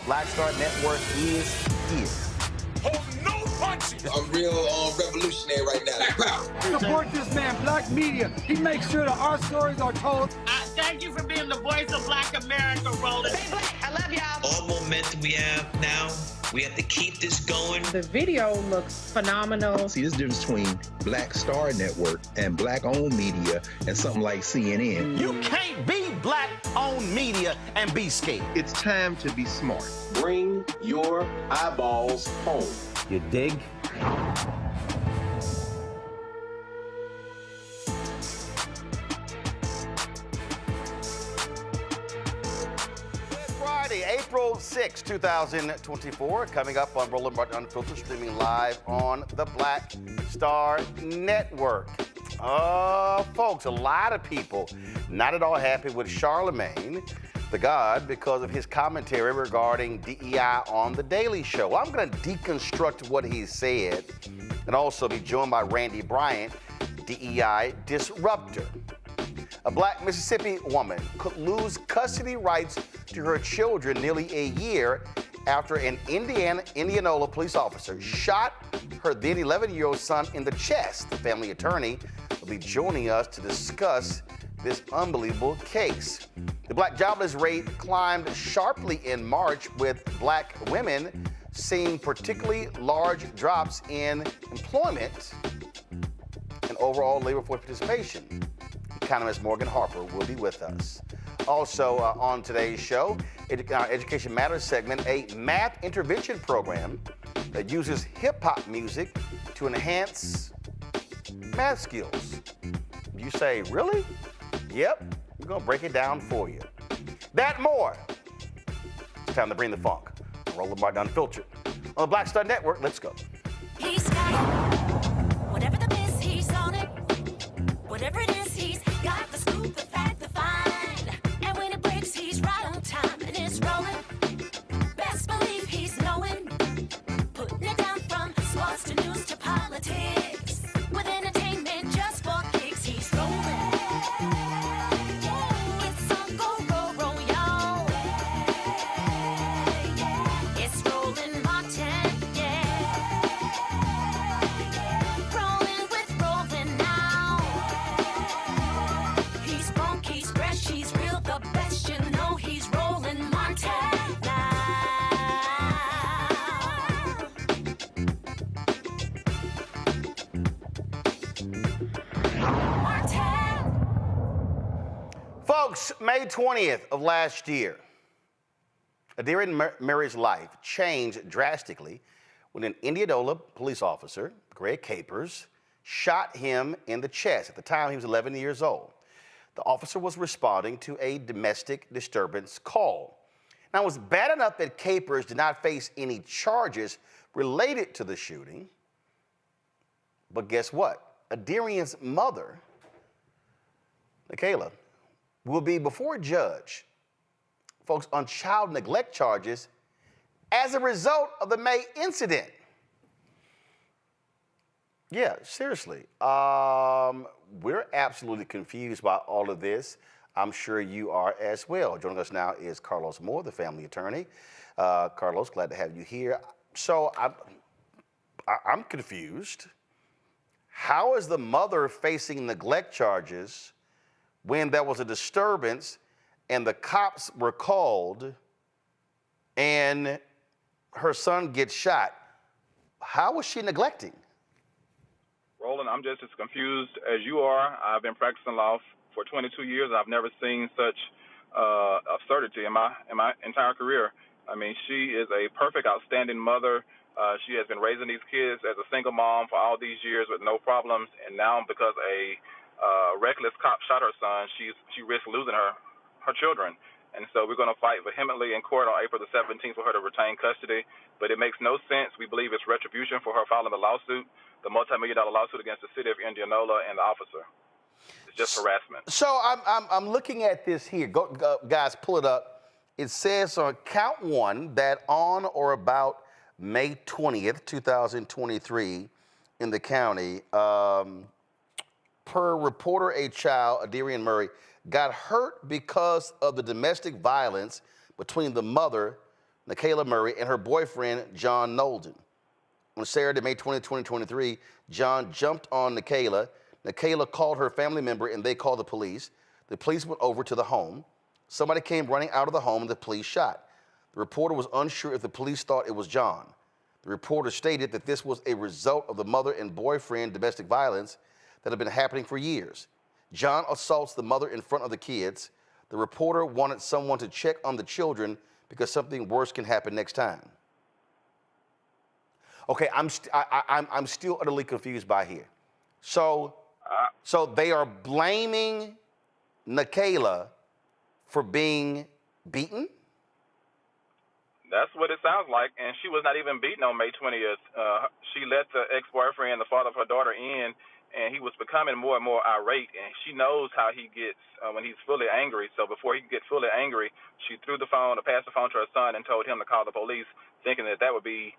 Black Star Network is here. Hold no punches. I'm real revolutionary right now. Support this man, Black Media. He makes sure that our stories are told. Thank you for being the voice of Black America, Roland. Stay black. I love y'all. All momentum we have now, We have to keep this going. The video looks phenomenal. See, there's a difference between Black Star Network and Black-owned media and something like CNN. You can't be Black-owned media and be scared. It's time to be smart. Bring your eyeballs home. You dig? Friday, April 6, 2024, coming up on Roland Martin Unfiltered, streaming live on the Black Star Network. Folks, a lot of people not at all happy with Charlamagne, the God, because of his commentary regarding DEI on The Daily Show. I'm going to deconstruct what he said and also be joined by Randy Bryant, DEI disruptor. A Black Mississippi woman could lose custody rights to her children nearly a year after an Indianola police officer shot her then 11-year-old son in the chest. The family attorney will be joining us to discuss this unbelievable case. The Black jobless rate climbed sharply in March, with Black women seeing particularly large drops in employment and overall labor force participation. Economist Morgan Harper will be with us. Also on today's show, our Education Matters segment, a math intervention program that uses hip-hop music to enhance math skills. You say, really? Yep, we're gonna break it down for you. That more. It's time to bring the funk. Roland Martin Unfiltered. On the Black Star Network, let's go. He's got it. Whatever the biz, he's on it. Whatever it is, he's got the scoop, the fact, the find. And when it breaks, he's right on time and it's rolling. Best believe he's knowing. Putting it down from sports to news to politics. With entertainment just for kicks, he's rolling. It's on go, roll, roll, y'all. It's Roland Martin, yeah. Rolling with Roland now. He's funky, he's fresh, he's real, the best, you know he's Roland Martin now. Martin. Folks, May 20th of last year, Deconstructing Murray's life changed drastically when an Indianola police officer, Greg Capers, shot him in the chest. At the time, he was 11 years old. The officer was responding to a domestic disturbance call. Now, it was bad enough that Capers did not face any charges related to the shooting, but guess what? Adirian's mother, Nakayla, will be before a judge, folks, on child neglect charges as a result of the May incident. Yeah, seriously. We're absolutely confused by all of this. I'm sure you are as well. Joining us now is Carlos Moore, the family attorney. Carlos, glad to have you here. So I'm confused. How is the mother facing neglect charges when there was a disturbance and the cops were called and her son gets shot? How was she neglecting? Roland, I'm just as confused as you are. I've been practicing law for 22 years. I've never seen such absurdity in my entire career. I mean, she is a perfect, outstanding mother. She has been raising these kids as a single mom for all these years with no problems, and now because a reckless cop shot her son, she risks losing her children. And so we're going to fight vehemently in court on April the 17th for her to retain custody. But it makes no sense. We believe it's retribution for her filing the lawsuit, the multi-million-dollar lawsuit against the city of Indianola and the officer. It's just harassment. So I'm looking at this here. Go, guys, pull it up. It says on count one that on or about May 20th, 2023, in the county, per reporter, a child, Deconstructing Murray, got hurt because of the domestic violence between the mother, Nakayla Murry, and her boyfriend, John Nolden. On Saturday, May 20, 2023, John jumped on Nakayla. Nakayla called her family member and they called the police. The police went over to the home. Somebody came running out of the home and the police shot. The reporter was unsure if the police thought it was John. The reporter stated that this was a result of the mother and boyfriend domestic violence that had been happening for years. John assaults the mother in front of the kids. The reporter wanted someone to check on the children because something worse can happen next time. Okay, I'm still utterly confused by here. So they are blaming Nakayla for being beaten? That's what it sounds like, and she was not even beaten on May 20th. She let the ex-boyfriend, the father of her daughter, in, and he was becoming more and more irate, and she knows how he gets when he's fully angry. So before he could get fully angry, she threw the phone, or passed the phone to her son and told him to call the police, thinking that that would be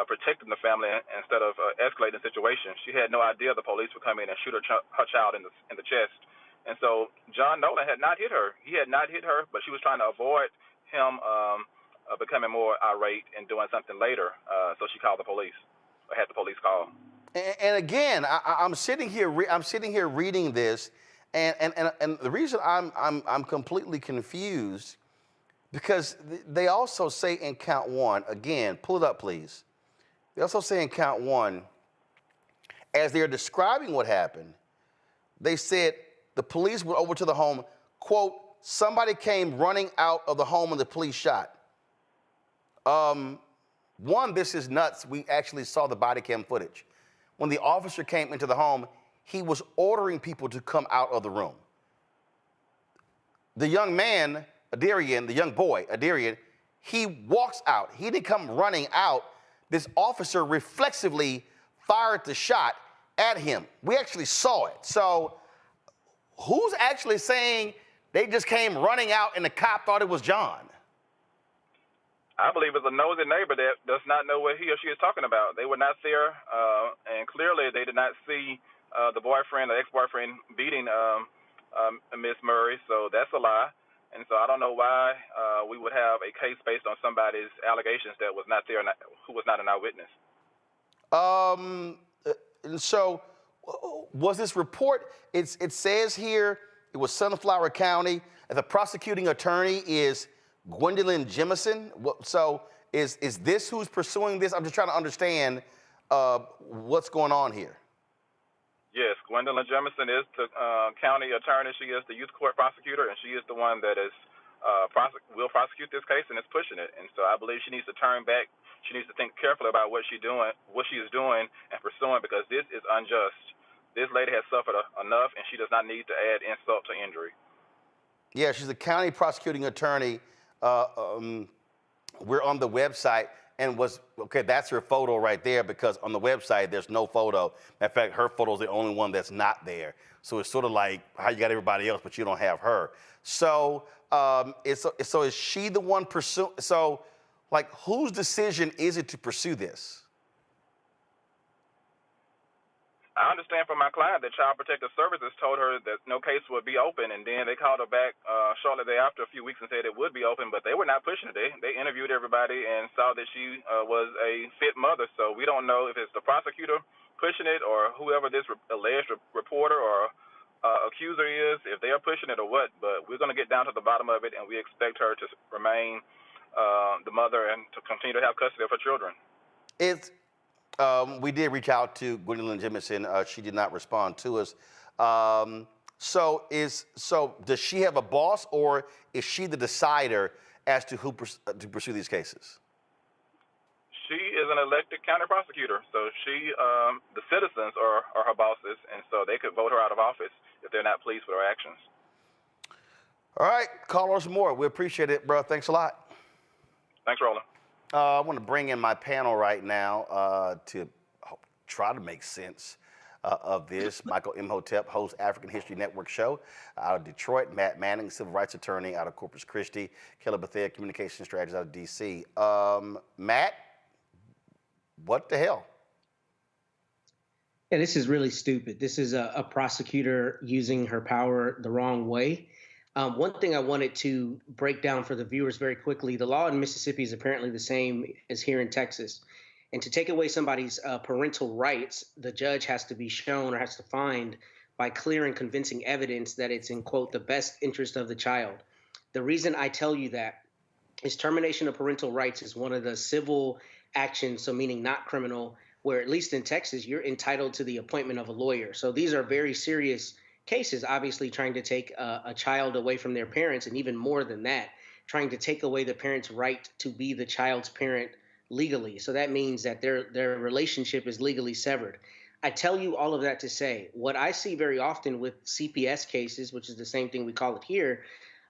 protecting the family instead of escalating the situation. She had no idea the police would come in and shoot her child in the chest. And so John Nolan had not hit her. He had not hit her, but she was trying to avoid him becoming more irate and doing something later. So she called the police, or had the police call. And again, I'm sitting here reading this, and the reason I'm completely confused, because they also say in count one, again, pull it up, please. They also say in count one, as they're describing what happened, they said the police went over to the home, quote, somebody came running out of the home and the police shot. One, this is nuts. We actually saw the body cam footage. When the officer came into the home, he was ordering people to come out of the room. The young man, Adarian, the young boy, Adarian, he walks out. He didn't come running out. This officer reflexively fired the shot at him. We actually saw it. So who's actually saying they just came running out and the cop thought it was John? I believe it's a nosy neighbor that does not know what he or she is talking about. They were not there, and clearly they did not see the boyfriend or ex-boyfriend beating Miss Murray, so that's a lie. And so I don't know why we would have a case based on somebody's allegations that was not there, who was not an eyewitness. And so was this report, it says here it was Sunflower County, and the prosecuting attorney is Gwendolyn Jemison. So is this who's pursuing this? I'm just trying to understand what's going on here. Yes, Gwendolyn Jemison is the county attorney. She is the youth court prosecutor, and she is the one that is will prosecute this case and is pushing it. And so I believe she needs to turn back. She needs to think carefully about what she is doing and pursuing, because this is unjust. This lady has suffered enough, and she does not need to add insult to injury. Yeah, she's a county prosecuting attorney. We're on the website, and that's her photo right there, because on the website there's no photo. In fact, her photo is the only one that's not there. So it's sort of like how you got everybody else, but you don't have her. So so is she the one pursuing? So, like, whose decision is it to pursue this? I understand from my client that Child Protective Services told her that no case would be open, and then they called her back shortly thereafter, a few weeks, and said it would be open, but they were not pushing it. They interviewed everybody and saw that she was a fit mother, so we don't know if it's the prosecutor pushing it or whoever this alleged reporter or accuser is, if they are pushing it or what, but we're going to get down to the bottom of it, and we expect her to remain the mother and to continue to have custody of her children. We did reach out to Gwendolyn Jemison. She did not respond to us. So does she have a boss, or is she the decider as to who to pursue these cases? She is an elected county prosecutor, so the citizens are her bosses, and so they could vote her out of office if they're not pleased with her actions. All right, call us more. We appreciate it, bro. Thanks a lot. Thanks, Roland. I want to bring in my panel right now to try to make sense of this. Michael Imhotep hosts African History Network show out of Detroit. Matt Manning, civil rights attorney out of Corpus Christi. Kelly Bethea, communication strategist out of D.C. Matt, what the hell? Yeah, this is really stupid. This is a prosecutor using her power the wrong way. One thing I wanted to break down for the viewers very quickly, the law in Mississippi is apparently the same as here in Texas. And to take away somebody's parental rights, the judge has to be shown or has to find by clear and convincing evidence that it's in, quote, the best interest of the child. The reason I tell you that is termination of parental rights is one of the civil actions, so meaning not criminal, where at least in Texas, you're entitled to the appointment of a lawyer. So these are very serious cases, obviously trying to take a child away from their parents, and even more than that, trying to take away the parent's right to be the child's parent legally. So that means that their relationship is legally severed. I tell you all of that to say, what I see very often with CPS cases, which is the same thing we call it here,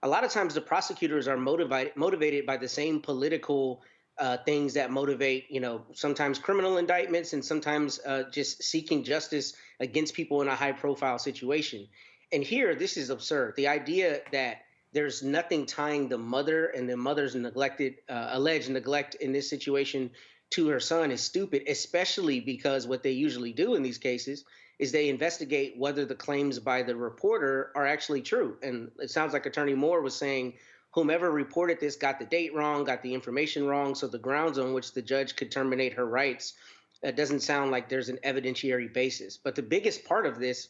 a lot of times the prosecutors are motivated by the same political things that motivate, sometimes criminal indictments and sometimes just seeking justice against people in a high-profile situation. And here, this is absurd. The idea that there's nothing tying the mother and the mother's alleged neglect in this situation to her son is stupid, especially because what they usually do in these cases is they investigate whether the claims by the reporter are actually true. And it sounds like Attorney Moore was saying whomever reported this got the date wrong, got the information wrong, so the grounds on which the judge could terminate her rights, it doesn't sound like there's an evidentiary basis. But the biggest part of this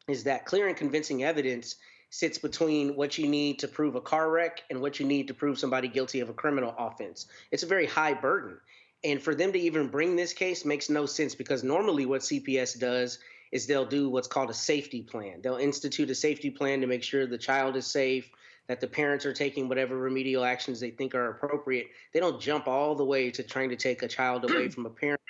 is that clear and convincing evidence sits between what you need to prove a car wreck and what you need to prove somebody guilty of a criminal offense. It's a very high burden. And for them to even bring this case makes no sense, because normally what CPS does is they'll do what's called a safety plan. They'll institute a safety plan to make sure the child is safe, that the parents are taking whatever remedial actions they think are appropriate. They don't jump all the way to trying to take a child away from a parent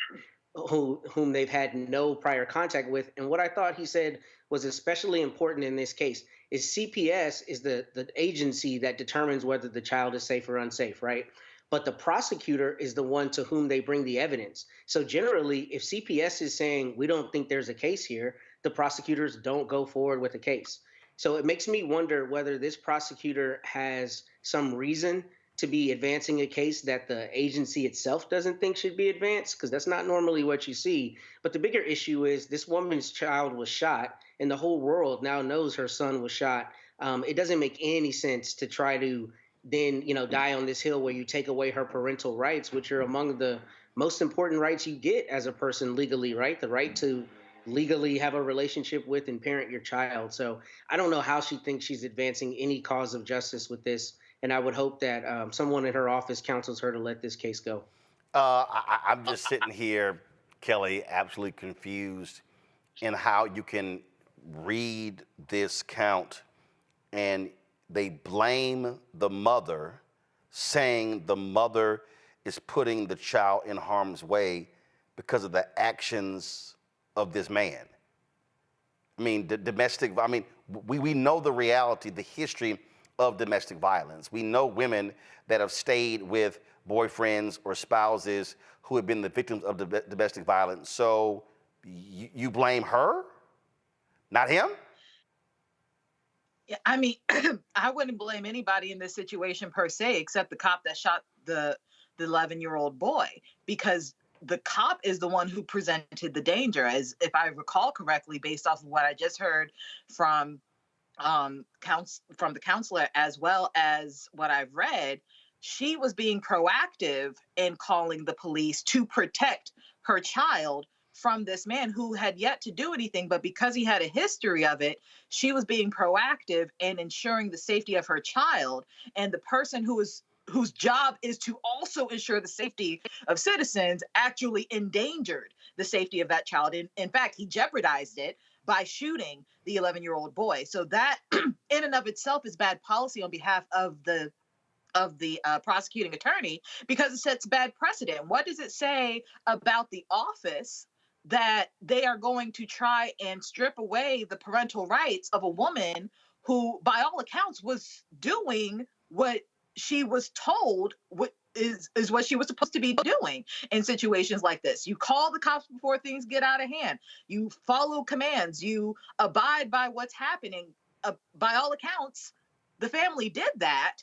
whom they've had no prior contact with. And what I thought he said was especially important in this case is CPS is the agency that determines whether the child is safe or unsafe, right? But the prosecutor is the one to whom they bring the evidence. So generally, if CPS is saying, we don't think there's a case here, the prosecutors don't go forward with the case. So it makes me wonder whether this prosecutor has some reason to be advancing a case that the agency itself doesn't think should be advanced, because that's not normally what you see. But the bigger issue is this woman's child was shot, and the whole world now knows her son was shot. It doesn't make any sense to try to then, die on this hill where you take away her parental rights, which are among the most important rights you get as a person legally, right? The right to legally have a relationship with and parent your child. So I don't know how she thinks she's advancing any cause of justice with this. And I would hope that someone in her office counsels her to let this case go. I'm just sitting here, Kelly, absolutely confused in how you can read this count and they blame the mother, saying the mother is putting the child in harm's way because of the actions of this man. I mean, we know the reality, the history of domestic violence. We know women that have stayed with boyfriends or spouses who have been the victims of domestic violence. So you blame her, not him? Yeah, I mean, I wouldn't blame anybody in this situation per se, except the cop that shot the 11-year-old boy, because the cop is the one who presented the danger, as if I recall correctly, based off of what I just heard from the counselor, as well as what I've read. She was being proactive in calling the police to protect her child from this man who had yet to do anything, but because he had a history of it, she was being proactive in ensuring the safety of her child. And the person whose job is to also ensure the safety of citizens actually endangered the safety of that child. In fact, he jeopardized it by shooting the 11-year-old boy. So that in and of itself is bad policy on behalf of the prosecuting attorney, because it sets bad precedent. What does it say about the office that they are going to try and strip away the parental rights of a woman who, by all accounts, was doing what she was told is what she was supposed to be doing in situations like this? You call the cops before things get out of hand. You follow commands. You abide by what's happening. By all accounts, the family did that,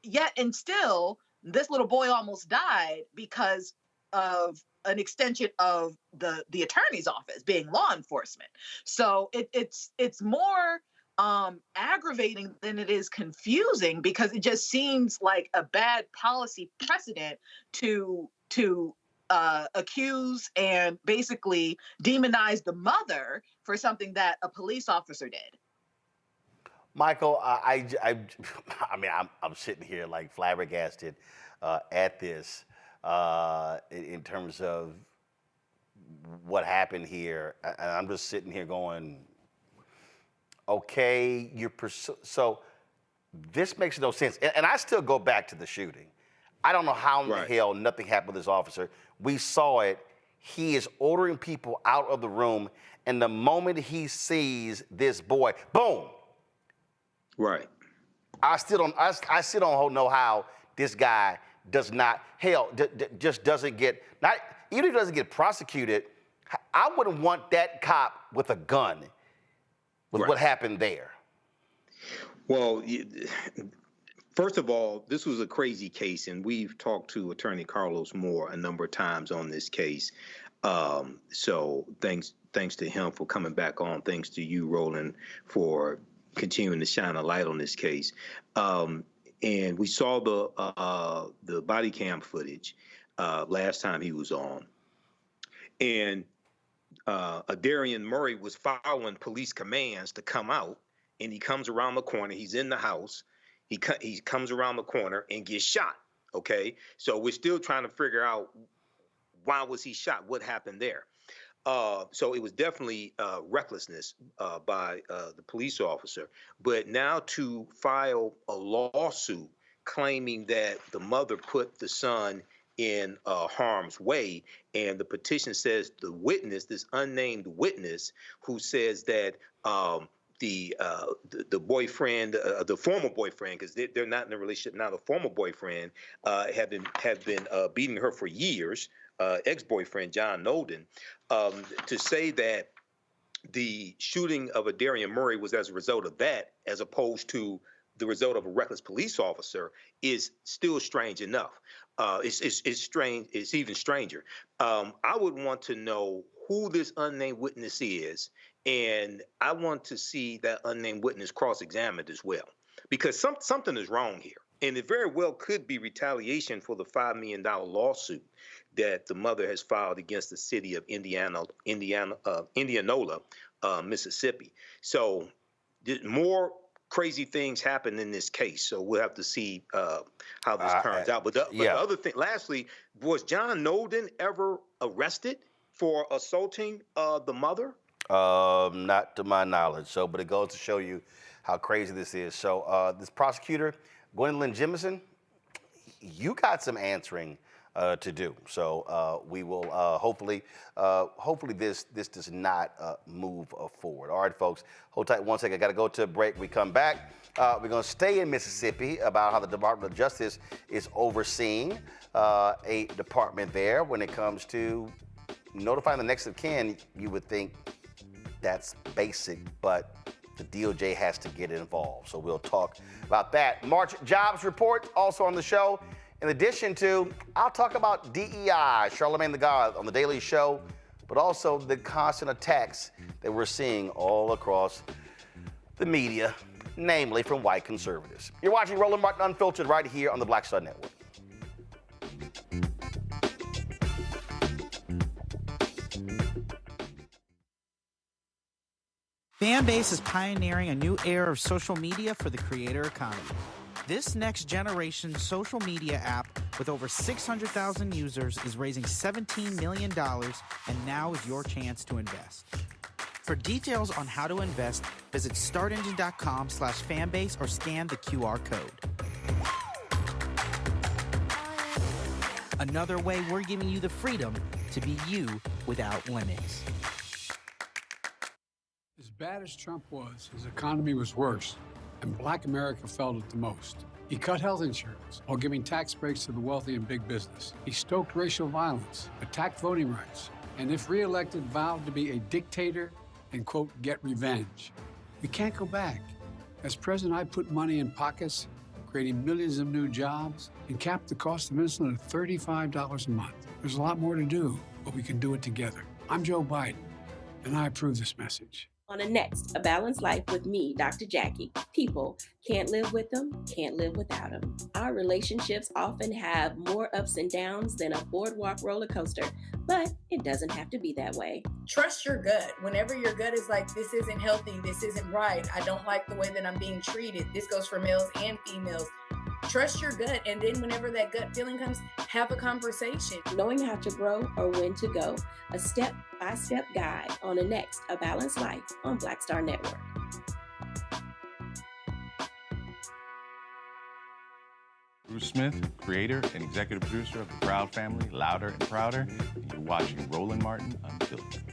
yet and still, this little boy almost died because of an extension of the attorney's office being law enforcement. So it's more aggravating than it is confusing, because it just seems like a bad policy precedent to accuse and basically demonize the mother for something that a police officer did. Michael, I mean, I'm sitting here like flabbergasted at this in terms of what happened here. And I'm just sitting here going, okay, so this makes no sense. And I still go back to the shooting. I don't know how in the hell nothing happened with this officer. We saw it. He is ordering people out of the room, and the moment he sees this boy, boom. Right. I still don't know how this guy does not, just doesn't get, not even if he doesn't get prosecuted. I wouldn't want that cop with a gun with what happened there. Well, first of all, this was a crazy case, and we've talked to Attorney Carlos Moore a number of times on this case. So thanks to him for coming back on. Thanks to you, Roland, for continuing to shine a light on this case. And we saw the body cam footage last time he was on, and Darian Murray was following police commands to come out, and he comes around the corner. He's in the house. He comes around the corner and gets shot. Okay, so we're still trying to figure out why was he shot? What happened there? So it was definitely recklessness by the police officer. But now to file a lawsuit claiming that the mother put the son in harm's way, and the petition says the witness, this unnamed witness, who says that the boyfriend, the former boyfriend, because they're not in a relationship now, the former boyfriend have been beating her for years. Ex-boyfriend John Nolden, to say that the shooting of Darian Murray was as a result of that, as opposed to the result of a reckless police officer, is still strange enough. It's strange. It's even stranger. I would want to know who this unnamed witness is, and I want to see that unnamed witness cross-examined as well, because something is wrong here. And it very well could be retaliation for the $5 million lawsuit that the mother has filed against the city of Indianola, Mississippi. So more crazy things happen in this case. So we'll have to see how this turns out. But the other thing, lastly, was John Nolden ever arrested for assaulting the mother? Not to my knowledge. So, but it goes to show you how crazy this is. So this prosecutor, Gwendolyn Jemison, you got some answering to do. So we will hopefully this does not move forward. All right, folks, hold tight 1 second. I got to go to a break. We come back. We're going to stay in Mississippi about how the Department of Justice is overseeing a department there when it comes to notifying the next of kin. You would think that's basic, but the DOJ has to get involved. So we'll talk about that. March jobs report also on the show. In addition to, I'll talk about DEI, Charlamagne the God on the Daily Show, but also the constant attacks that we're seeing all across the media, namely from white conservatives. You're watching Roland Martin Unfiltered right here on the Black Star Network. Fanbase is pioneering a new era of social media for the creator economy. This next generation social media app with over 600,000 users is raising $17 million, and now is your chance to invest. For details on how to invest, visit startengine.com/fanbase or scan the QR code. Another way we're giving you the freedom to be you without limits. As bad as Trump was, his economy was worse, and Black America felt it the most. He cut health insurance while giving tax breaks to the wealthy and big business. He stoked racial violence, attacked voting rights, and if reelected, vowed to be a dictator and, quote, get revenge. We can't go back. As president, I put money in pockets, creating millions of new jobs, and capped the cost of insulin at $35 a month. There's a lot more to do, but we can do it together. I'm Joe Biden, and I approve this message. On a Next, A Balanced Life with me, Dr. Jackie. People can't live with them, can't live without them. Our relationships often have more ups and downs than a boardwalk roller coaster, but it doesn't have to be that way. Trust your gut. Whenever your gut is like, this isn't healthy, this isn't right, I don't like the way that I'm being treated. This goes for males and females. Trust your gut, and then whenever that gut feeling comes, have a conversation. Knowing how to grow or when to go, a step-by-step guide on a Next, A Balanced Life on Black Star Network. Bruce Smith, creator and executive producer of The Proud Family, Louder and Prouder, and you're watching Roland Martin Unfiltered.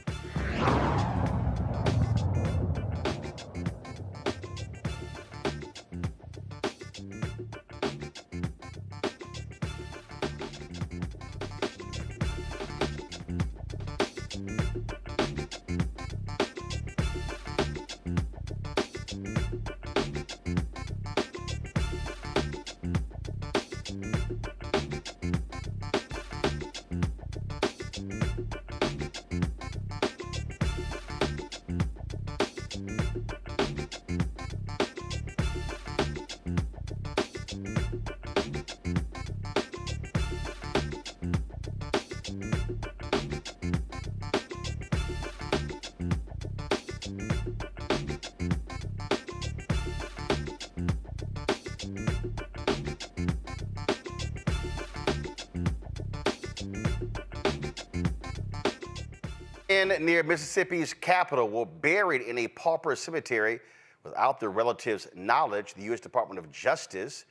Near Mississippi's capital were buried in a pauper cemetery without their relatives' knowledge. The U.S. Department of Justice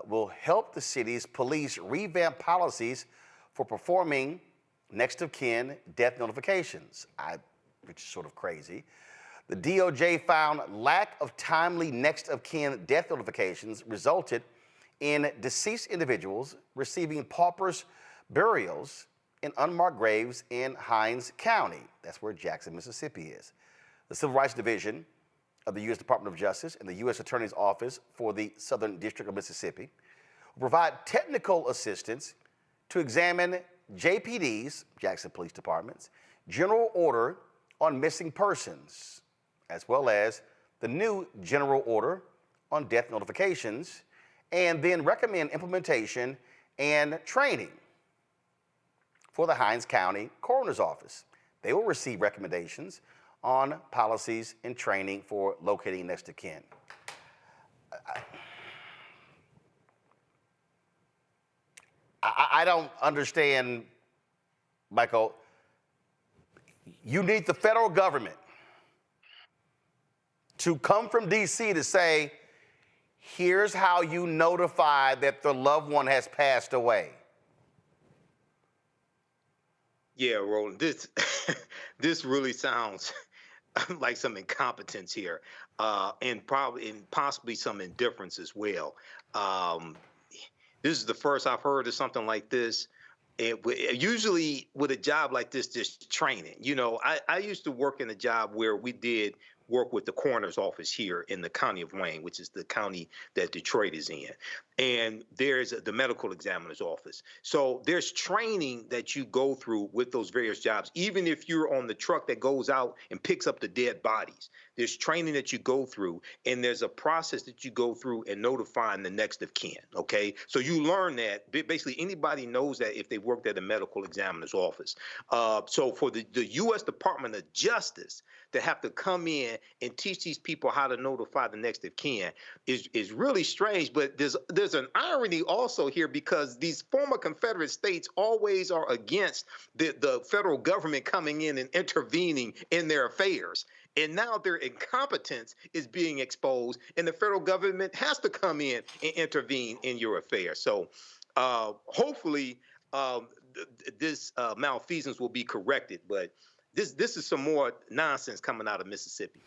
will help the city's police revamp policies for performing next of kin death notifications, which is sort of crazy. The DOJ found lack of timely next of kin death notifications resulted in deceased individuals receiving paupers burials in unmarked graves in Hinds County. That's where Jackson, Mississippi is. The Civil Rights Division of the U.S. Department of Justice and the U.S. Attorney's Office for the Southern District of Mississippi will provide technical assistance to examine JPD's, Jackson Police Department's, general order on missing persons, as well as the new general order on death notifications, and then recommend implementation and training for the Hinds County Coroner's Office. They will receive recommendations on policies and training for locating next of kin. I don't understand, Michael. You need the federal government to come from D.C. to say, here's how you notify that the loved one has passed away. Yeah, Roland, this really sounds like some incompetence here, and possibly some indifference as well. This is the first I've heard of something like this. Usually with a job like this, just training. You know, I used to work in a job where we did work with the coroner's office here in the county of Wayne, which is the county that Detroit is in. And there's the medical examiner's office. So there's training that you go through with those various jobs, even if you're on the truck that goes out and picks up the dead bodies. There's training that you go through, and there's a process that you go through in notifying the next of kin, okay? So you learn that. Basically, anybody knows that if they worked at a medical examiner's office. So for the U.S. Department of Justice to have to come in and teach these people how to notify the next of kin is really strange. But there's an irony also here, because these former Confederate states always are against the federal government coming in and intervening in their affairs. And now their incompetence is being exposed, and the federal government has to come in and intervene in your affairs. So hopefully this malfeasance will be corrected. But this is some more nonsense coming out of Mississippi.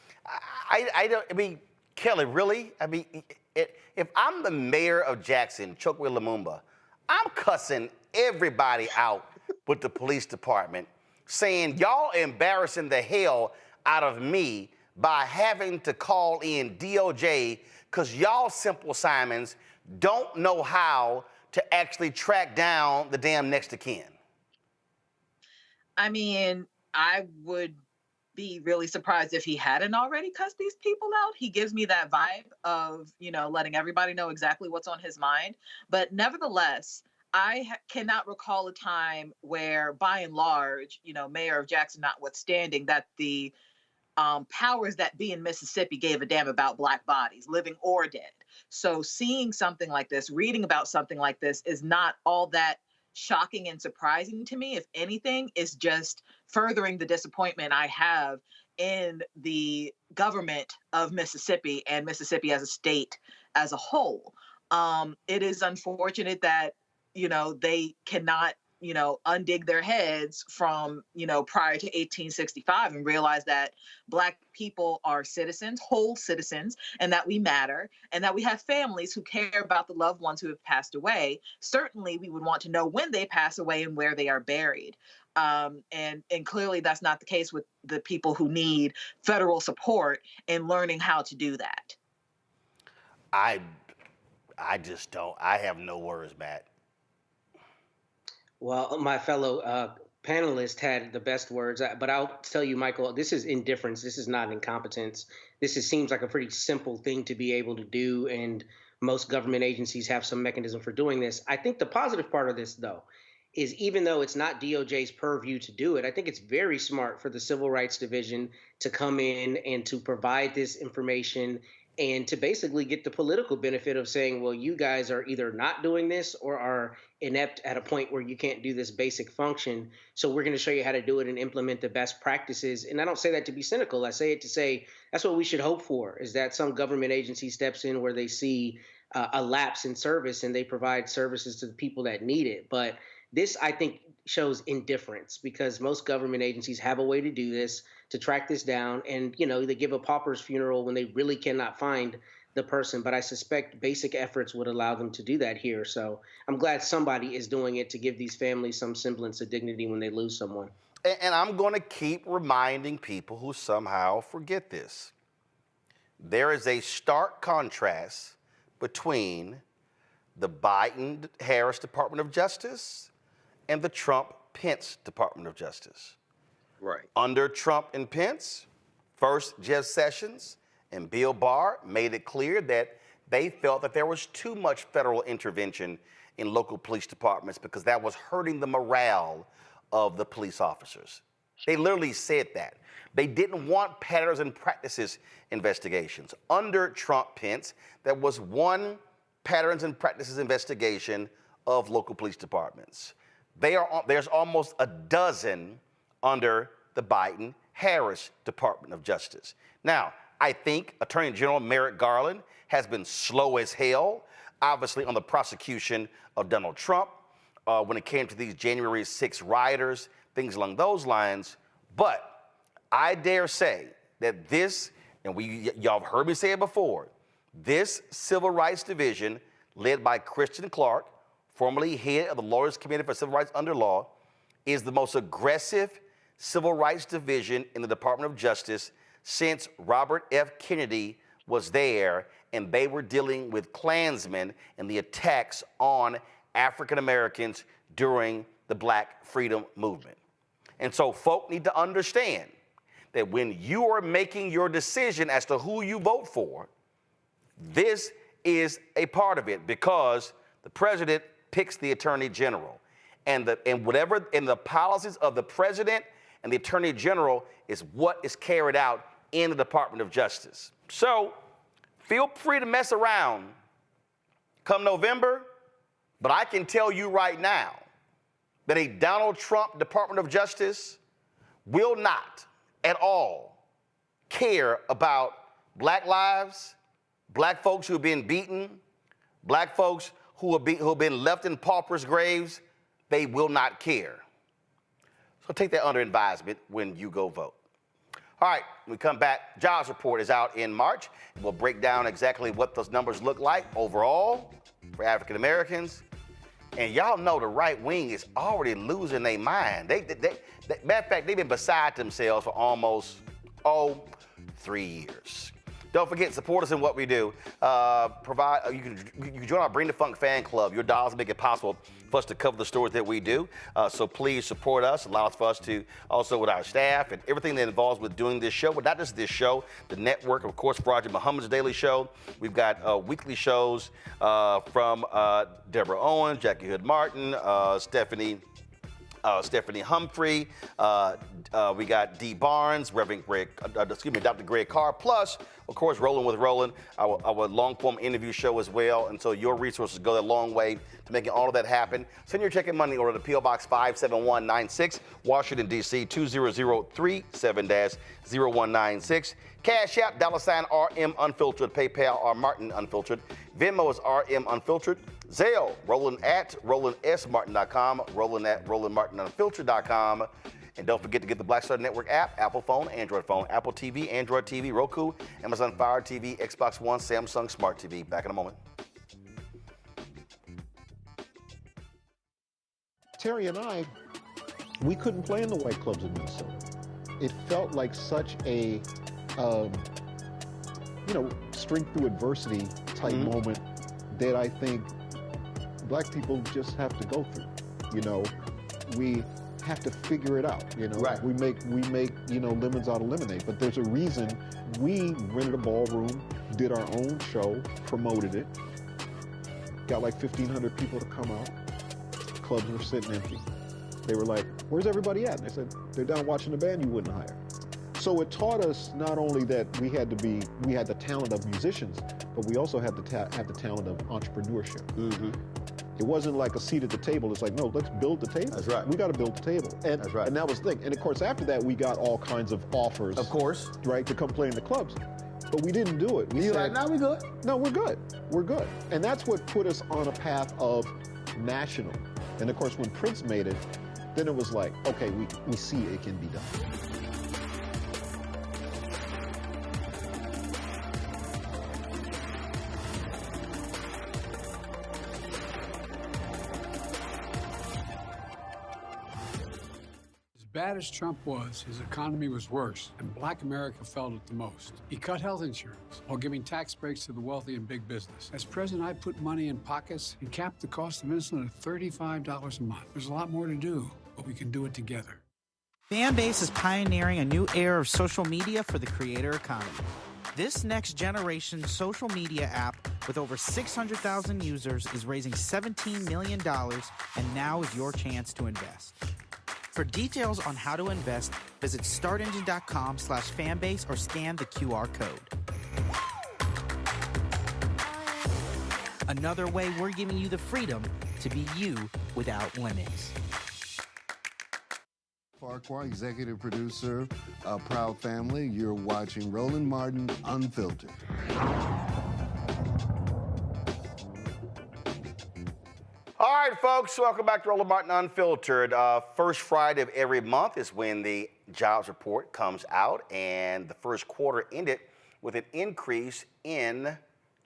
I mean, Kelly, really? I mean, if I'm the mayor of Jackson, Chokwe Lumumba, I'm cussing everybody out with the police department, saying y'all embarrassing the hell out of me by having to call in DOJ because y'all Simple Simons don't know how to actually track down the damn next of kin. I mean, I would be really surprised if he hadn't already cussed these people out. He gives me that vibe of, letting everybody know exactly what's on his mind. But nevertheless, I cannot recall a time where, by and large, Mayor of Jackson notwithstanding, that the powers that be in Mississippi gave a damn about Black bodies, living or dead. So seeing something like this, reading about something like this is not all that shocking and surprising to me. If anything, it's just furthering the disappointment I have in the government of Mississippi and Mississippi as a state as a whole. It is unfortunate that, they cannot, undig their heads from, prior to 1865 and realize that Black people are citizens, whole citizens, and that we matter, and that we have families who care about the loved ones who have passed away. Certainly, we would want to know when they pass away and where they are buried. And clearly that's not the case with the people who need federal support in learning how to do that. I just don't. I have no words, Matt. Well, my fellow panelist had the best words, but I'll tell you, Michael, this is indifference. This is not incompetence. Seems like a pretty simple thing to be able to do, and most government agencies have some mechanism for doing this. I think the positive part of this, though, is even though it's not DOJ's purview to do it, I think it's very smart for the Civil Rights Division to come in and to provide this information and to basically get the political benefit of saying, well, you guys are either not doing this or are inept at a point where you can't do this basic function. So we're going to show you how to do it and implement the best practices. And I don't say that to be cynical. I say it to say that's what we should hope for, is that some government agency steps in where they see a lapse in service and they provide services to the people that need it. But this, I think, shows indifference because most government agencies have a way to do this, to track this down. And, they give a pauper's funeral when they really cannot find the person. But I suspect basic efforts would allow them to do that here. So I'm glad somebody is doing it to give these families some semblance of dignity when they lose someone. And I'm going to keep reminding people who somehow forget this. There is a stark contrast between the Biden-Harris Department of Justice and the Trump-Pence Department of Justice. Right. Under Trump and Pence, first Jeff Sessions and Bill Barr made it clear that they felt that there was too much federal intervention in local police departments because that was hurting the morale of the police officers. They literally said that. They didn't want patterns and practices investigations. Under Trump-Pence, there was one patterns and practices investigation of local police departments. There's almost a dozen under the Biden-Harris Department of Justice. Now, I think Attorney General Merrick Garland has been slow as hell, obviously on the prosecution of Donald Trump when it came to these January 6 rioters, things along those lines. But I dare say that this, and y'all have heard me say it before, this Civil Rights Division led by Kristen Clark, formerly head of the Lawyers Committee for Civil Rights Under Law, is the most aggressive Civil Rights Division in the Department of Justice since Robert F. Kennedy was there and they were dealing with Klansmen and the attacks on African Americans during the Black Freedom Movement. And so folk need to understand that when you are making your decision as to who you vote for, this is a part of it because the president picks the attorney general. And the policies of the president and the attorney general is what is carried out in the Department of Justice. So feel free to mess around come November, but I can tell you right now that a Donald Trump Department of Justice will not at all care about Black lives, Black folks who have been beaten, Black folks who have been left in paupers' graves. They will not care. So take that under advisement when you go vote. All right, when we come back, jobs report is out in March. We'll break down exactly what those numbers look like overall for African Americans. And y'all know the right wing is already losing their mind. Matter of fact, they've been beside themselves for almost, 3 years. Don't forget, support us in what we do. You can join our Bring the Funk fan club. Your dollars make it possible for us to cover the stories that we do. So please support us. Allows for us to also with our staff and everything that involves with doing this show, but not just this show, the network, of course, Roger Muhammad's Daily Show. We've got weekly shows from Deborah Owens, Jackie Hood Martin, Stephanie Humphrey, we got Dee Barnes, Dr. Greg Carr, plus, of course, Rollin' with Rollin', our long-form interview show as well. And so your resources go a long way to making all of that happen. Send your check and money order to P.O. Box 57196, Washington, D.C. 20037-0196. Cash App, $RM Unfiltered, PayPal, R Martin Unfiltered. Venmo is RM Unfiltered. Zelle, rollin@rollinsmartin.com, rollin@rollinmartinunfiltered.com. And don't forget to get the Black Star Network app, Apple phone, Android phone, Apple TV, Android TV, Roku, Amazon Fire TV, Xbox One, Samsung Smart TV. Back in a moment. Terry and I, we couldn't play in the white clubs in Minnesota. It felt like such a, strength through adversity type moment that I think Black people just have to go through. We have to figure it out. Right. We make lemons out of lemonade. But there's a reason we rented a ballroom, did our own show, promoted it, got like 1,500 people to come out. Clubs were sitting empty. They were like, "Where's everybody at?" And they said, "They're down watching the band you wouldn't hire." So it taught us not only that we had the talent of musicians, but we also had have the talent of entrepreneurship. Mm-hmm. It wasn't like a seat at the table. It's like, no, let's build the table. That's right. We got to build the table. And, that's right. And that was the thing. And of course, after that, we got all kinds of offers. Of course. Right, to come play in the clubs. But we didn't do it. You like, no, we good. No, we're good. We're good. And that's what put us on a path of national. And of course, when Prince made it, then it was like, okay, we see it can be done. As bad as Trump was, his economy was worse, and Black America felt it the most. He cut health insurance while giving tax breaks to the wealthy and big business. As president, I put money in pockets and capped the cost of insulin at $35 a month. There's a lot more to do, but we can do it together. Fanbase is pioneering a new era of social media for the creator economy. This next generation social media app with over 600,000 users is raising $17 million, and now is your chance to invest. For details on how to invest, visit startengine.com/fanbase or scan the QR code. Another way we're giving you the freedom to be you without limits. Farquhar, executive producer of Proud Family. You're watching Roland Martin Unfiltered. All right, folks, welcome back to Roland Martin Unfiltered. First Friday of every month is when the jobs report comes out, and the first quarter ended with an increase in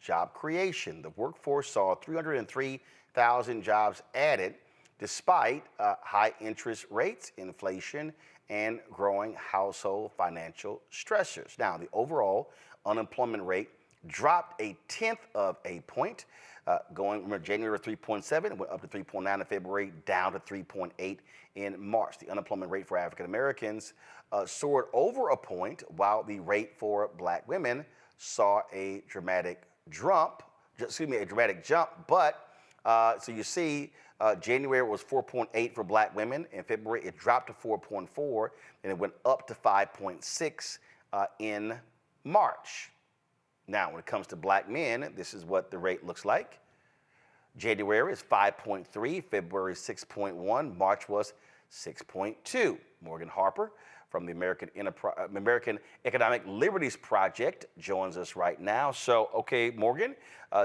job creation. The workforce saw 303,000 jobs added, despite high interest rates, inflation, and growing household financial stressors. Now, the overall unemployment rate dropped 0.1 of a point, going from January 3.7, went up to 3.9 in February, down to 3.8 in March. The unemployment rate for African Americans soared over a point, while the rate for Black women saw a dramatic jump. But so you see, January was 4.8 for Black women. In February, it dropped to 4.4, and it went up to 5.6 in March. Now, when it comes to Black men, this is what the rate looks like. January is 5.3, February 6.1, March was 6.2. Morgan Harper from the American Economic Liberties Project joins us right now. So, okay, Morgan,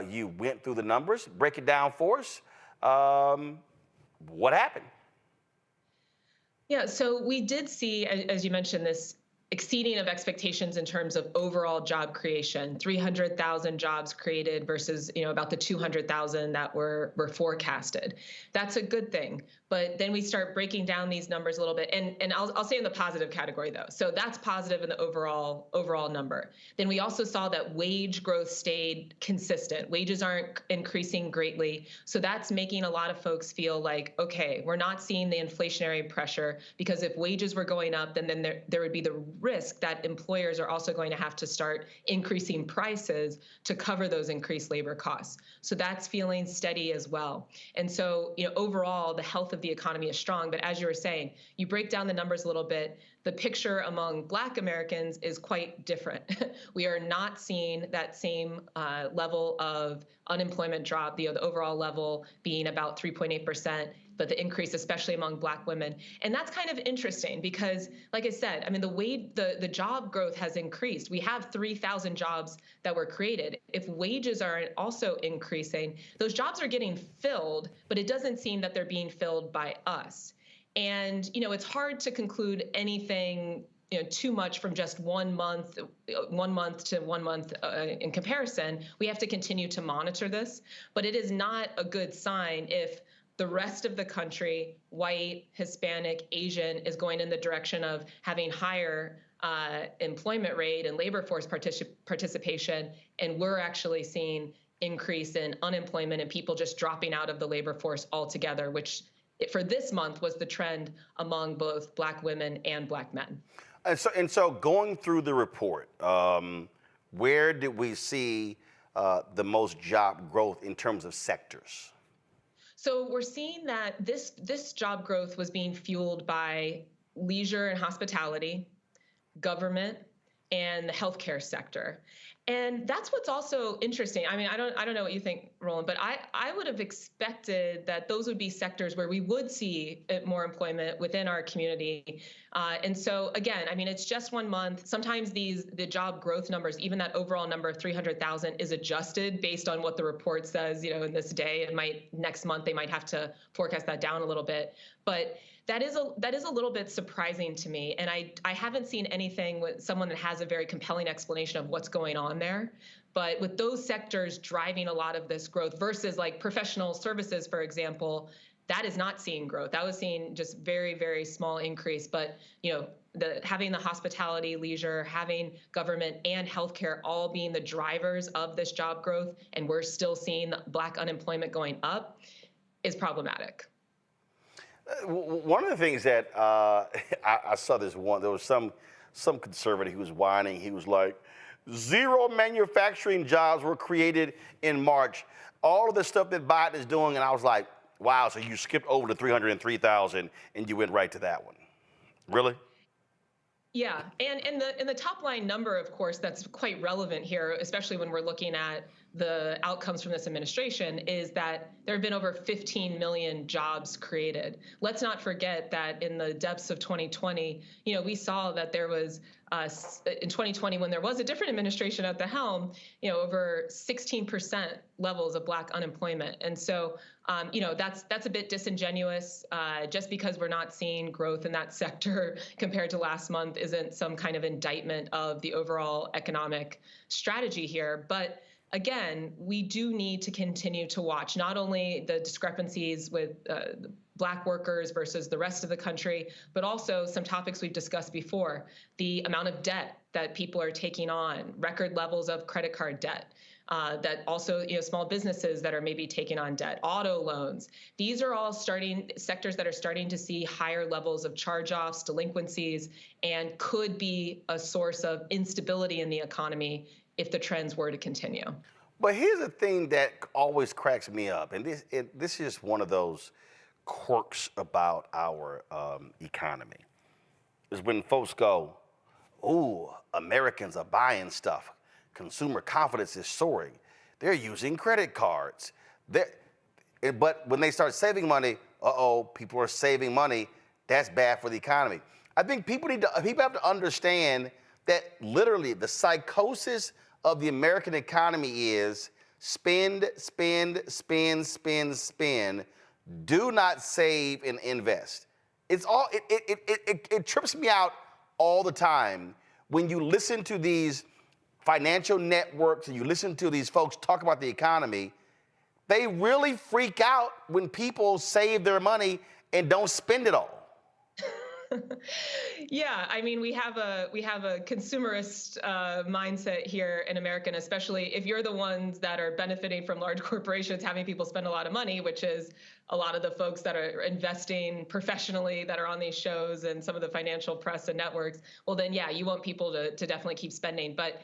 you went through the numbers. Break it down for us. What happened? Yeah, so we did see, as you mentioned, this exceeding of expectations in terms of overall job creation, 300,000 jobs created versus, about the 200,000 that were forecasted. That's a good thing. But then we start breaking down these numbers a little bit, and I'll say in the positive category though. So that's positive in the overall number. Then we also saw that wage growth stayed consistent. Wages aren't increasing greatly. So that's making a lot of folks feel like, okay, we're not seeing the inflationary pressure, because if wages were going up, then there would be the risk that employers are also going to have to start increasing prices to cover those increased labor costs. So that's feeling steady as well. And so, overall, the health of the economy is strong. But as you were saying, you break down the numbers a little bit, the picture among Black Americans is quite different. We are not seeing that same level of unemployment drop, the overall level being about 3.8%, but the increase, especially among Black women. And that's kind of interesting because, like I said, I mean, the job growth has increased. We have 3,000 jobs that were created. If wages are also increasing, those jobs are getting filled, but it doesn't seem that they're being filled by us. And, it's hard to conclude anything too much from just 1 month to 1 month in comparison. We have to continue to monitor this, but it is not a good sign if the rest of the country, white, Hispanic, Asian, is going in the direction of having higher employment rate and labor force participation, and we're actually seeing increase in unemployment and people just dropping out of the labor force altogether, which for this month was the trend among both Black women and Black men. And so going through the report, where did we see the most job growth in terms of sectors? So we're seeing that this job growth was being fueled by leisure and hospitality, government, and the healthcare sector. And that's what's also interesting. I mean, I don't know what you think, Roland, but I would have expected that those would be sectors where we would see more employment within our community. And so again, I mean, it's just 1 month. Sometimes the job growth numbers, even that overall number of 300,000 is adjusted based on what the report says, in this day. Next month, they might have to forecast that down a little bit. But that is a little bit surprising to me. And I haven't seen anything with someone that has a very compelling explanation of what's going on there. But with those sectors driving a lot of this growth versus like professional services, for example, that is not seeing growth. That was seeing just very, very small increase. But, having the hospitality, leisure, having government and healthcare all being the drivers of this job growth, and we're still seeing Black unemployment going up, is problematic. One of the things that I saw there was some conservative who was whining. He was like, 0 manufacturing jobs were created in March. All of the stuff that Biden is doing, and I was like, wow, so you skipped over the 303,000 and you went right to that one. Really? Yeah, and in the top line number, of course, that's quite relevant here, especially when we're looking at the outcomes from this administration, is that there have been over 15 million jobs created. Let's not forget that in the depths of 2020, we saw that there was, in 2020, when there was a different administration at the helm, over 16% levels of Black unemployment. And so, that's a bit disingenuous. Just because we're not seeing growth in that sector compared to last month isn't some kind of indictment of the overall economic strategy here. But again, we do need to continue to watch not only the discrepancies with Black workers versus the rest of the country, but also some topics we've discussed before, the amount of debt that people are taking on, record levels of credit card debt, that also, small businesses that are maybe taking on debt, auto loans. These are all sectors that are starting to see higher levels of charge-offs, delinquencies, and could be a source of instability in the economy if the trends were to continue. But here's the thing that always cracks me up, and this is one of those quirks about our economy, is when folks go, ooh, Americans are buying stuff. Consumer confidence is soaring. They're using credit cards. But when they start saving money, people are saving money. That's bad for the economy. I think people have to understand that literally the psychosis of the American economy is spend, spend, spend, spend, spend. Do not save and invest. It's all it trips me out all the time. When you listen to these financial networks and you listen to these folks talk about the economy, they really freak out when people save their money and don't spend it all. Yeah, I mean, we have a consumerist mindset here in America, and especially if you're the ones that are benefiting from large corporations having people spend a lot of money, which is a lot of the folks that are investing professionally that are on these shows and some of the financial press and networks. Well, then, yeah, you want people to definitely keep spending. But,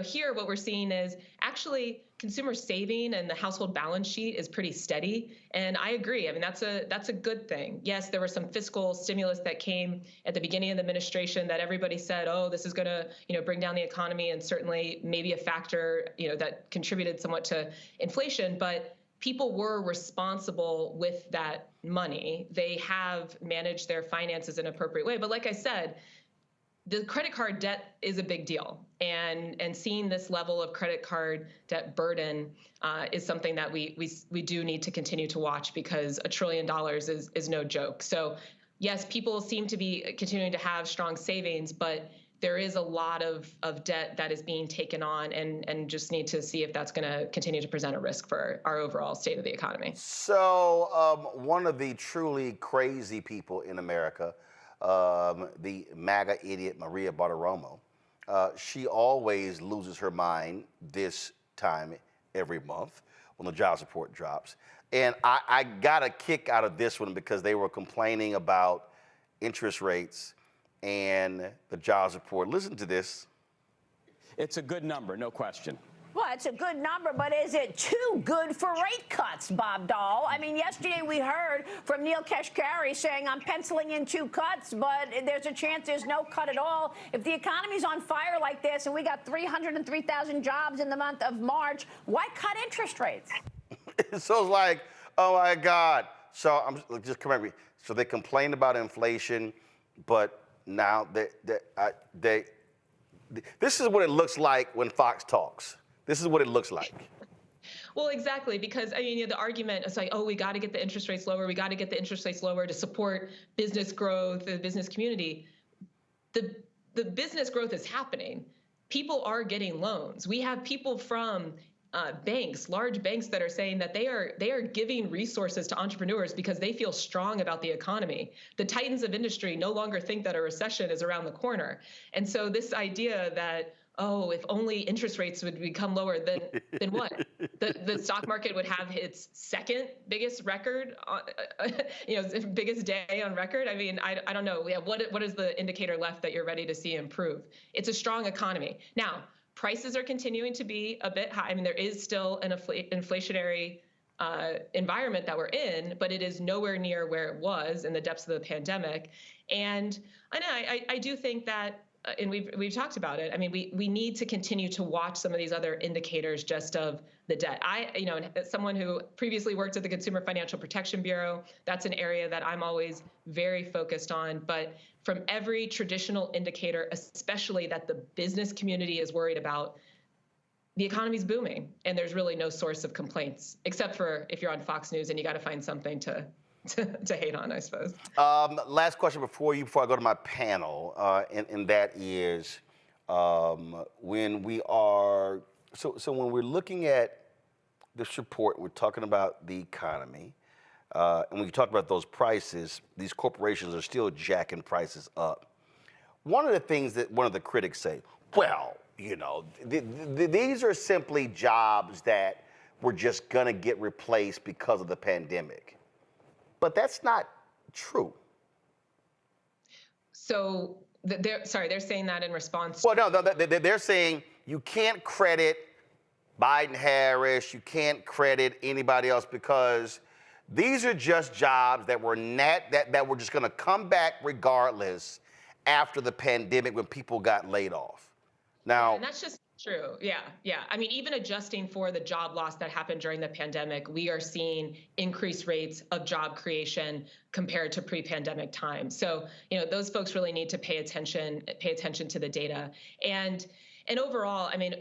here what we're seeing is actually consumer saving and the household balance sheet is pretty steady. And I agree. I mean, that's a good thing. Yes, there was some fiscal stimulus that came at the beginning of the administration that everybody said, oh, this is going to, bring down the economy, and certainly maybe a factor, that contributed somewhat to inflation. But people were responsible with that money. They have managed their finances in an appropriate way. But like I said, the credit card debt is a big deal, and seeing this level of credit card debt burden is something that we do need to continue to watch, because $1 trillion is no joke. So yes, people seem to be continuing to have strong savings, but there is a lot of debt that is being taken on, and just need to see if that's going to continue to present a risk for our overall state of the economy. So one of the truly crazy people in America, the MAGA idiot Maria Bartiromo, she always loses her mind this time every month when the jobs report drops. And I got a kick out of this one because they were complaining about interest rates and the jobs report. Listen to this. It's a good number, no question. Well, it's a good number, but is it too good for rate cuts, Bob Dahl? I mean, yesterday we heard from Neil Kashkari saying, I'm penciling in 2 cuts, but there's a chance there's no cut at all. If the economy's on fire like this and we got 303,000 jobs in the month of March, why cut interest rates? So it's like, oh my God. So just correct me. So they complained about inflation, but now this is what it looks like when Fox talks. This is what it looks like. Well, exactly, because I mean, the argument is like, oh, we got to get the interest rates lower. We got to get the interest rates lower to support business growth, the business community. The business growth is happening. People are getting loans. We have people from banks, large banks, that are saying that they are giving resources to entrepreneurs because they feel strong about the economy. The titans of industry no longer think that a recession is around the corner. And so this idea that, oh, if only interest rates would become lower, then what? The stock market would have its second biggest record, biggest day on record. I mean, I don't know. Yeah, what is the indicator left that you're ready to see improve? It's a strong economy. Now, prices are continuing to be a bit high. I mean, there is still an inflationary environment that we're in, but it is nowhere near where it was in the depths of the pandemic. And I do think that, and we've talked about it. I mean, we need to continue to watch some of these other indicators just of the debt. As someone who previously worked at the Consumer Financial Protection Bureau, that's an area that I'm always very focused on. But from every traditional indicator, especially that the business community is worried about, the economy's booming, and there's really no source of complaints, except for if you're on Fox News and you got to find something to hate on, I suppose. Last question before I go to my panel, and that is when we're looking at this report, we're talking about the economy, and when you talk about those prices, these corporations are still jacking prices up. One of the things that one of the critics say, well, these are simply jobs that were just gonna get replaced because of the pandemic. But that's not true. So they're saying that in response. Well, no, they're saying you can't credit Biden, Harris, you can't credit anybody else because these are just jobs that were that were just going to come back regardless after the pandemic when people got laid off. Now, and that's just true. Yeah. I mean, even adjusting for the job loss that happened during the pandemic, we are seeing increased rates of job creation compared to pre-pandemic times. So, those folks really need to pay attention to the data. And overall, I mean,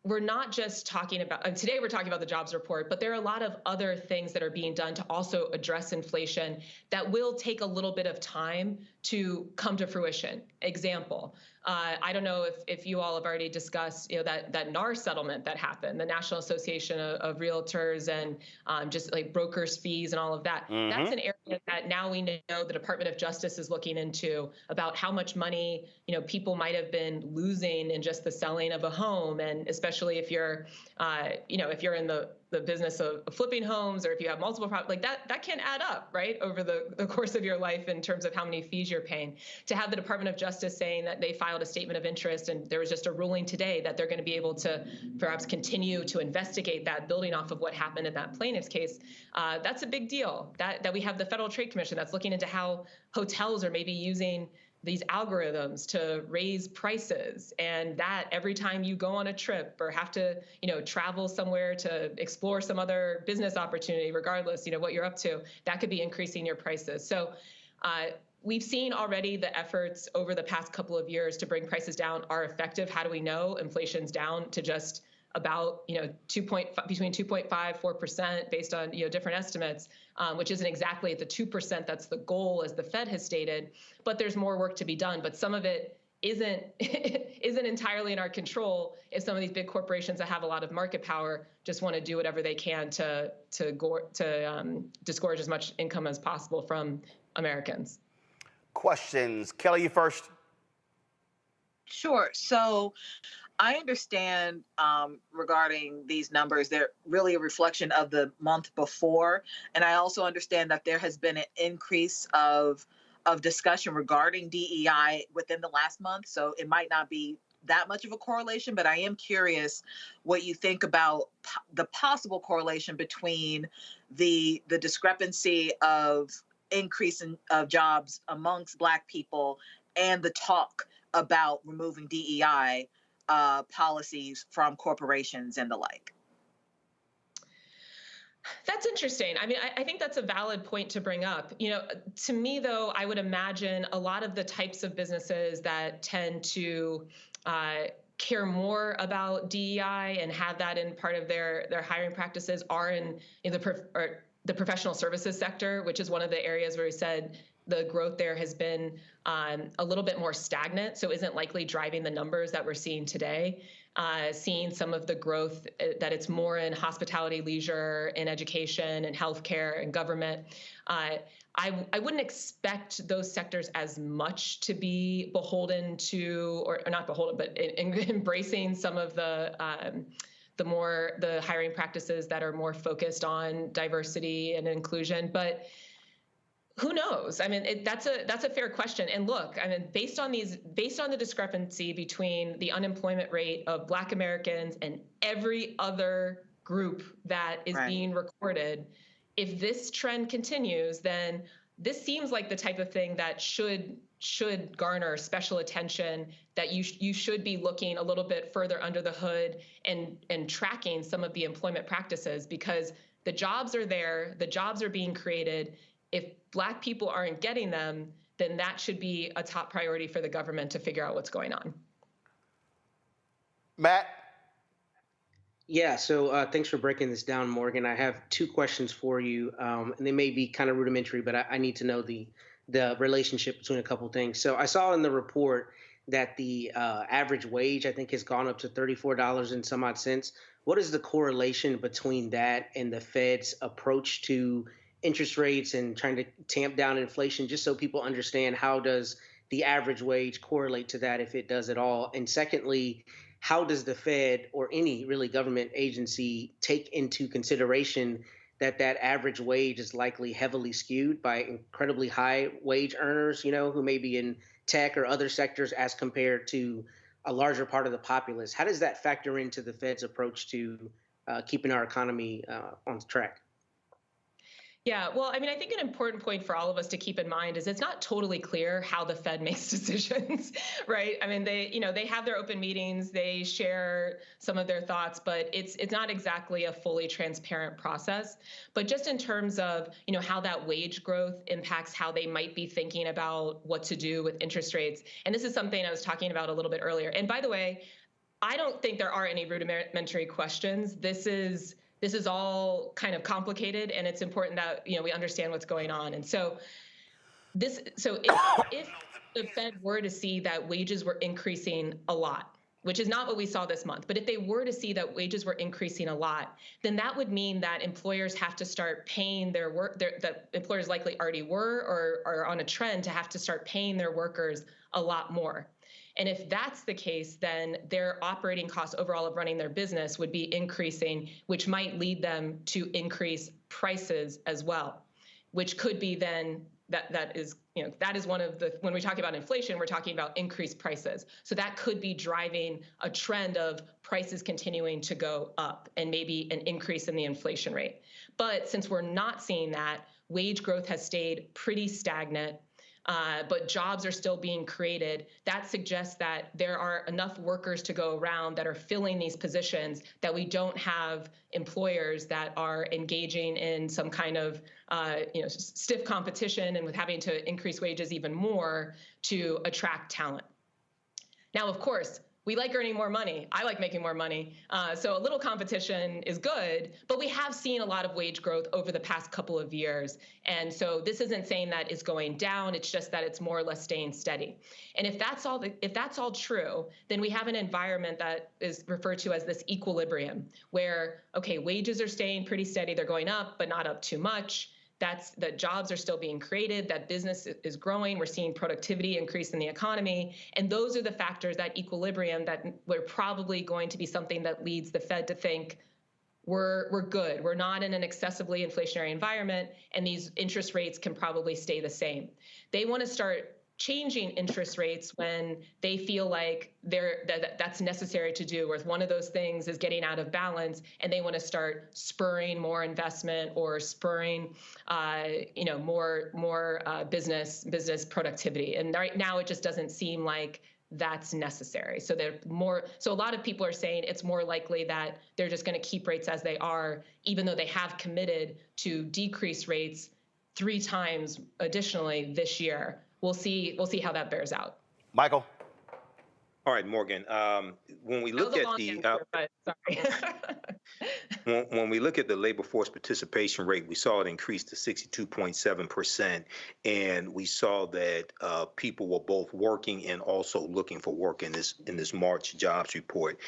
we're not just talking about, today we're talking about the jobs report, but there are a lot of other things that are being done to also address inflation that will take a little bit of time to come to fruition. Example, I don't know if you all have already discussed, that NAR settlement that happened, the National Association of Realtors, and just like brokers' fees and all of that. Mm-hmm. That's an area that now we know the Department of Justice is looking into, about how much money people might have been losing in just the selling of a home, and especially if you're if you're in the business of flipping homes, or if you have multiple properties, like that can add up, right, over the course of your life in terms of how many fees you're paying. To have the Department of Justice saying that they filed a statement of interest, and there was just a ruling today that they're going to be able to perhaps continue to investigate that, building off of what happened in that plaintiff's case, that's a big deal. That we have the Federal Trade Commission that's looking into how hotels are maybe using these algorithms to raise prices, and that every time you go on a trip or have to, travel somewhere to explore some other business opportunity, regardless, what you're up to, that could be increasing your prices. So we've seen already the efforts over the past couple of years to bring prices down are effective. How do we know inflation's down to just about, between 2.5, 4% based on, different estimates, which isn't exactly at the 2% that's the goal, as the Fed has stated, but there's more work to be done. But some of it isn't entirely in our control if some of these big corporations that have a lot of market power just want to do whatever they can to disgorge as much income as possible from Americans. Questions. Kelly, you first. Sure. So I understand regarding these numbers, they're really a reflection of the month before. And I also understand that there has been an increase of discussion regarding DEI within the last month. So it might not be that much of a correlation, but I am curious what you think about the possible correlation between the discrepancy of increase of jobs amongst Black people and the talk about removing DEI policies from corporations and the like. That's interesting. I mean, I think that's a valid point to bring up. To me, though, I would imagine a lot of the types of businesses that tend to care more about DEI and have that in part of their hiring practices are in the professional services sector, which is one of the areas where we said the growth there has been a little bit more stagnant, so isn't likely driving the numbers that we're seeing today. Seeing some of the growth that it's more in hospitality, leisure, in education, and healthcare, and government. I wouldn't expect those sectors as much to be beholden to, or not beholden, but embracing some of the hiring practices that are more focused on diversity and inclusion. But who knows? I mean, that's a fair question. And look, I mean, based on the discrepancy between the unemployment rate of Black Americans and every other group that is being recorded, if this trend continues, then this seems like the type of thing that should garner special attention, that you should be looking a little bit further under the hood and tracking some of the employment practices, because the jobs are there, the jobs are being created. If Black people aren't getting them, then that should be a top priority for the government to figure out what's going on. Matt? Yeah, so thanks for breaking this down, Morgan. I have two questions for you, and they may be kind of rudimentary, but I need to know the relationship between a couple things. So I saw in the report that the average wage, I think, has gone up to $34 and some odd cents. What is the correlation between that and the Fed's approach to interest rates and trying to tamp down inflation, just so people understand how does the average wage correlate to that, if it does at all? And secondly, how does the Fed or any really government agency take into consideration that average wage is likely heavily skewed by incredibly high wage earners, who may be in tech or other sectors, as compared to a larger part of the populace? How does that factor into the Fed's approach to keeping our economy on track? Yeah, well, I mean, I think an important point for all of us to keep in mind is it's not totally clear how the Fed makes decisions, right? I mean, they have their open meetings, they share some of their thoughts, but it's not exactly a fully transparent process. But just in terms of, how that wage growth impacts how they might be thinking about what to do with interest rates. And this is something I was talking about a little bit earlier. And by the way, I don't think there are any rudimentary questions. This is all kind of complicated, and it's important that we understand what's going on. And so If the Fed were to see that wages were increasing a lot, which is not what we saw this month, but if they were to see that wages were increasing a lot, then that would mean that employers have to start paying their work, that employers likely already were or are on a trend to have to start paying their workers a lot more. And if that's the case, then their operating costs overall of running their business would be increasing, which might lead them to increase prices as well, which could be then that is one of the, when we talk about inflation, we're talking about increased prices. So that could be driving a trend of prices continuing to go up and maybe an increase in the inflation rate. But since we're not seeing that, wage growth has stayed pretty stagnant. But jobs are still being created. That suggests that there are enough workers to go around that are filling these positions, that we don't have employers that are engaging in some kind of stiff competition and with having to increase wages even more to attract talent. Now, of course, we like earning more money. I like making more money. So a little competition is good, but we have seen a lot of wage growth over the past couple of years. And so this isn't saying that it's going down. It's just that it's more or less staying steady. And if that's all true, then we have an environment that is referred to as this equilibrium, where, okay, wages are staying pretty steady. They're going up, but not up too much. That jobs are still being created, that business is growing, we're seeing productivity increase in the economy. And those are the factors, that equilibrium, that we're probably going to be something that leads the Fed to think we're good. We're not in an excessively inflationary environment, and these interest rates can probably stay the same. They want to start changing interest rates when they feel like that's necessary to do, or if one of those things is getting out of balance and they want to start spurring more investment or spurring more business productivity. And right now it just doesn't seem like that's necessary. So a lot of people are saying it's more likely that they're just going to keep rates as they are, even though they have committed to decrease rates 3 times additionally this year. We'll see how that bears out. Michael. All right, Morgan. When we look at when we look at the labor force participation rate, we saw it increase to 62.7%, and we saw that people were both working and also looking for work in this March jobs report.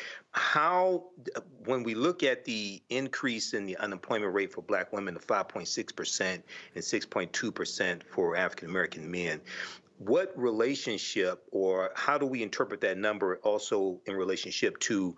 When we look at the increase in the unemployment rate for Black women to 5.6% and 6.2% for African American men, what relationship, or how do we interpret that number also in relationship to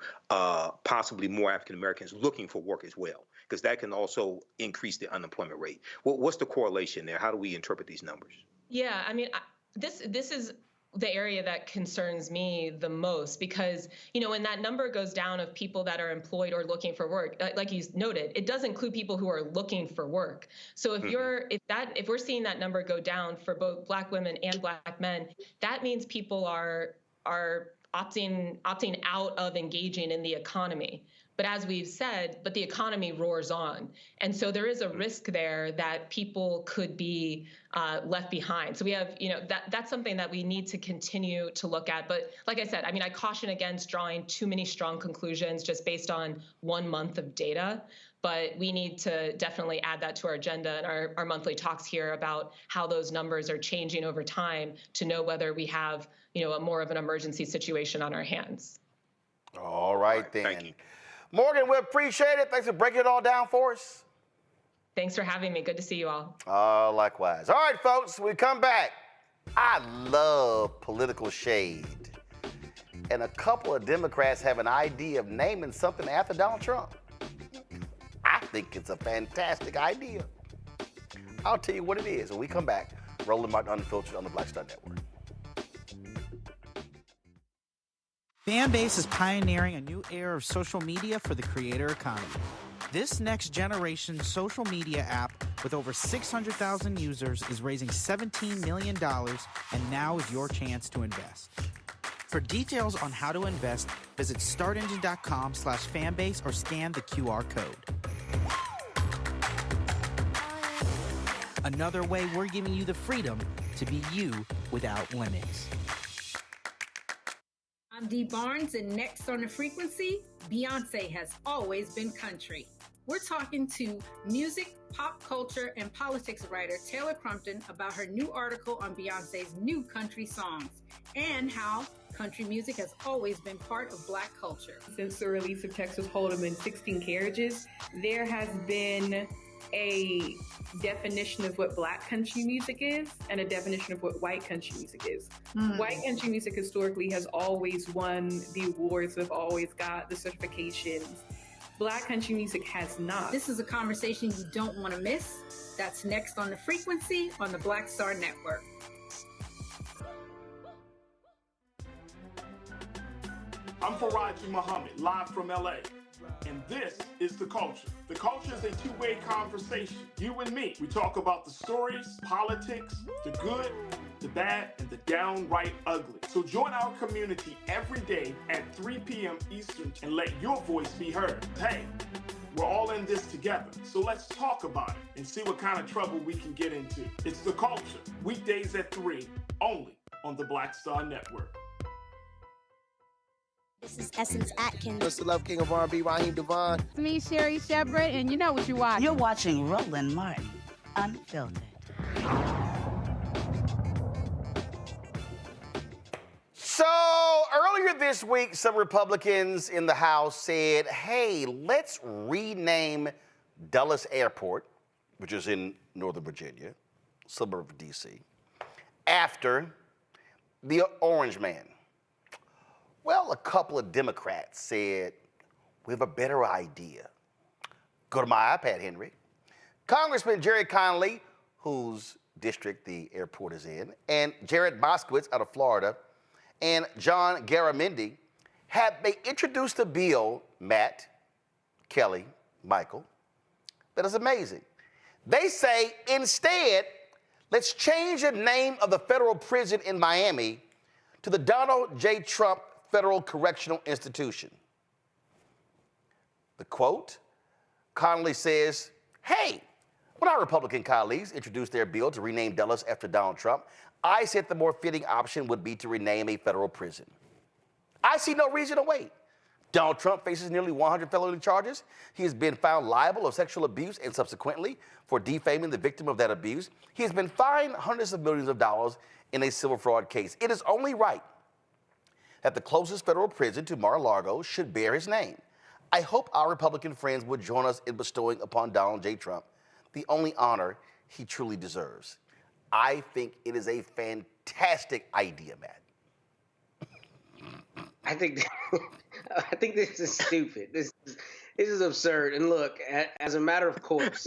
possibly more African Americans looking for work as well? Because that can also increase the unemployment rate. What's the correlation there? How do we interpret these numbers? Yeah, I mean, this is the area that concerns me the most, because, when that number goes down of people that are employed or looking for work, like you noted, it does include people who are looking for work. So if we're seeing that number go down for both Black women and Black men, that means people are opting out of engaging in the economy. But as we've said, the economy roars on. And so there is a risk there that people could be left behind. So we have, that's something that we need to continue to look at. But like I said, I caution against drawing too many strong conclusions just based on 1 month of data. But we need to definitely add that to our agenda and our monthly talks here about how those numbers are changing over time to know whether we have, a more of an emergency situation on our hands. All right, then. Thank you. Morgan, we appreciate it. Thanks for breaking it all down for us. Thanks for having me. Good to see you all. Likewise. All right, folks, we come back. I love political shade. And a couple of Democrats have an idea of naming something after Donald Trump. I think it's a fantastic idea. I'll tell you what it is when we come back. Roland Martin Unfiltered on the Black Star Network. Fanbase is pioneering a new era of social media for the creator economy. This next generation social media app with over 600,000 users is raising $17 million, and now is your chance to invest. For details on how to invest, visit startengine.com/fanbase or scan the QR code. Another way we're giving you the freedom to be you without limits. I'm Dee Barnes, and next on the frequency, Beyonce has always been country. We're talking to music, pop culture, and politics writer Taylor Crumpton about her new article on Beyonce's new country songs and how country music has always been part of Black culture. Since the release of Texas Hold'em and 16 Carriages, there has been a definition of what Black country music is and a definition of what white country music is. White country music historically has always won the awards, have always got the certifications. Black country music has not. This is a conversation you don't want to miss. That's next on The Frequency on the Black Star Network. I'm Faraji Muhammad, live from LA. And this is The Culture. The Culture is a two-way conversation. You and me. We talk about the stories, politics, the good, the bad, and the downright ugly. So join our community every day at 3 p.m. Eastern and let your voice be heard. Hey, we're all in this together. So let's talk about it and see what kind of trouble we can get into. It's The Culture, weekdays at 3, only on the Black Star Network. This is Essence Atkins. It's the Love King of R&B, Raheem Devon. It's me, Sherry Shepherd, and you know what you watch. You're watching Roland Martin, Unfiltered. So earlier this week, some Republicans in the House said, hey, let's rename Dulles Airport, which is in Northern Virginia, suburb of D.C., after the Orange Man. Well, a couple of Democrats said, we have a better idea. Go to my iPad, Henry. Congressman Jerry Connolly, whose district the airport is in, and Jared Moskowitz out of Florida, and John Garamendi, they introduced a bill, Matt, Kelly, Michael, that is amazing. They say, instead, let's change the name of the federal prison in Miami to the Donald J. Trump Federal Correctional Institution. The quote, Connolly says, hey, when our Republican colleagues introduced their bill to rename Dulles after Donald Trump, I said the more fitting option would be to rename a federal prison. I see no reason to wait. Donald Trump faces nearly 100 felony charges. He has been found liable of sexual abuse and subsequently for defaming the victim of that abuse. He has been fined hundreds of millions of dollars in a civil fraud case. It is only right that the closest federal prison to Mar-a-Lago should bear his name. I hope our Republican friends would join us in bestowing upon Donald J. Trump the only honor he truly deserves. I think it is a fantastic idea, Matt. I think this is stupid. This is absurd. And look, as a matter of course,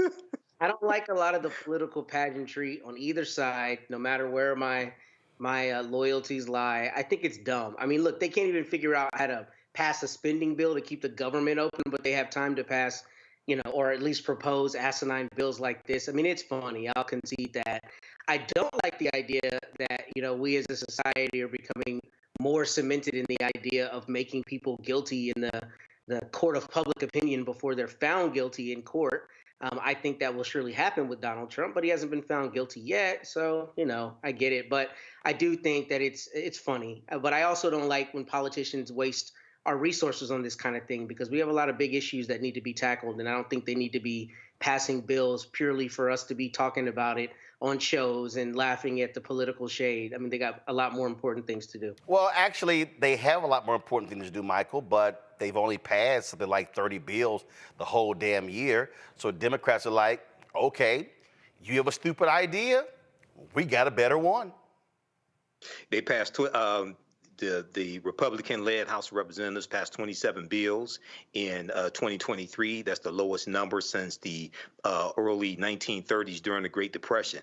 I don't like a lot of the political pageantry on either side, no matter where my loyalties lie. I think it's dumb. I mean, look, they can't even figure out how to pass a spending bill to keep the government open, but they have time to pass, or at least propose asinine bills like this. I mean, it's funny. I'll concede that. I don't like the idea that, we as a society are becoming more cemented in the idea of making people guilty in the court of public opinion before they're found guilty in court. I think that will surely happen with Donald Trump, but he hasn't been found guilty yet. So, I get it. But I do think that it's funny. But I also don't like when politicians waste our resources on this kind of thing because we have a lot of big issues that need to be tackled. And I don't think they need to be passing bills purely for us to be talking about it on shows and laughing at the political shade. I mean, they got a lot more important things to do. Well, actually, they have a lot more important things to do, Michael, but they've only passed something like 30 bills the whole damn year. So Democrats are like, okay, you have a stupid idea, we got a better one. They passed the Republican-led House of Representatives passed 27 bills in 2023. That's the lowest number since the early 1930s during the Great Depression.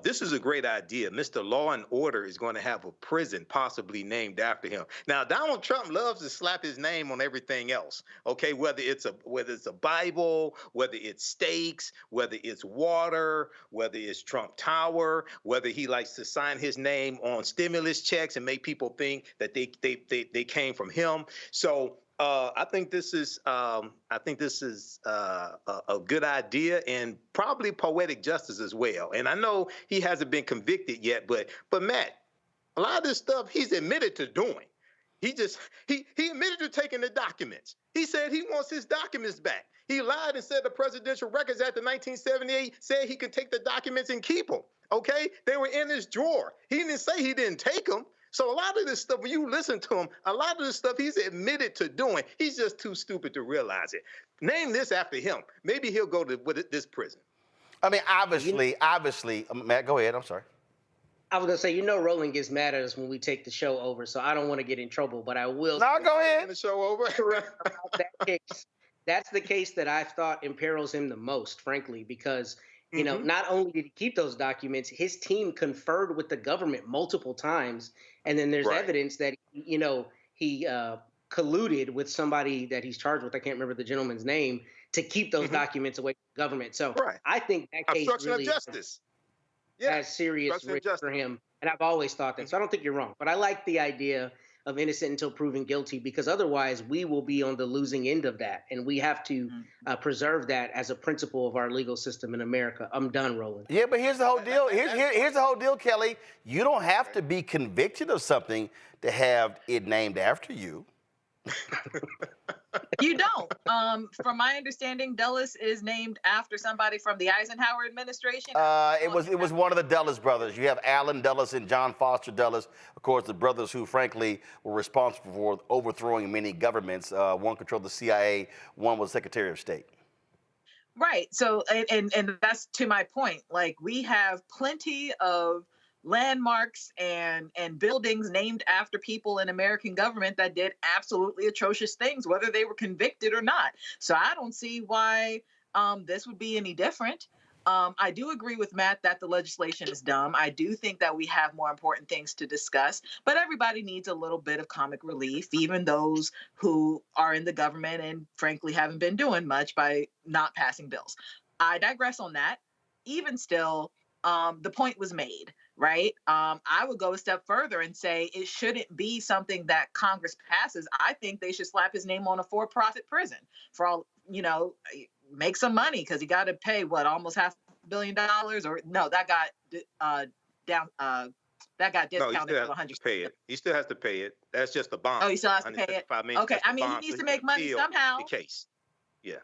This is a great idea. Mr. Law and Order is going to have a prison possibly named after him. Now, Donald Trump loves to slap his name on everything else. Okay, whether it's a Bible, whether it's steaks, whether it's water, whether it's Trump Tower, whether he likes to sign his name on stimulus checks and make people think that they came from him. So I think this is a good idea and probably poetic justice as well. And I know he hasn't been convicted yet, but Matt, a lot of this stuff he's admitted to doing. He admitted to taking the documents. He said he wants his documents back. He lied and said the Presidential Records Act of 1978 said he could take the documents and keep them. Okay? They were in his drawer. He didn't say he didn't take them. So a lot of this stuff, when you listen to him, a lot of this stuff he's admitted to doing. He's just too stupid to realize it. Name this after him. Maybe he'll go to this prison. I mean, obviously, Matt, go ahead. I'm sorry. I was going to say, Roland gets mad at us when we take the show over, so I don't want to get in trouble, but I will. No, go ahead. The show over. That case. That's the case that I thought imperils him the most, frankly, because, not only did he keep those documents, his team conferred with the government multiple times. And then there's evidence that, he colluded with somebody that he's charged with. I can't remember the gentleman's name to keep those documents away from the government. So I think that case obstruction really of justice. has serious risk for him. And I've always thought that. So I don't think you're wrong. But I like the idea of innocent until proven guilty, because otherwise we will be on the losing end of that. And we have to preserve that as a principle of our legal system in America. I'm done, Roland. Yeah, but here's the whole deal. Here's the whole deal, Kelly. You don't have to be convicted of something to have it named after you. You don't. From my understanding, Dulles is named after somebody from the Eisenhower administration. It was one of the Dulles brothers. You have Allen Dulles and John Foster Dulles, of course, the brothers who, frankly, were responsible for overthrowing many governments. One controlled the CIA, one was Secretary of State. Right. So, and that's to my point. Like, we have plenty of landmarks and buildings named after people in American government that did absolutely atrocious things, whether they were convicted or not. So I don't see why this would be any different. I do agree with Matt that the legislation is dumb. I do think that we have more important things to discuss, but everybody needs a little bit of comic relief, even those who are in the government and frankly haven't been doing much by not passing bills. I digress on that. Even still, the point was made. Right. I would go a step further and say it shouldn't be something that Congress passes. I think they should slap his name on a for-profit prison for all, make some money, because he got to pay almost $500 million, or no, that got discounted to 100. Pay it. He still has to pay it. That's just a bond. Oh, he still has to pay it. Okay. I mean, he needs to make money somehow. The case. Yeah.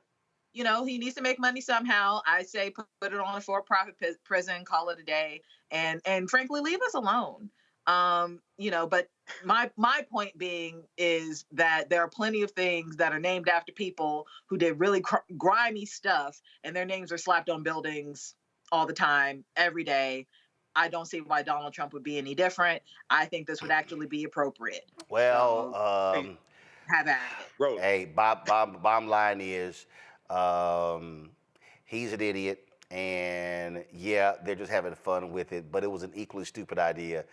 He needs to make money somehow. I say put it on a for-profit prison, call it a day, and frankly, leave us alone. But my point being is that there are plenty of things that are named after people who did really grimy stuff, and their names are slapped on buildings all the time, every day. I don't see why Donald Trump would be any different. I think this would actually be appropriate. Well, have at it. Hey, bottom line is, he's an idiot, and yeah, they're just having fun with it, but it was an equally stupid idea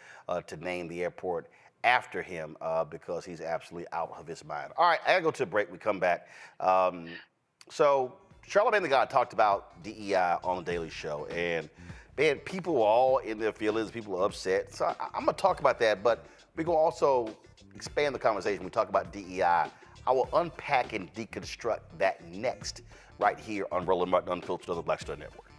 to name the airport after him because he's absolutely out of his mind. All right, I gotta go to a break. We come back. So Charlamagne the God talked about DEI on the Daily Show, and man, people were all in their feelings, people were upset. So I'm gonna talk about that, but we're gonna also expand the conversation. We talk about DEI. I will unpack and deconstruct that next, right here on Roland Martin Unfiltered on the Black Star Network.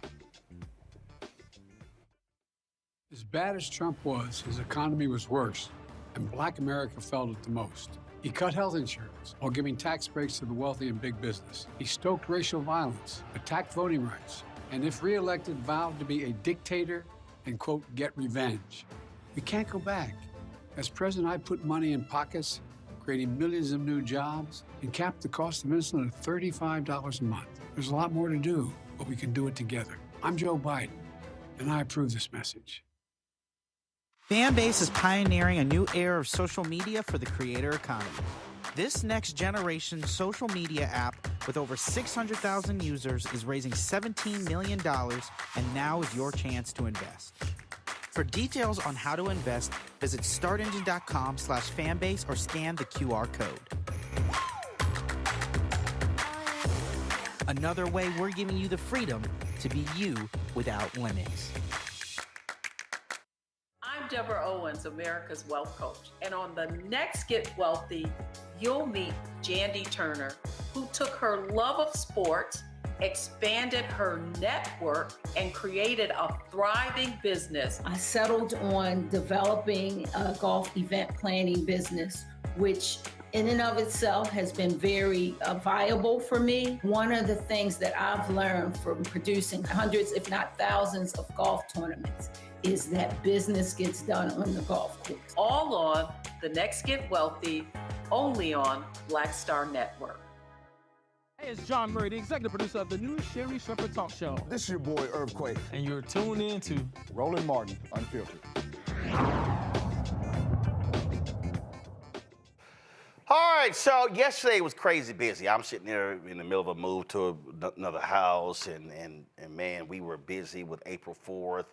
As bad as Trump was, his economy was worse, and Black America felt it the most. He cut health insurance while giving tax breaks to the wealthy and big business. He stoked racial violence, attacked voting rights, and if reelected, vowed to be a dictator and, quote, get revenge. We can't go back. As president, I put money in pockets, creating millions of new jobs, and capped the cost of insulin at $35 a month. There's a lot more to do, but we can do it together. I'm Joe Biden, and I approve this message. Fanbase is pioneering a new era of social media for the creator economy. This next generation social media app with over 600,000 users is raising $17 million, and now is your chance to invest. For details on how to invest, visit startengine.com/fanbase or scan the QR code. Another way we're giving you the freedom to be you without limits. I'm Deborah Owens, America's Wealth Coach. And on the next Get Wealthy, you'll meet Jandy Turner, who took her love of sports expanded her network, and created a thriving business. I settled on developing a golf event planning business, which in and of itself has been very viable for me. One of the things that I've learned from producing hundreds, if not thousands, of golf tournaments is that business gets done on the golf course. All on The Next Get Wealthy, only on Black Star Network. Hey, it's John Murray, the executive producer of the new Sherry Shepherd Talk Show. This is your boy, Earthquake. And you're tuned in to Roland Martin, Unfiltered. All right, so yesterday was crazy busy. I'm sitting there in the middle of a move to another house, and man, we were busy with April 4th,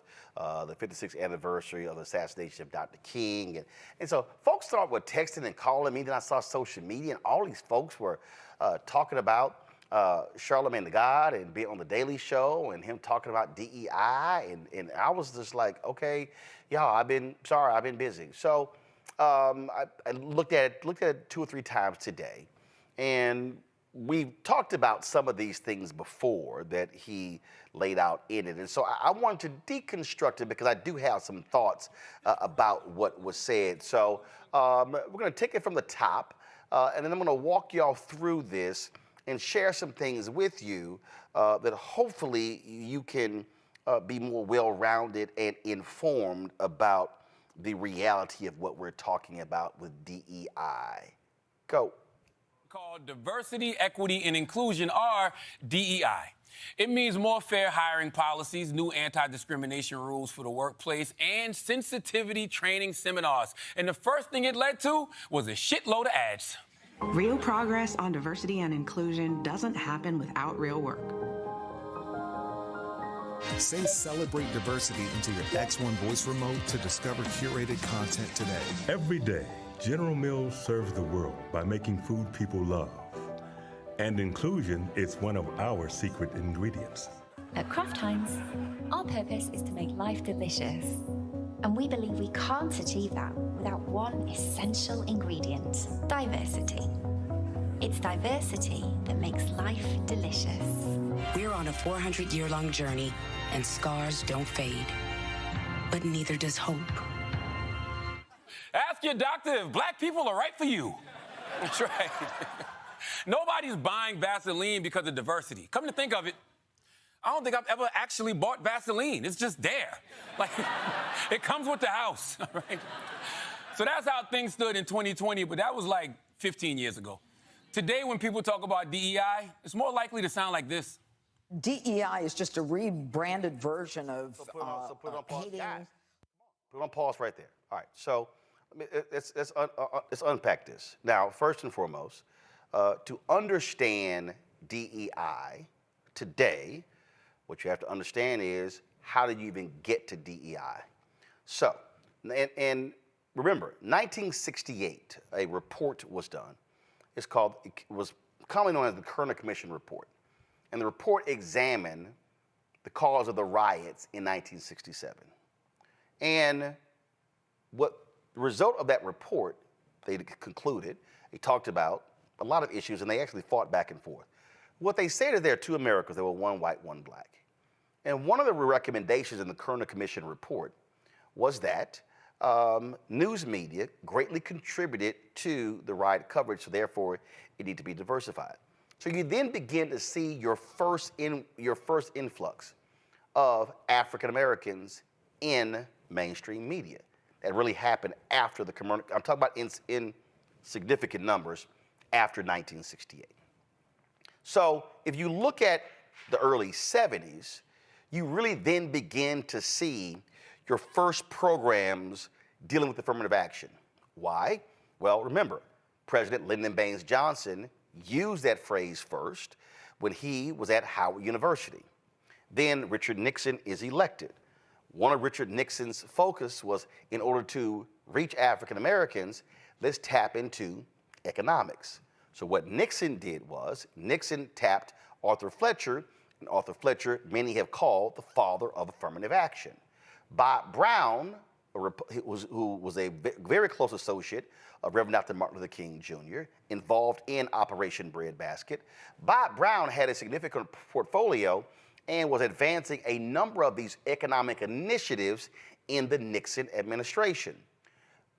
the 56th anniversary of the assassination of Dr. King. And so folks started with texting and calling me. Then I saw social media, and all these folks were talking about Charlamagne the God and being on the Daily Show and him talking about DEI. And I was just like, okay, y'all, I've been busy. So I looked at it 2 or 3 times today, and we've talked about some of these things before that he laid out in it. And so I wanted to deconstruct it because I do have some thoughts about what was said. So we're going to take it from the top, and then I'm going to walk y'all through this and share some things with you that hopefully you can be more well-rounded and informed about the reality of what we're talking about with DEI. Go. Called Diversity, Equity, and Inclusion, or DEI. It means more fair hiring policies, new anti-discrimination rules for the workplace, and sensitivity training seminars. And the first thing it led to was a shitload of ads. Real progress on diversity and inclusion doesn't happen without real work. Say Celebrate Diversity into your X1 voice remote to discover curated content today. Every day, General Mills serves the world by making food people love. And inclusion is one of our secret ingredients. At Kraft Heinz, our purpose is to make life delicious. And we believe we can't achieve that without one essential ingredient: diversity. It's diversity that makes life delicious. We're on a 400-year-long journey, and scars don't fade. But neither does hope. Ask your doctor if black people are right for you. That's right. Nobody's buying Vaseline because of diversity. Come to think of it, I don't think I've ever actually bought Vaseline. It's just there. Like, it comes with the house, right? So that's how things stood in 2020, but that was like 15 years ago. Today, when people talk about DEI, it's more likely to sound like this. DEI is just a rebranded version of put on pause. Guys, put on pause right there. All right, so let's unpack this. Now, first and foremost, to understand DEI today, what you have to understand is, how did you even get to DEI? So, and remember, 1968, a report was done. It was commonly known as the Kerner Commission Report. And the report examined the cause of the riots in 1967. And what the result of that report, they concluded, they talked about a lot of issues, and they actually fought back and forth. What they said is there are 2 Americas. There were 1 white, 1 black. And one of the recommendations in the Kerner Commission report was that news media greatly contributed to the riot coverage, so therefore it needed to be diversified. So you then begin to see your first influx of African Americans in mainstream media. That really happened after the I'm talking about in significant numbers after 1968. So if you look at the early 70s, you really then begin to see your first programs dealing with affirmative action. Why? Well, remember, President Lyndon Baines Johnson used that phrase first when he was at Howard University. Then Richard Nixon is elected. One of Richard Nixon's focus was, in order to reach African Americans, let's tap into economics. So what Nixon did was, Nixon tapped Arthur Fletcher, and Arthur Fletcher many have called the father of affirmative action. Bob Brown who was a very close associate of Reverend Dr. Martin Luther King Jr., involved in Operation Breadbasket. Bob Brown had a significant portfolio and was advancing a number of these economic initiatives in the Nixon administration.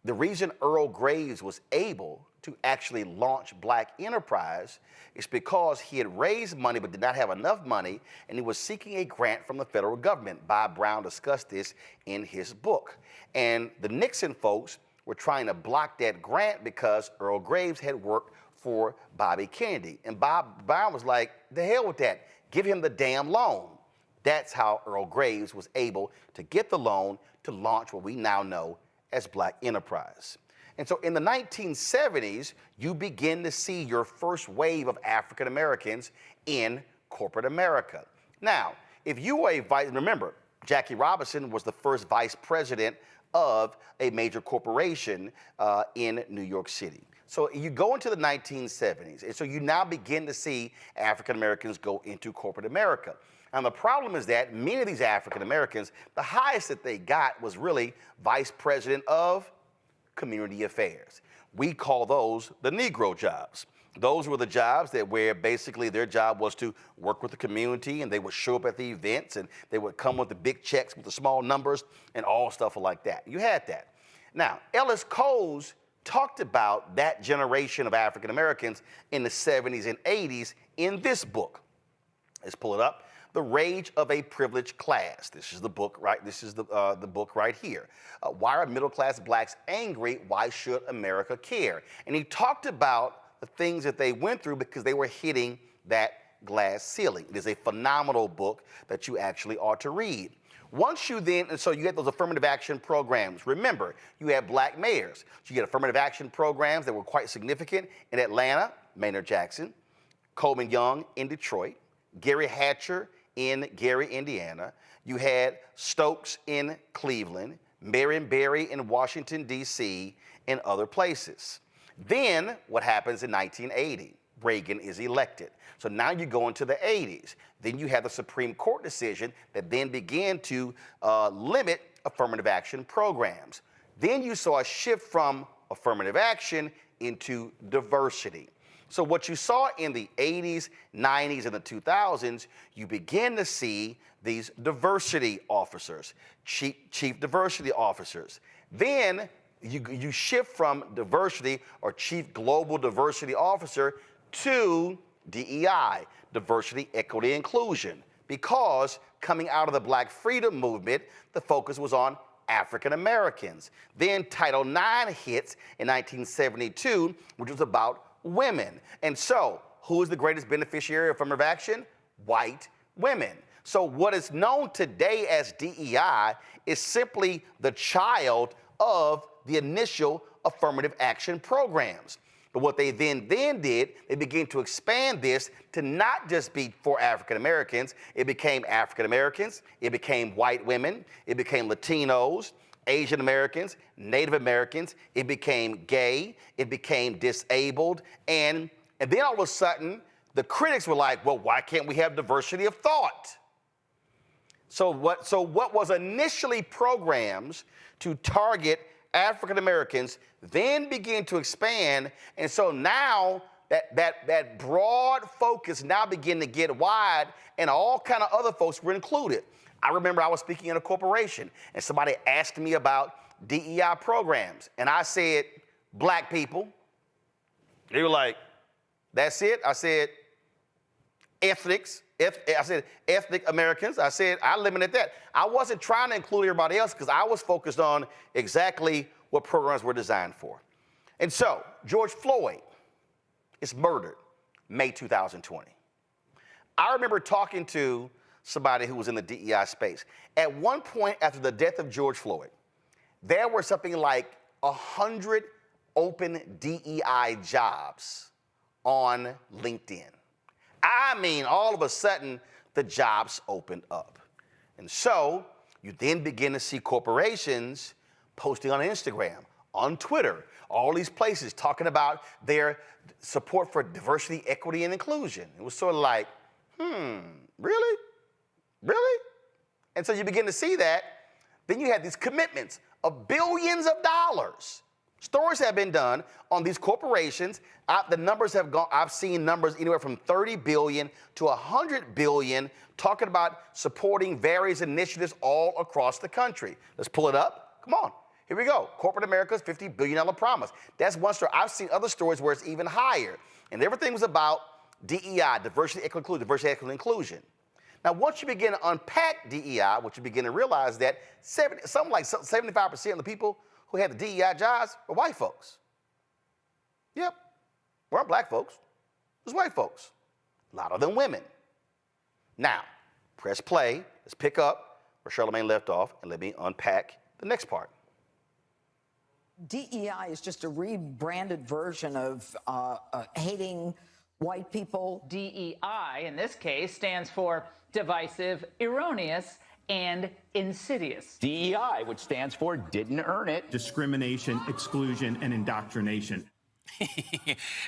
The reason Earl Graves was able to actually launch Black Enterprise is because he had raised money but did not have enough money, and he was seeking a grant from the federal government. Bob Brown discussed this in his book. And the Nixon folks were trying to block that grant because Earl Graves had worked for Bobby Kennedy. And Bob Brown was like, the hell with that, give him the damn loan. That's how Earl Graves was able to get the loan to launch what we now know as Black Enterprise. And so in the 1970s, you begin to see your first wave of African Americans in corporate America. Now, if you were remember, Jackie Robinson was the first vice president of a major corporation in New York City. So you go into the 1970s, and so you now begin to see African Americans go into corporate America. And the problem is that many of these African Americans, the highest that they got was really vice president of community affairs. We call those the Negro jobs. Those were the jobs where basically their job was to work with the community, and they would show up at the events, and they would come with the big checks with the small numbers and all stuff like that. You had that. Now, Ellis Coles talked about that generation of African Americans in the 70s and 80s in this book. Let's pull it up. The Rage of a Privileged Class. This is the book, right? This is the book right here. Why are middle-class blacks angry? Why should America care? And he talked about the things that they went through because they were hitting that glass ceiling. It is a phenomenal book that you actually ought to read. Once you and so you get those affirmative action programs. Remember, you had black mayors. So you get affirmative action programs that were quite significant in Atlanta, Maynard Jackson, Coleman Young in Detroit, Gary Hatcher in Gary, Indiana. You had Stokes in Cleveland, Marion Barry in Washington, D.C., and other places. Then what happens in 1980? Reagan is elected. So now you go into the 80s. Then you have the Supreme Court decision that then began to limit affirmative action programs. Then you saw a shift from affirmative action into diversity. So what you saw in the 80s, 90s, and the 2000s, you begin to see these diversity officers, chief diversity officers. Then you shift from diversity or chief global diversity officer to DEI, diversity, equity, inclusion, because coming out of the Black Freedom Movement, the focus was on African Americans. Then Title IX hits in 1972, which was about women. And so, who is the greatest beneficiary of affirmative action? White women. So what is known today as DEI is simply the child of the initial affirmative action programs. But what they then did, they began to expand this to not just be for African Americans. It became African Americans, it became white women, it became Latinos, Asian Americans, Native Americans, it became gay, it became disabled, and then all of a sudden, the critics were like, well, why can't we have diversity of thought? So what was initially programs to target African Americans then began to expand, and so now that broad focus now began to get wide, and all kind of other folks were included. I remember I was speaking in a corporation, and somebody asked me about DEI programs, and I said, black people. They were like, that's it? I said, ethnics. I said, ethnic Americans. I said, I limited that. I wasn't trying to include everybody else because I was focused on exactly what programs were designed for. And so, George Floyd is murdered May 2020. I remember talking to somebody who was in the DEI space. At one point after the death of George Floyd, there were something like 100 open DEI jobs on LinkedIn. I mean, all of a sudden, the jobs opened up. And so you then begin to see corporations posting on Instagram, on Twitter, all these places talking about their support for diversity, equity, and inclusion. It was sort of like, really? Really? And so you begin to see that. Then you have these commitments of billions of dollars. Stories have been done on these corporations. The numbers have gone, I've seen numbers anywhere from 30 billion to 100 billion talking about supporting various initiatives all across the country. Let's pull it up. Come on. Here we go. Corporate America's $50 billion promise. That's one story. I've seen other stories where it's even higher. And everything was about DEI, diversity, equity, inclusion. Now, once you begin to unpack DEI, what you begin to realize that something like 75% of the people who had the DEI jobs were white folks. Yep. Weren't black folks. It was white folks. A lot of them women. Now, press play. Let's pick up where Charlamagne left off, and let me unpack the next part. DEI is just a rebranded version of hating white people. DEI, in this case, stands for divisive, erroneous, and insidious. DEI, which stands for didn't earn it. Discrimination, exclusion, and indoctrination.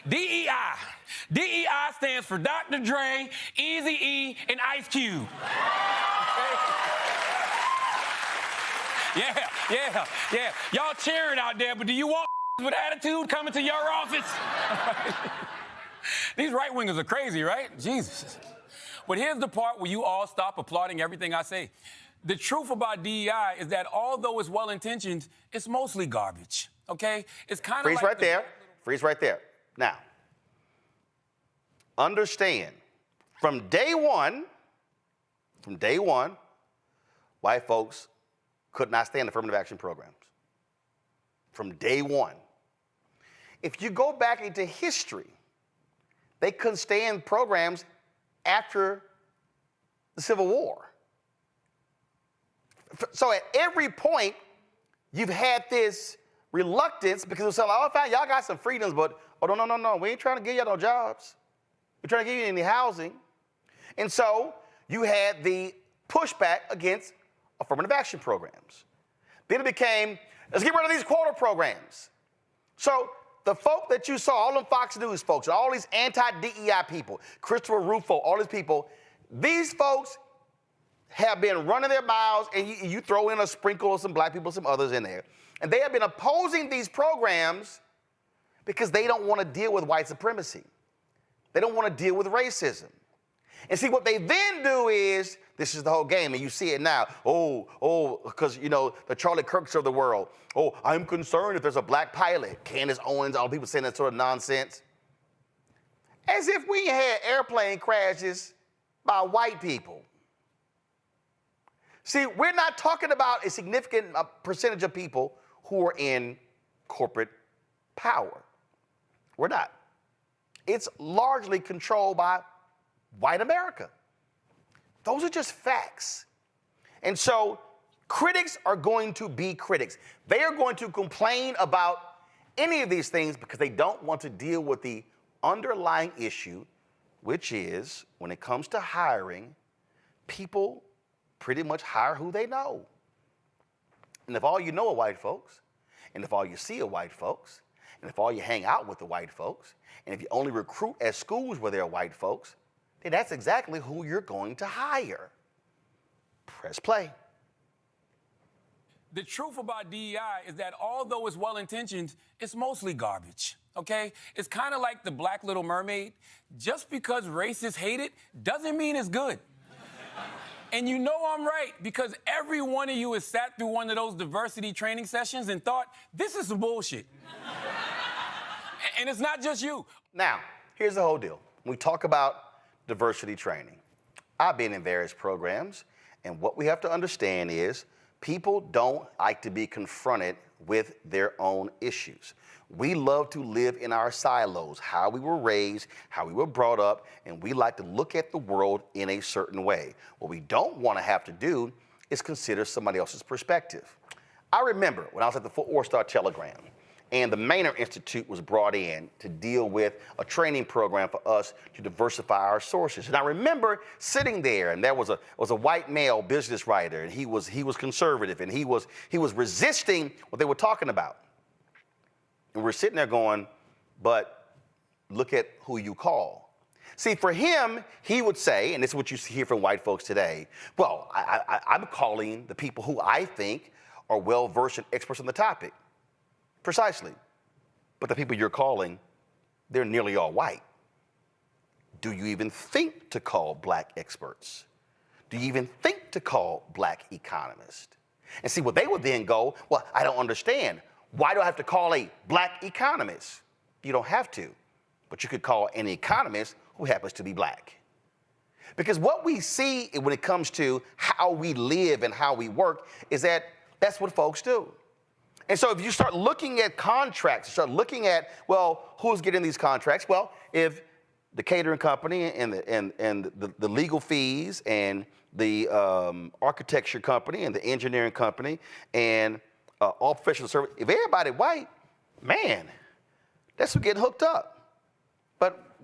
DEI. DEI stands for Dr. Dre, Eazy-E, and Ice Cube. Yeah. Y'all cheering out there, but do you want with attitude coming to your office? These right-wingers are crazy, right? Jesus. But here's the part where you all stop applauding everything I say. The truth about DEI is that although it's well-intentioned, it's mostly garbage, okay? It's kind of Freeze like right there. Freeze right there. Now, understand, from day one, white folks could not stand affirmative action programs. From day one. If you go back into history, they couldn't stand programs after the Civil War. So at every point, you've had this reluctance because it's like, oh, fine, y'all got some freedoms, but no, we ain't trying to give y'all no jobs. We're trying to give you any housing. And so you had the pushback against affirmative action programs. Then it became, let's get rid of these quota programs. So the folk that you saw, all them Fox News folks, all these anti-DEI people, Christopher Rufo, all these people, these folks have been running their mouths, and you throw in a sprinkle of some black people, some others in there. And they have been opposing these programs because they don't want to deal with white supremacy. They don't want to deal with racism. And see, what they then do is, this is the whole game, and you see it now. Because, the Charlie Kirks of the world. Oh, I'm concerned if there's a black pilot. Candace Owens, all people saying that sort of nonsense. As if we had airplane crashes by white people. See, we're not talking about a significant percentage of people who are in corporate power. We're not. It's largely controlled by white America. Those are just facts. And so critics are going to be critics. They are going to complain about any of these things because they don't want to deal with the underlying issue, which is when it comes to hiring, people pretty much hire who they know. And if all you know are white folks, and if all you see are white folks, and if all you hang out with are white folks, and if you only recruit at schools where there are white folks, then that's exactly who you're going to hire. Press play. The truth about DEI is that although it's well-intentioned, it's mostly garbage, okay? It's kind of like the Black Little Mermaid. Just because racists hate it doesn't mean it's good. And you know I'm right, because every one of you has sat through one of those diversity training sessions and thought, this is some bullshit. And it's not just you. Now, here's the whole deal. When we talk about diversity training, I've been in various programs, and what we have to understand is people don't like to be confronted with their own issues. We love to live in our silos, how we were raised, how we were brought up, and we like to look at the world in a certain way. What we don't want to have to do is consider somebody else's perspective. I remember when I was at the Fort Worth Star-Telegram, and the Maynard Institute was brought in to deal with a training program for us to diversify our sources. And I remember sitting there, and there was a white male business writer, and he was conservative, and he was resisting what they were talking about. And we're sitting there going, but look at who you call. See, for him, he would say, and this is what you hear from white folks today, well, I'm calling the people who I think are well-versed and experts on the topic. Precisely. But the people you're calling, they're nearly all white. Do you even think to call black experts? Do you even think to call black economists? And see, well, they would then go, well, I don't understand. Why do I have to call a black economist? You don't have to, but you could call an economist who happens to be black. Because what we see when it comes to how we live and how we work is that that's what folks do. And so if you start looking at contracts, start looking at, well, who's getting these contracts? Well, if the catering company and the legal fees and the architecture company and the engineering company and all professional service, if everybody white, man, that's what's getting hooked up. But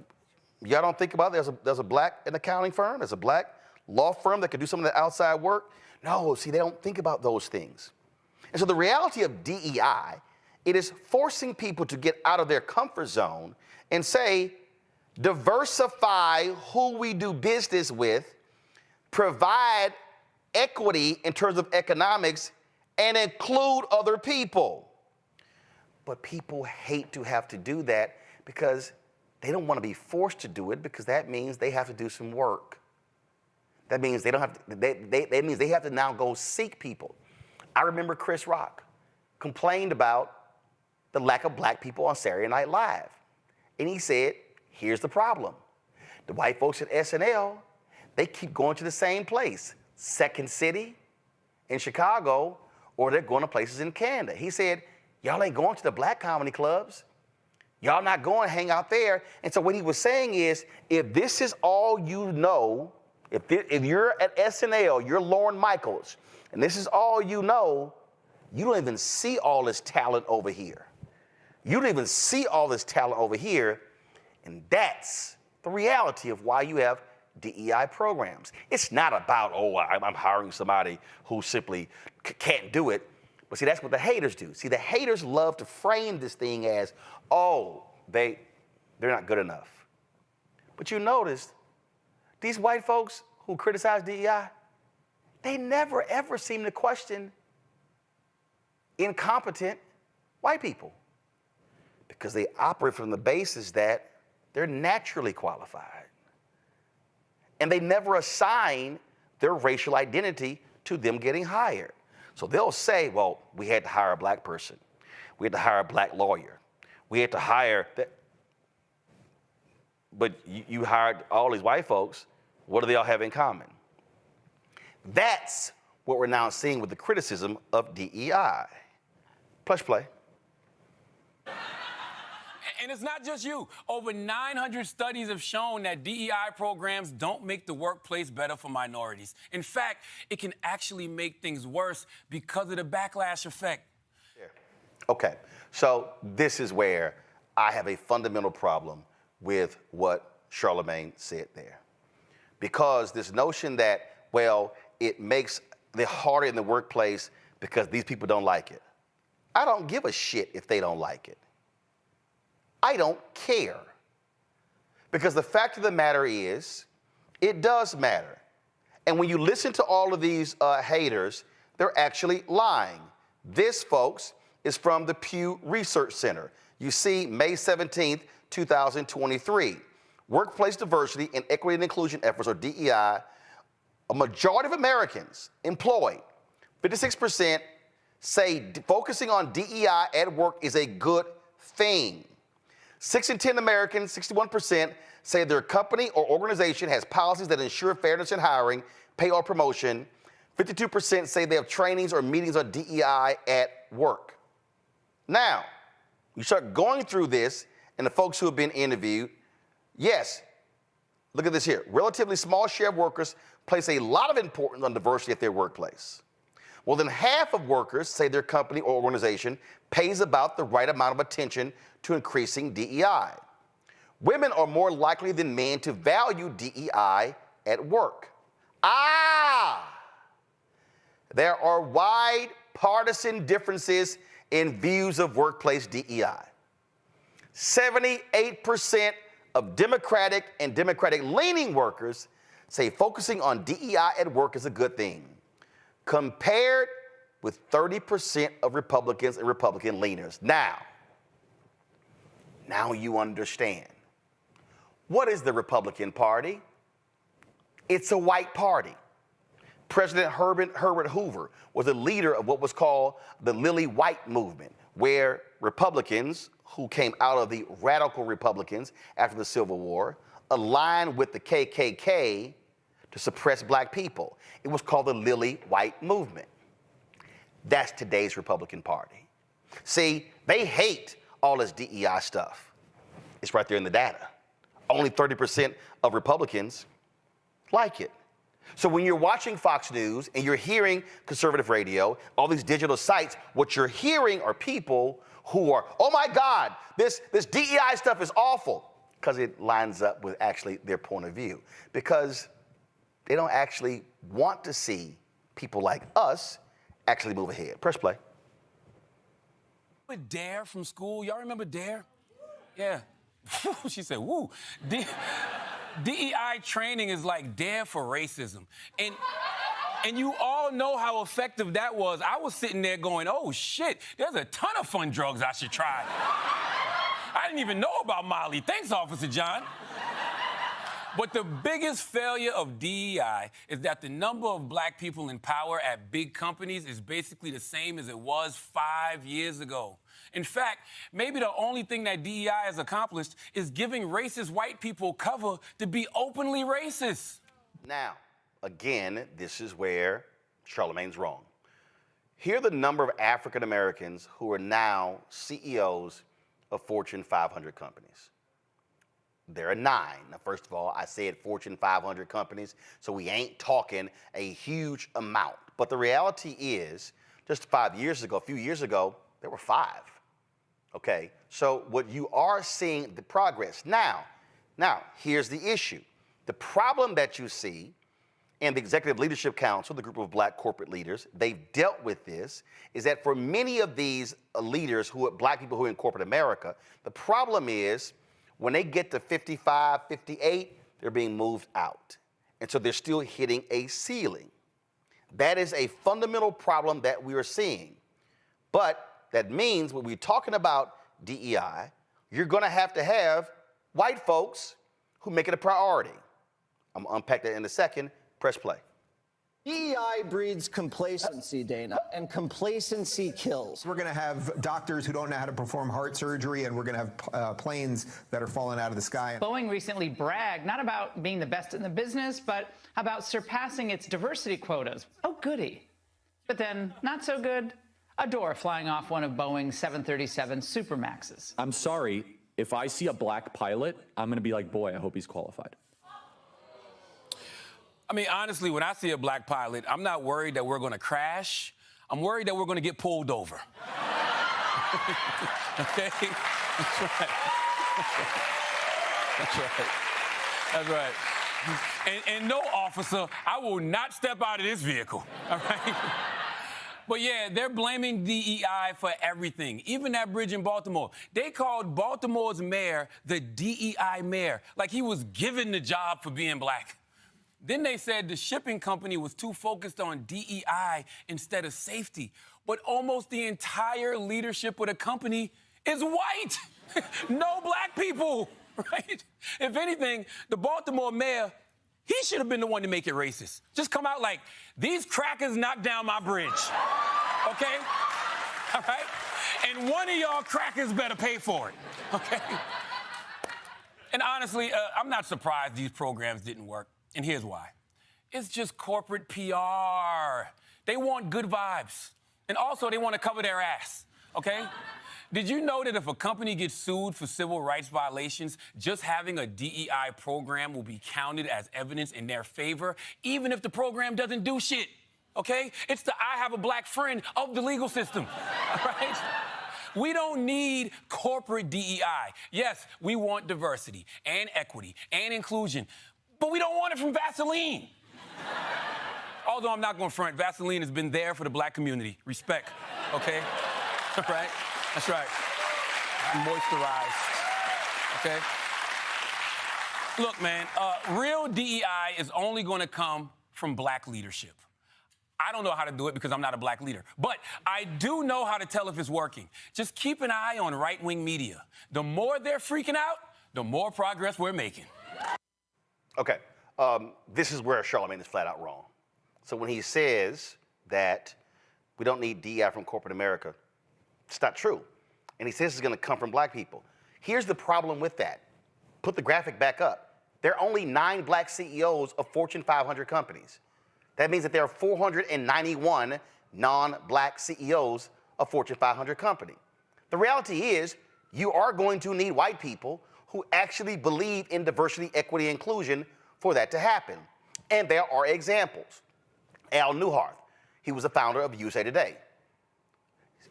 y'all don't think about it. There's a black accounting firm, there's a black law firm that can do some of the outside work. No, see, they don't think about those things. And so the reality of DEI, it is forcing people to get out of their comfort zone and say, diversify who we do business with, provide equity in terms of economics, and include other people. But people hate to have to do that because they don't want to be forced to do it, because that means they have to do some work. That means they don't have to, that means they have to now go seek people. I remember Chris Rock complained about the lack of black people on Saturday Night Live. And he said, here's the problem. The white folks at SNL, they keep going to the same place, Second City in Chicago, or they're going to places in Canada. He said, y'all ain't going to the black comedy clubs. Y'all not going to hang out there. And so what he was saying is, if this is all you know, if you're at SNL, you're Lorne Michaels, and this is all you know, you don't even see all this talent over here. You don't even see all this talent over here, and that's the reality of why you have DEI programs. It's not about, oh, I'm hiring somebody who simply can't do it. But see, that's what the haters do. See, the haters love to frame this thing as, oh, they're not good enough. But you notice, these white folks who criticize DEI, they never, ever seem to question incompetent white people, because they operate from the basis that they're naturally qualified. And they never assign their racial identity to them getting hired. So they'll say, well, we had to hire a black person. We had to hire a black lawyer. We had to hire that. But you hired all these white folks. What do they all have in common? That's what we're now seeing with the criticism of DEI. Plush play. And it's not just you. Over 900 studies have shown that DEI programs don't make the workplace better for minorities. In fact, it can actually make things worse because of the backlash effect. Yeah. Okay, so this is where I have a fundamental problem with what Charlamagne said there. Because this notion that, well, it makes it harder in the workplace because these people don't like it. I don't give a shit if they don't like it. I don't care. Because the fact of the matter is, it does matter. And when you listen to all of these haters, they're actually lying. This, folks, is from the Pew Research Center. You see, May 17th, 2023. Workplace diversity and equity and inclusion efforts, or DEI, a majority of Americans employed, 56%, say focusing on DEI at work is a good thing. 6 in 10 Americans, 61%, say their company or organization has policies that ensure fairness in hiring, pay, or promotion. 52% say they have trainings or meetings on DEI at work. Now, you start going through this, and the folks who have been interviewed, yes, look at this here. Relatively small share of workers place a lot of importance on diversity at their workplace. More than half of workers say their company or organization pays about the right amount of attention to increasing DEI. Women are more likely than men to value DEI at work. There are wide partisan differences in views of workplace DEI. 78% of Democratic and Democratic-leaning workers say focusing on DEI at work is a good thing, compared with 30% of Republicans and Republican leaners. Now you understand. What is the Republican Party? It's a white party. President Herbert Hoover was a leader of what was called the Lily White movement, where Republicans who came out of the radical Republicans after the Civil War aligned with the KKK to suppress black people. It was called the Lily White movement. That's today's Republican Party. See, they hate all this DEI stuff. It's right there in the data. Only 30% of Republicans like it. So when you're watching Fox News and you're hearing conservative radio, all these digital sites, what you're hearing are people who are, oh my God, this DEI stuff is awful, because it lines up with actually their point of view. Because they don't actually want to see people like us actually move ahead. Press play. DARE from school? Y'all remember DARE? Yeah. She said, woo. DEI training is like DARE for racism. And you all know how effective that was. I was sitting there going, oh, shit, there's a ton of fun drugs I should try. I didn't even know about Molly. Thanks, Officer John. But the biggest failure of DEI is that the number of black people in power at big companies is basically the same as it was 5 years ago. In fact, maybe the only thing that DEI has accomplished is giving racist white people cover to be openly racist. Now, again, this is where Charlamagne's wrong. Here are the number of African Americans who are now CEOs of Fortune 500 companies. There are 9. Now, first of all, I said Fortune 500 companies, so we ain't talking a huge amount. But the reality is, just 5 years ago, a few years ago, there were 5. Okay, so what you are seeing, the progress. Now, here's the issue. The problem that you see in the Executive Leadership Council, the group of black corporate leaders, they've dealt with this, is that for many of these leaders who are black people who are in corporate America, the problem is when they get to 55, 58, they're being moved out. And so they're still hitting a ceiling. That is a fundamental problem that we are seeing. But that means when we're talking about DEI, you're going to have white folks who make it a priority. I'm going to unpack that in a second. Press play. DEI breeds complacency, Dana, and complacency kills. We're going to have doctors who don't know how to perform heart surgery, and we're going to have planes that are falling out of the sky. Boeing recently bragged not about being the best in the business, but about surpassing its diversity quotas. Oh, goody. But then, not so good. A door flying off one of Boeing's 737 Supermaxes. I'm sorry, if I see a black pilot, I'm going to be like, boy, I hope he's qualified. I mean, honestly, when I see a black pilot, I'm not worried that we're going to crash. I'm worried that we're going to get pulled over. Okay? That's right. That's right. That's right. And no, officer, I will not step out of this vehicle. All right? But yeah, they're blaming DEI for everything, even that bridge in Baltimore. They called Baltimore's mayor the DEI mayor, like he was given the job for being black. Then they said the shipping company was too focused on DEI instead of safety. But almost the entire leadership of the company is white. No black people, right? If anything, the Baltimore mayor, he should have been the one to make it racist. Just come out like, these crackers knocked down my bridge, okay? All right? And one of y'all crackers better pay for it, okay? And honestly, I'm not surprised these programs didn't work. And here's why. It's just corporate PR. They want good vibes. And also, they want to cover their ass, okay? Did you know that if a company gets sued for civil rights violations, just having a DEI program will be counted as evidence in their favor, even if the program doesn't do shit, okay? It's the I have a black friend of the legal system, right? We don't need corporate DEI. Yes, we want diversity and equity and inclusion, but we don't want it from Vaseline. Although I'm not going to front, Vaseline has been there for the black community. Respect, okay? Right? That's right. Moisturized, okay? Look, man, real DEI is only going to come from black leadership. I don't know how to do it because I'm not a black leader. But I do know how to tell if it's working. Just keep an eye on right-wing media. The more they're freaking out, the more progress we're making. Okay, this is where Charlamagne is flat out wrong. So when he says that we don't need DEI from corporate America, it's not true. And he says it's going to come from black people. Here's the problem with that. Put the graphic back up. There are only 9 black CEOs of Fortune 500 companies. That means that there are 491 non-black CEOs of Fortune 500 company. The reality is you are going to need white people who actually believe in diversity, equity, and inclusion for that to happen. And there are examples. Al Newharth, he was the founder of USA Today.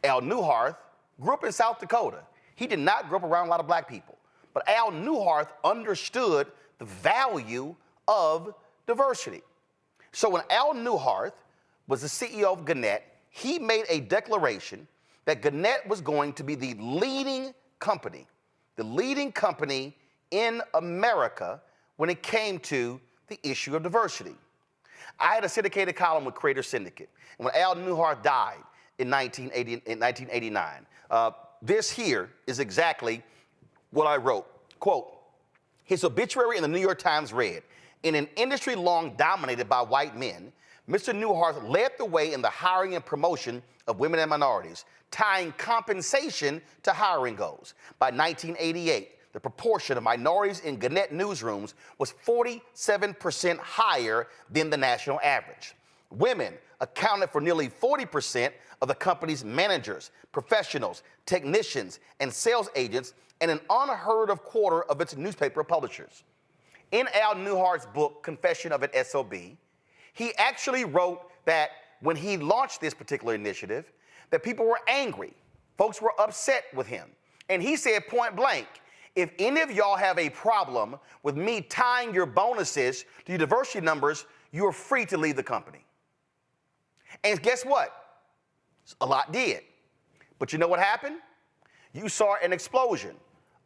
Al Newharth grew up in South Dakota. He did not grow up around a lot of black people. But Al Newharth understood the value of diversity. So when Al Newharth was the CEO of Gannett, he made a declaration that Gannett was going to be the leading company in America when it came to the issue of diversity. I had a syndicated column with Creator Syndicate. And when Al Newharth died in 1989, this here is exactly what I wrote. Quote, his obituary in the New York Times read, in an industry long dominated by white men, Mr. Newharth led the way in the hiring and promotion of women and minorities, tying compensation to hiring goals. By 1988, the proportion of minorities in Gannett newsrooms was 47% higher than the national average. Women accounted for nearly 40% of the company's managers, professionals, technicians, and sales agents, and an unheard of quarter of its newspaper publishers. In Al Newhart's book, Confession of an SOB, he actually wrote that when he launched this particular initiative, that people were angry. Folks were upset with him. And he said point blank, if any of y'all have a problem with me tying your bonuses to your diversity numbers, you're free to leave the company. And guess what? A lot did. But you know what happened? You saw an explosion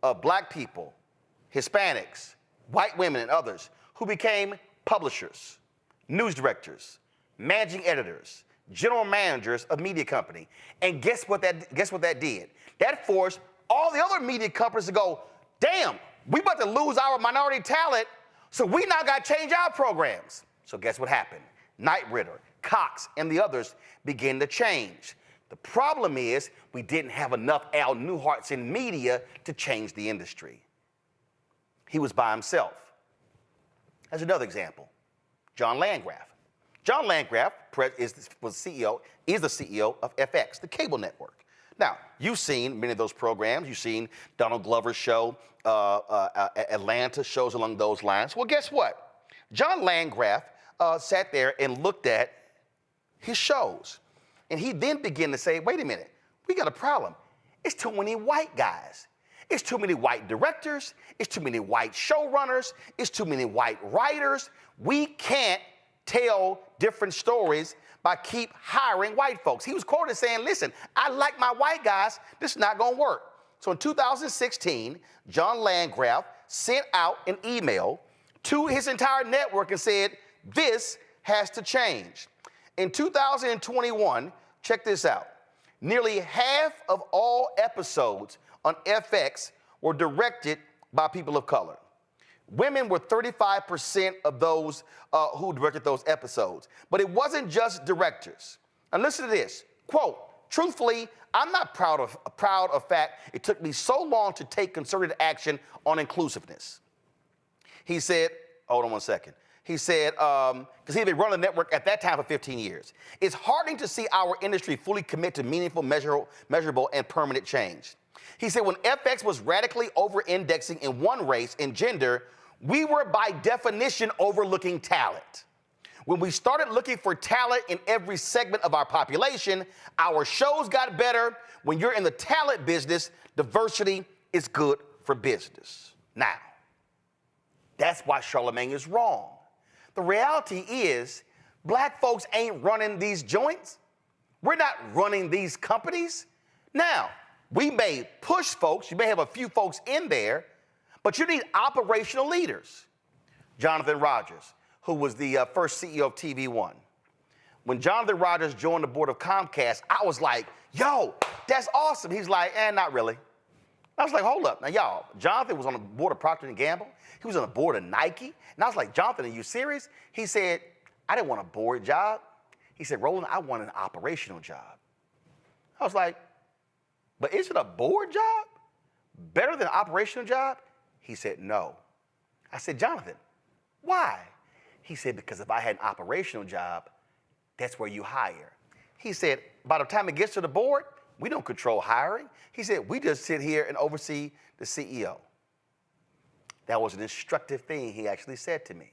of black people, Hispanics, white women, and others who became publishers, news directors, managing editors, general managers of media company. And guess what that did? That forced all the other media companies to go, damn, we about to lose our minority talent, so we now got to change our programs. So guess what happened? Knight Ridder, Cox, and the others began to change. The problem is we didn't have enough Al Newharts in media to change the industry. He was by himself. As another example, John Landgraf. John Landgraf is the CEO of FX, the cable network. Now, you've seen many of those programs. You've seen Donald Glover's show, Atlanta, shows along those lines. Well, guess what? John Landgraf sat there and looked at his shows. And he then began to say, wait a minute, we got a problem. It's too many white guys. It's too many white directors. It's too many white showrunners. It's too many white writers. We can't tell different stories by keep hiring white folks. He was quoted saying, listen, I like my white guys. This is not going to work. So in 2016, John Landgraf sent out an email to his entire network and said, this has to change. In 2021, check this out. Nearly half of all episodes on FX were directed by people of color. Women were 35% of those who directed those episodes. But it wasn't just directors. And listen to this, quote, truthfully, I'm not proud of fact it took me so long to take concerted action on inclusiveness. He said, hold on one second. He said, because he had been running the network at that time for 15 years. It's heartening to see our industry fully commit to meaningful, measurable, and permanent change. He said, when FX was radically over-indexing in one race and gender, we were by definition overlooking talent. When we started looking for talent in every segment of our population, our shows got better. When you're in the talent business, diversity is good for business. Now, that's why Charlamagne is wrong. The reality is, black folks ain't running these joints. We're not running these companies. Now, we may push folks, you may have a few folks in there, but you need operational leaders. Jonathan Rogers, who was the first CEO of TV One. When Jonathan Rogers joined the board of Comcast, I was like, yo, that's awesome. He's like, not really. I was like, hold up. Now, y'all, Jonathan was on the board of Procter & Gamble. He was on the board of Nike. And I was like, Jonathan, are you serious? He said, I didn't want a board job. He said, Roland, I want an operational job. I was like, but is it a board job better than an operational job? He said, no. I said, Jonathan, why? He said, because if I had an operational job, that's where you hire. He said, by the time it gets to the board, we don't control hiring. He said, we just sit here and oversee the CEO. That was an instructive thing he actually said to me.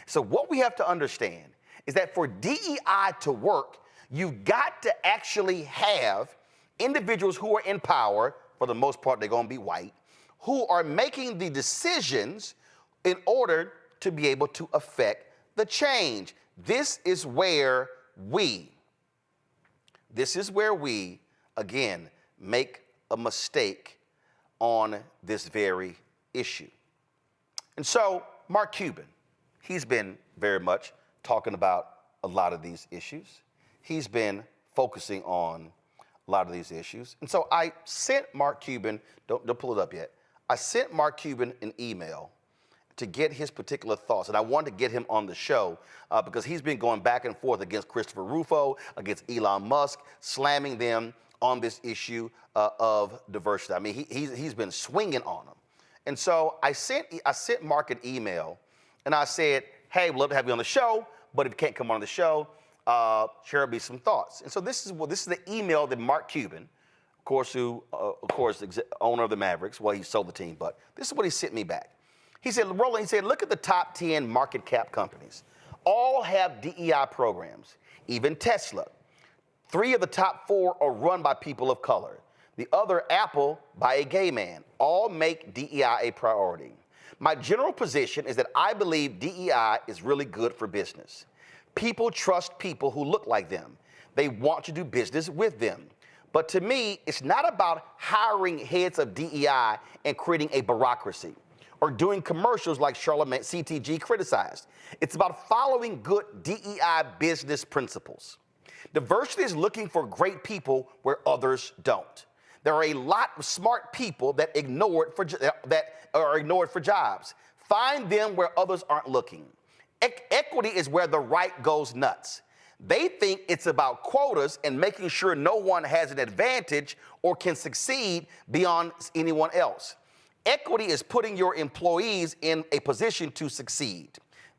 So what we have to understand is that for DEI to work, you've got to actually have individuals who are in power, for the most part they're gonna be white, who are making the decisions in order to be able to affect the change. This is where we, again, make a mistake on this very issue. And so, Mark Cuban, he's been very much talking about a lot of these issues. He's been focusing on a lot of these issues. And so I sent Mark Cuban, don't pull it up yet, I sent Mark Cuban an email to get his particular thoughts. And I wanted to get him on the show because he's been going back and forth against Christopher Rufo, against Elon Musk, slamming them on this issue of diversity. I mean, he's been swinging on them. And so I sent Mark an email, and I said, hey, we'd love to have you on the show, but if you can't come on the show, share me some thoughts. And so this is the email that Mark Cuban, of course, who, owner of the Mavericks, well, he sold the team, but this is what he sent me back. He said, Roland, look at the top 10 market cap companies. All have DEI programs, even Tesla. 3 of the top 4 are run by people of color. The other, Apple, by a gay man. All make DEI a priority. My general position is that I believe DEI is really good for business. People trust people who look like them. They want to do business with them. But to me, it's not about hiring heads of DEI and creating a bureaucracy or doing commercials like Charlamagne CTG criticized. It's about following good DEI business principles. Diversity is looking for great people where others don't. There are a lot of smart people that are ignored for jobs. Find them where others aren't looking. Equity is where the right goes nuts. They think it's about quotas and making sure no one has an advantage or can succeed beyond anyone else. Equity is putting your employees in a position to succeed.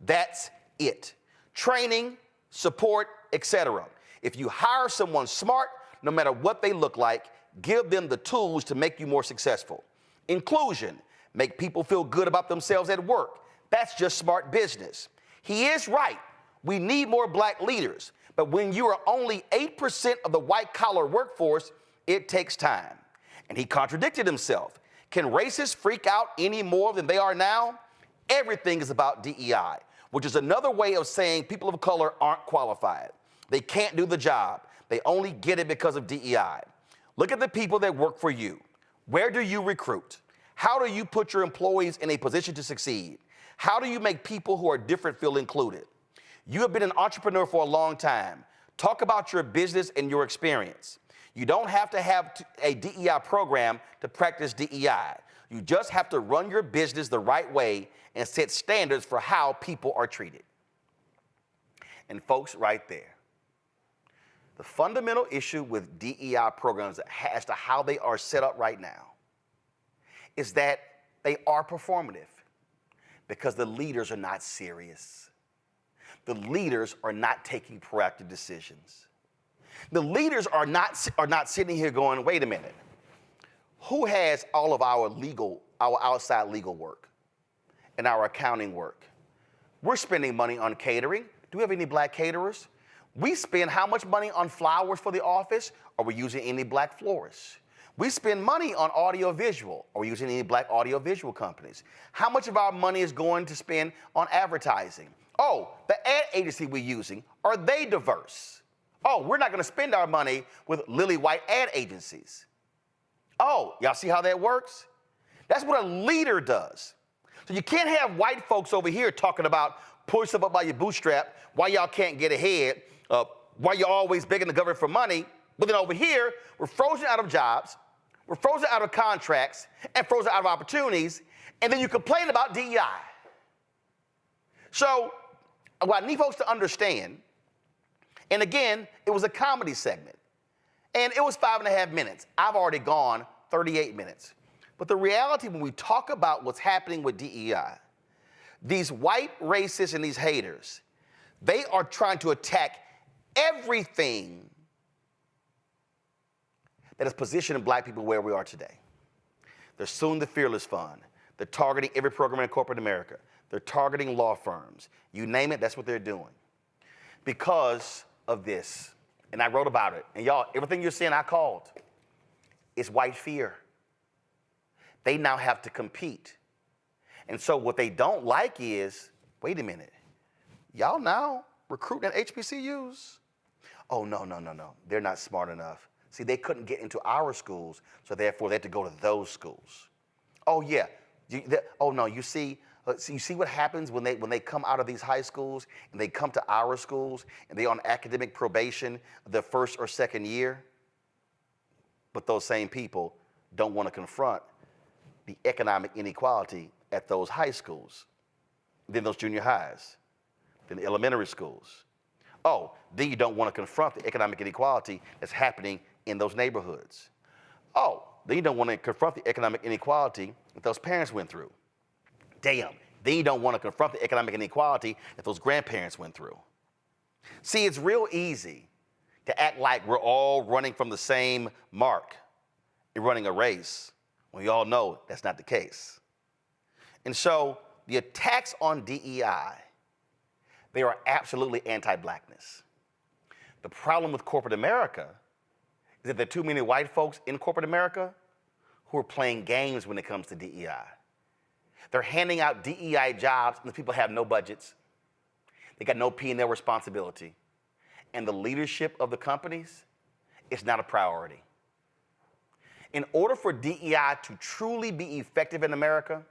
That's it. Training, support, etc. If you hire someone smart, no matter what they look like, give them the tools to make you more successful. Inclusion, make people feel good about themselves at work. That's just smart business. He is right. We need more black leaders. But when you are only 8% of the white-collar workforce, it takes time. And he contradicted himself. Can racists freak out any more than they are now? Everything is about DEI, which is another way of saying people of color aren't qualified. They can't do the job. They only get it because of DEI. Look at the people that work for you. Where do you recruit? How do you put your employees in a position to succeed? How do you make people who are different feel included? You have been an entrepreneur for a long time. Talk about your business and your experience. You don't have to have a DEI program to practice DEI. You just have to run your business the right way and set standards for how people are treated. And folks, right there, the fundamental issue with DEI programs as to how they are set up right now is that they are performative because the leaders are not serious. The leaders are not taking proactive decisions. The leaders are not sitting here going, wait a minute, who has all of our outside legal work and our accounting work? We're spending money on catering. Do we have any black caterers? We spend how much money on flowers for the office? Are we using any black florists? We spend money on audiovisual. Are we using any black audiovisual companies? How much of our money is going to spend on advertising? Oh, the ad agency we're using, are they diverse? Oh, we're not going to spend our money with lily white ad agencies. Oh, y'all see how that works? That's what a leader does. So you can't have white folks over here talking about pull yourself up by your bootstrap, why y'all can't get ahead, why you're always begging the government for money, but then over here, we're frozen out of jobs, we're frozen out of contracts, and frozen out of opportunities, and then you complain about DEI. So what I need folks to understand, and again, it was a comedy segment, and it was 5.5 minutes. I've already gone 38 minutes. But the reality when we talk about what's happening with DEI, these white racists and these haters, they are trying to attack everything that is positioning black people where we are today. They're suing the Fearless Fund. They're targeting every program in corporate America. They're targeting law firms. You name it, that's what they're doing. Because of this. And I wrote about it. And y'all, everything you're seeing, I called. It's white fear. They now have to compete. And so what they don't like is, wait a minute, y'all now recruiting at HBCUs? Oh, no. They're not smart enough. See, they couldn't get into our schools, so therefore they had to go to those schools. Oh, yeah. You see what happens when they come out of these high schools and they come to our schools and they're on academic probation the first or second year? But those same people don't want to confront the economic inequality at those high schools, then those junior highs, then the elementary schools. Oh, then you don't want to confront the economic inequality that's happening in those neighborhoods. Oh, then you don't want to confront the economic inequality that those parents went through. Damn, then you don't want to confront the economic inequality that those grandparents went through. See, it's real easy to act like we're all running from the same mark and running a race when we all know that's not the case. And so the attacks on DEI, they are absolutely anti-blackness. The problem with corporate America is that there are too many white folks in corporate America who are playing games when it comes to DEI. They're handing out DEI jobs and the people have no budgets. They got no P&L responsibility. And the leadership of the companies is not a priority. In order for DEI to truly be effective in America,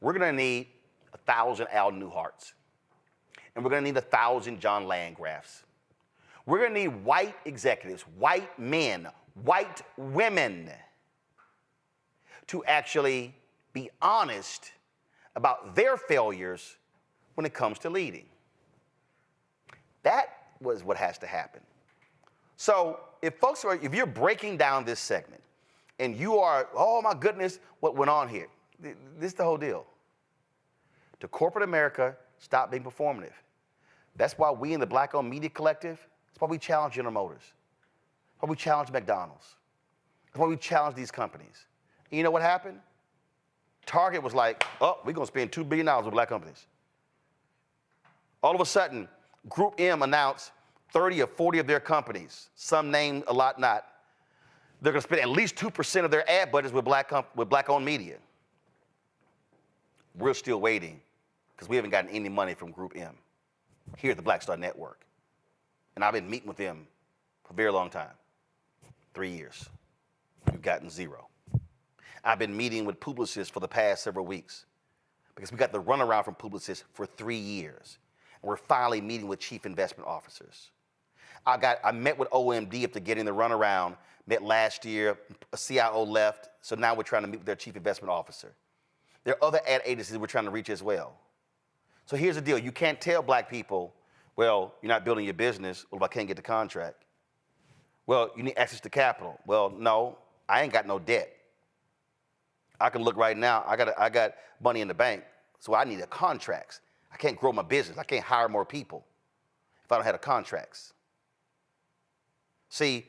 we're gonna need 1,000 Al Newharts. And we're gonna need 1,000 John Landgrafs. We're gonna need white executives, white men, white women to actually be honest about their failures when it comes to leading. That was what has to happen. So if you're breaking down this segment and you are, oh my goodness, what went on here? This is the whole deal. To corporate America, stop being performative. That's why we in the Black-owned media collective, that's why we challenge General Motors. That's why we challenge McDonald's. That's why we challenge these companies. And you know what happened? Target was like, oh, we're gonna spend $2 billion with black companies. All of a sudden, Group M announced 30 or 40 of their companies, some named, a lot not. They're gonna spend at least 2% of their ad budgets with black-owned media. We're still waiting because we haven't gotten any money from Group M here at the Black Star Network. And I've been meeting with them for a very long time, 3 years. We've gotten zero. I've been meeting with Publicis for the past several weeks because we got the runaround from Publicis for 3 years. And we're finally meeting with chief investment officers. I met with OMD after getting the runaround, met last year, a CIO left, so now we're trying to meet with their chief investment officer. There are other ad agencies we're trying to reach as well. So here's the deal. You can't tell black people, well, you're not building your business. Well, if I can't get the contract. Well, you need access to capital. Well, no, I ain't got no debt. I can look right now. I got money in the bank, so I need a contracts. I can't grow my business. I can't hire more people if I don't have the contracts. See,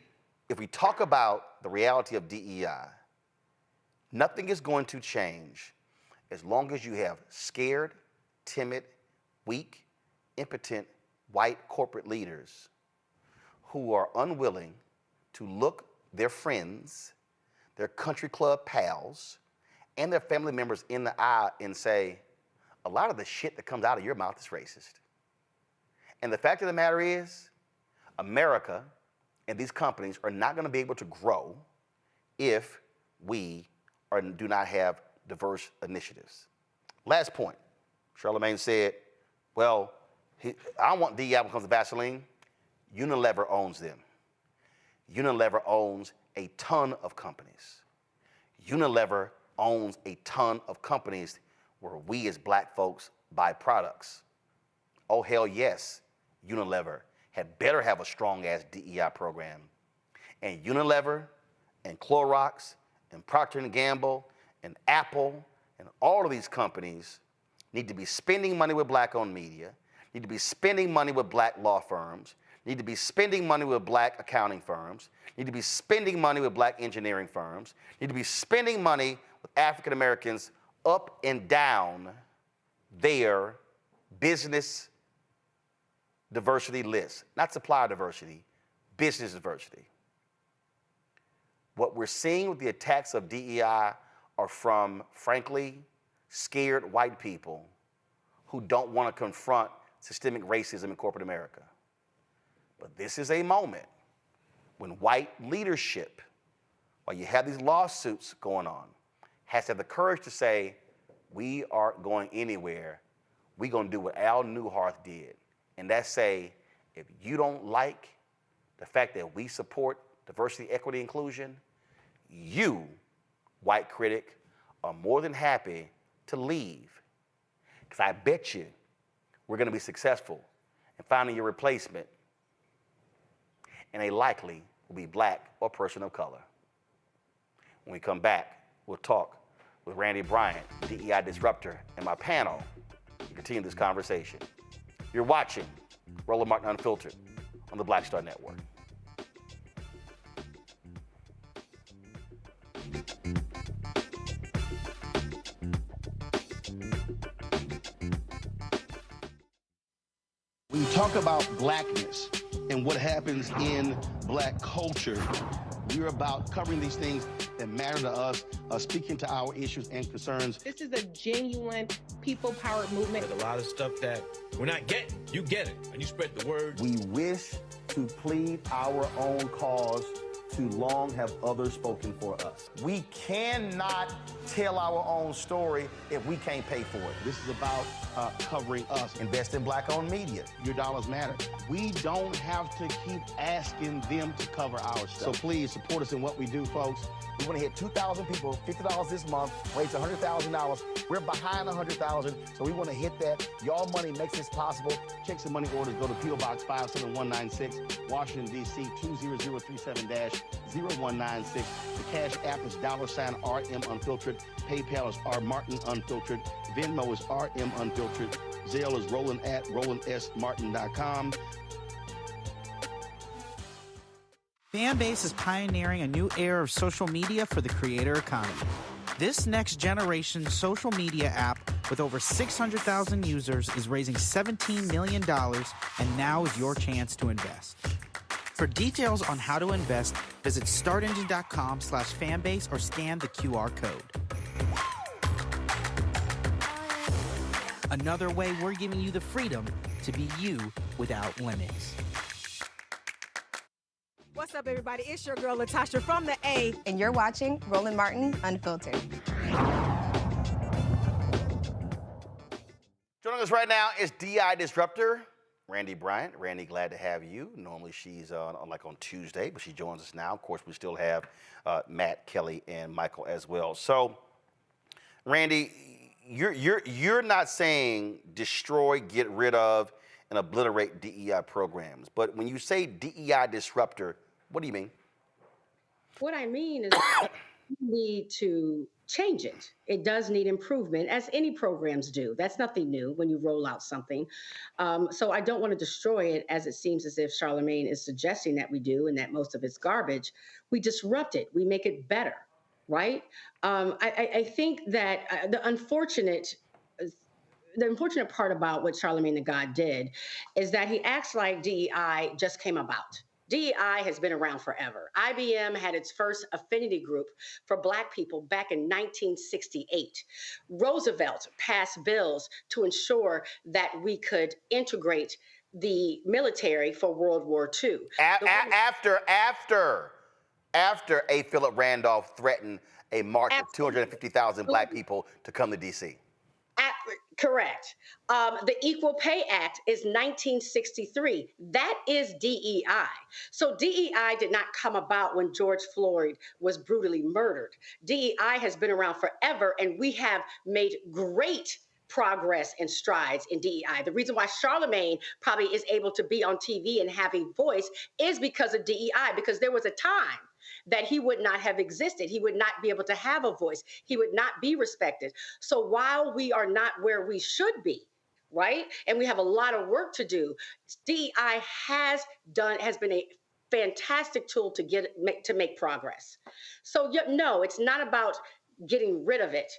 if we talk about the reality of DEI, nothing is going to change as long as you have scared, timid, weak, impotent, white corporate leaders who are unwilling to look their friends, their country club pals, and their family members in the eye and say, a lot of the shit that comes out of your mouth is racist. And the fact of the matter is, America and these companies are not going to be able to grow if we do not have diverse initiatives. Last point. Charlamagne said, well, I don't want DEI when it comes to Vaseline. Unilever owns them. Unilever owns a ton of companies. Unilever owns a ton of companies where we as black folks buy products. Oh, hell yes, Unilever had better have a strong-ass DEI program. And Unilever and Clorox and Procter & Gamble and Apple and all of these companies need to be spending money with black-owned media, need to be spending money with black law firms, need to be spending money with black accounting firms, need to be spending money with black engineering firms, need to be spending money with African Americans up and down their business diversity list. Not supplier diversity, business diversity. What we're seeing with the attacks of DEI are from, frankly, scared white people who don't want to confront systemic racism in corporate America. But this is a moment when white leadership, while you have these lawsuits going on, has to have the courage to say, we aren't going anywhere. We're going to do what Al Newhart did. And that's say, if you don't like the fact that we support diversity, equity, inclusion, you, white critic, are more than happy to leave. Because I bet you we're going to be successful in finding your replacement, and they likely will be black or person of color. When we come back, we'll talk with Randy Bryant, DEI disruptor, and my panel to continue this conversation. You're watching Roland Martin Unfiltered on the Black Star Network. When you talk about blackness and what happens in black culture, we're about covering these things that matter to us, speaking to our issues and concerns. This is a genuine people-powered movement. There's a lot of stuff that we're not getting. You get it, and you spread the word. We wish to plead our own cause. Too long have others spoken for us. We cannot tell our own story if we can't pay for it. This is about covering us. Invest in black-owned media. Your dollars matter. We don't have to keep asking them to cover our stuff. So please support us in what we do, folks. We want to hit 2,000 people, $50 this month, raise $100,000. We're behind 100,000, so we want to hit that. Y'all money makes this possible. Checks and money orders go to P.O. Box 57196, Washington, D.C. 20037-0196. The Cash App is $RM Unfiltered. PayPal is R Martin Unfiltered. Venmo is RM Unfiltered. Zelle is Roland@RolandSMartin.com. Fanbase is pioneering a new era of social media for the creator economy. This next generation social media app with over 600,000 users is raising $17 million, and now is your chance to invest. For details on how to invest, visit startengine.com/fanbase or scan the QR code. Another way we're giving you the freedom to be you without limits. What's up, everybody? It's your girl, Latasha from the A. And you're watching Roland Martin Unfiltered. Joining us right now is DEI disruptor, Randy Bryant. Randy, glad to have you. Normally she's on Tuesday, but she joins us now. Of course, we still have Matt, Kelly, and Michael as well. So, Randy, you're not saying destroy, get rid of, and obliterate DEI programs. But when you say DEI disruptor, what do you mean? What I mean is we need to change it. It does need improvement, as any programs do. That's nothing new when you roll out something. So I don't want to destroy it, as it seems as if Charlamagne is suggesting that we do, and that most of it's garbage. We disrupt it. We make it better, right? I think that the unfortunate part about what Charlamagne the God did is that he acts like DEI just came about. DEI has been around forever. IBM had its first affinity group for Black people back in 1968. Roosevelt passed bills to ensure that we could integrate the military for World War II. After A. Philip Randolph threatened a march of 250,000 Black people to come to D.C. Correct. The Equal Pay Act is 1963. That is DEI. So DEI did not come about when George Floyd was brutally murdered. DEI has been around forever, and we have made great progress and strides in DEI. The reason why Charlamagne probably is able to be on TV and have a voice is because of DEI, because there was a time that he would not have existed. He would not be able to have a voice. He would not be respected. So while we are not where we should be, right, and we have a lot of work to do, DEI has been a fantastic tool to make progress. So no, it's not about getting rid of it.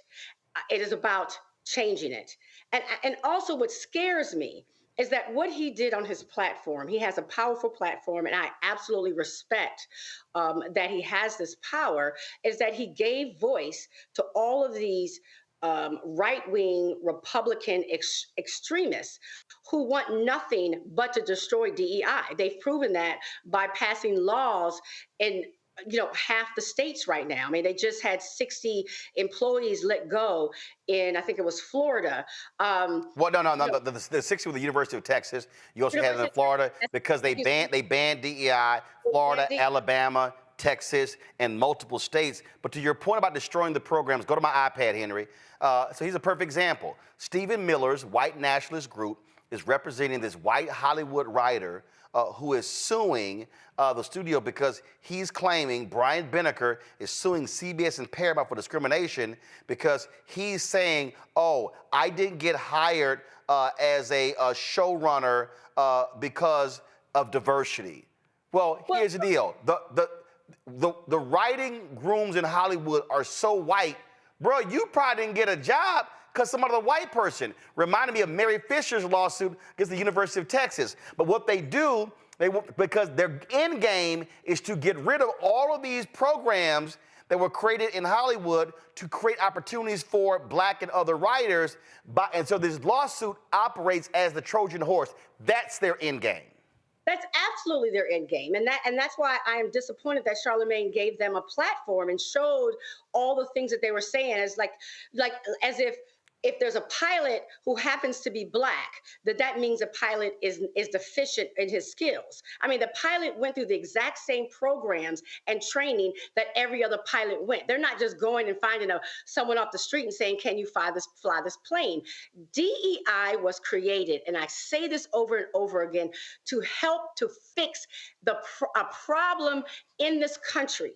It is about changing it. And also what scares me is that what he did on his platform, he has a powerful platform, and I absolutely respect that he has this power, is that he gave voice to all of these right-wing Republican extremists who want nothing but to destroy DEI. They've proven that by passing laws in half the states right now. I mean, they just had 60 employees let go in, I think it was Florida. Well, no. The 60 with the University of Texas. You also had it in Florida because they banned DEI, Florida, Alabama, Texas, and multiple states. But to your point about destroying the programs, go to my iPad, Henry. So here's a perfect example. Stephen Miller's white nationalist group is representing this white Hollywood writer who is suing the studio because he's claiming Brian Benecker is suing CBS and Paramount for discrimination because he's saying, oh, I didn't get hired as a showrunner because of diversity. Well, here's the deal. The writing rooms in Hollywood are so white, bro, you probably didn't get a job because some other white person. Reminded me of Mary Fisher's lawsuit against the University of Texas. But what they do, because their end game is to get rid of all of these programs that were created in Hollywood to create opportunities for black and other writers. And so this lawsuit operates as the Trojan horse. That's their end game. That's absolutely their end game. And that's why I am disappointed that Charlamagne gave them a platform and showed all the things that they were saying as as if there's a pilot who happens to be black, that means the pilot is deficient in his skills. I mean, the pilot went through the exact same programs and training that every other pilot went. They're not just going and finding someone off the street and saying, can you fly this plane? DEI was created, and I say this over and over again, to help to fix a problem in this country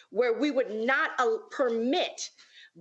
where we would not permit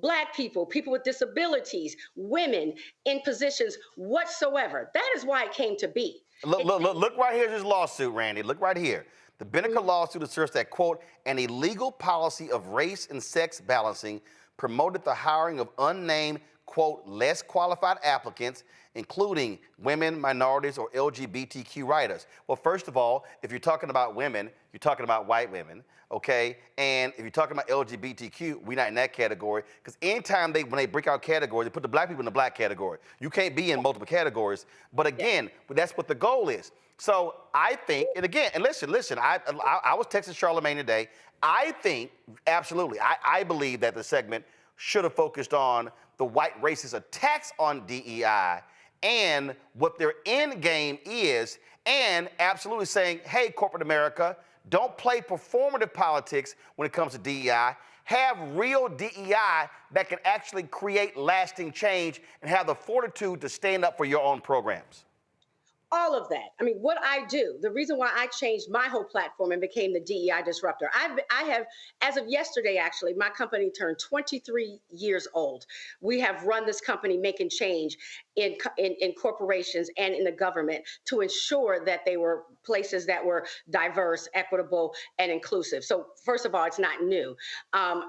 Black people, people with disabilities, women in positions whatsoever. That is why it came to be. Look right here, this lawsuit, Randy. Look right here. The Benecker lawsuit asserts that, quote, an illegal policy of race and sex balancing promoted the hiring of unnamed, quote, less qualified applicants, including women, minorities, or LGBTQ writers. Well, first of all, if you're talking about women, you're talking about white women, okay? And if you're talking about LGBTQ, we're not in that category, because anytime when they break out categories, they put the black people in the black category. You can't be in multiple categories. But again, that's what the goal is. So I think, and again, and listen, I was texting Charlamagne today. I think, absolutely, I believe that the segment should have focused on the white racist attacks on DEI and what their end game is, and absolutely saying, hey, corporate America, don't play performative politics when it comes to DEI. Have real DEI that can actually create lasting change and have the fortitude to stand up for your own programs. All of that. I mean, what I do, the reason why I changed my whole platform and became the DEI disruptor, I have, as of yesterday, actually, my company turned 23 years old. We have run this company making change in corporations and in the government to ensure that they were places that were diverse, equitable, and inclusive. So first of all, it's not new.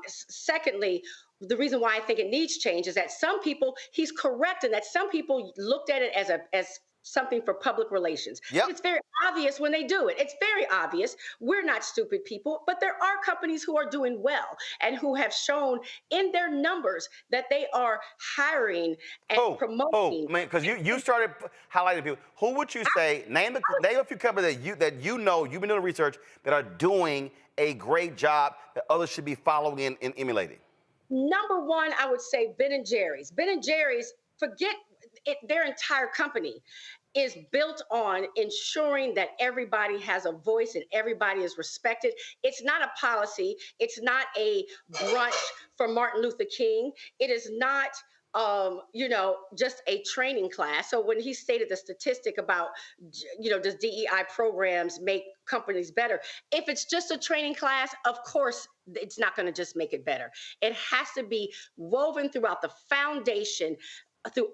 Secondly, the reason why I think it needs change is that some people, he's correct in that some people looked at it as something for public relations. Yep. It's very obvious when they do it. It's very obvious. We're not stupid people, but there are companies who are doing well and who have shown in their numbers that they are hiring and promoting. Oh, man, because you started highlighting people. Who would you say, name a few companies that you know, you've been doing research, that are doing a great job that others should be following and emulating? Number one, I would say Ben & Jerry's. Ben & Jerry's, forget their entire company is built on ensuring that everybody has a voice and everybody is respected. It's not a policy. It's not a brunch for Martin Luther King. It is not, just a training class. So when he stated the statistic about, does DEI programs make companies better? If it's just a training class, of course, it's not going to just make it better. It has to be woven throughout the foundation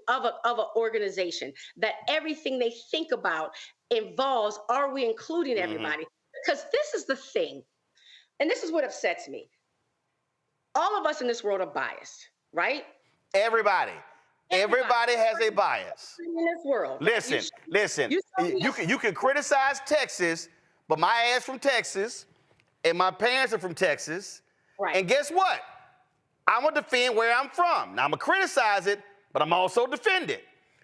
of an organization, that everything they think about involves, are we including everybody? Because this is the thing, and this is what upsets me. All of us in this world are biased, right? Everybody has a bias. In this world. Listen. You can criticize Texas, but my ass from Texas, and my parents are from Texas. Right. And guess what? I'm going to defend where I'm from. Now, I'm going to criticize it, but I'm also defend it.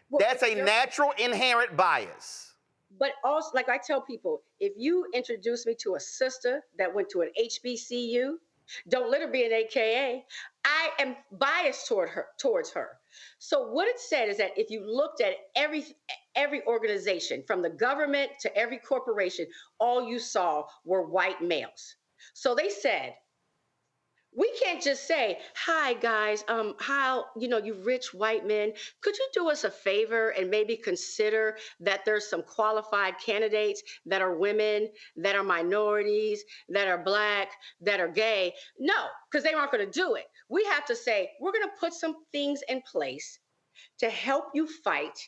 Well, that's a natural inherent bias. But also, like I tell people, if you introduce me to a sister that went to an HBCU, don't let her be an AKA. I am biased towards her. So what it said is that if you looked at every organization, from the government to every corporation, all you saw were white males. So they said, we can't just say, hi, guys, you rich white men, could you do us a favor and maybe consider that there's some qualified candidates that are women, that are minorities, that are Black, that are gay? No, because they aren't going to do it. We have to say, we're going to put some things in place to help you fight,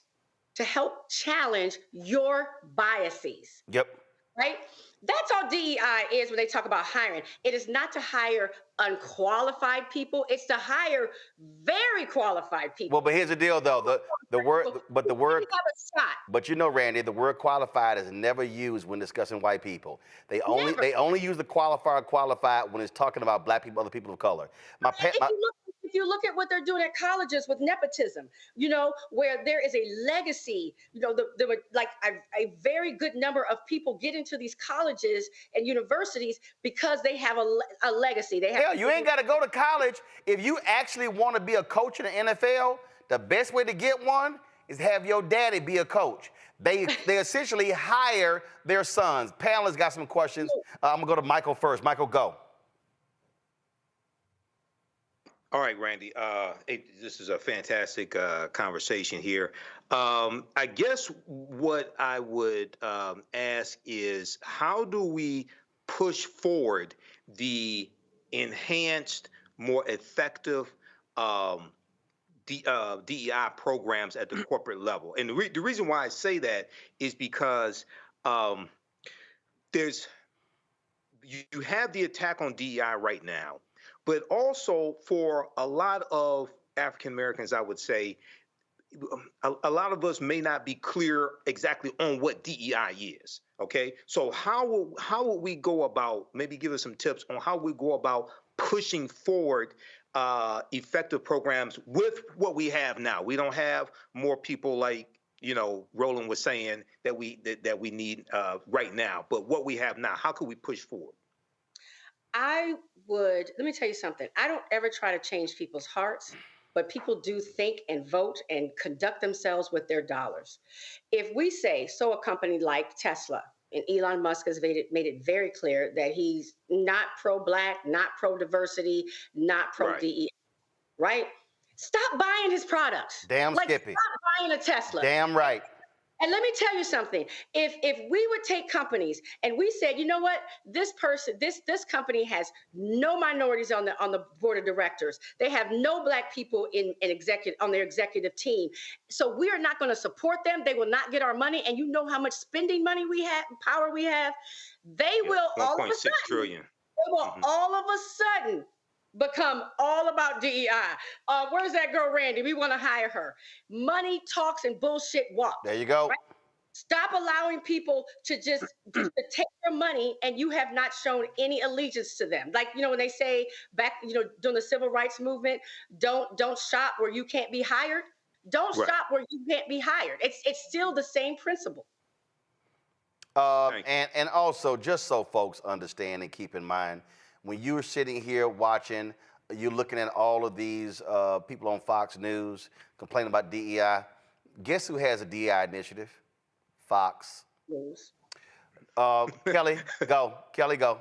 to help challenge your biases. Yep. Right? That's all DEI is when they talk about hiring. It is not to hire unqualified people. It's to hire very qualified people. Well, but here's the deal, though. The word, but Randy, the word qualified is never used when discussing white people. They only use the qualified when it's talking about Black people, other people of color. If you look at what they're doing at colleges with nepotism, where there is a legacy, there were like a very good number of people get into these colleges and universities because they have a legacy. Hell, you ain't got to go to college. If you actually want to be a coach in the NFL, the best way to get one is have your daddy be a coach. They essentially hire their sons. Panelists got some questions. I'm going to go to Michael first. Michael, go. All right, Randy, this is a fantastic conversation here. I guess what I would ask is, how do we push forward the enhanced, more effective DEI programs at the corporate level? And the reason why I say that is because you have the attack on DEI right now. But also for a lot of African Americans, I would say, a lot of us may not be clear exactly on what DEI is. Okay, so how would we go about? Maybe give us some tips on how we go about pushing forward effective programs with what we have now. We don't have more people like Roland was saying that we need right now. But what we have now, how can we push forward? Let me tell you something. I don't ever try to change people's hearts, but people do think and vote and conduct themselves with their dollars. If we say, so a company like Tesla, and Elon Musk has made it very clear that he's not pro-Black, not pro-diversity, not pro-DEI, right? Stop buying his products. Damn Skippy. Stop buying a Tesla. Damn right. And let me tell you something. If we would take companies and we said, you know what, this company has no minorities on the board of directors. They have no Black people on their executive team. So we are not going to support them. They will not get our money. And you know how much spending money we have, power we have. They will all of a sudden. $1.6 trillion. They will all of a sudden become all about DEI. Where's that girl, Randy? We want to hire her. Money talks and bullshit walks. There you go. Right? Stop allowing people to just to take your money and you have not shown any allegiance to them. Like, when they say back, during the civil rights movement, don't shop where you can't be hired. Don't shop where you can't be hired. It's still the same principle. And also, just so folks understand and keep in mind, when you're sitting here watching, you're looking at all of these people on Fox News complaining about DEI, Guess who has a DEI initiative? Fox. News. Kelly, go. Kelly, go.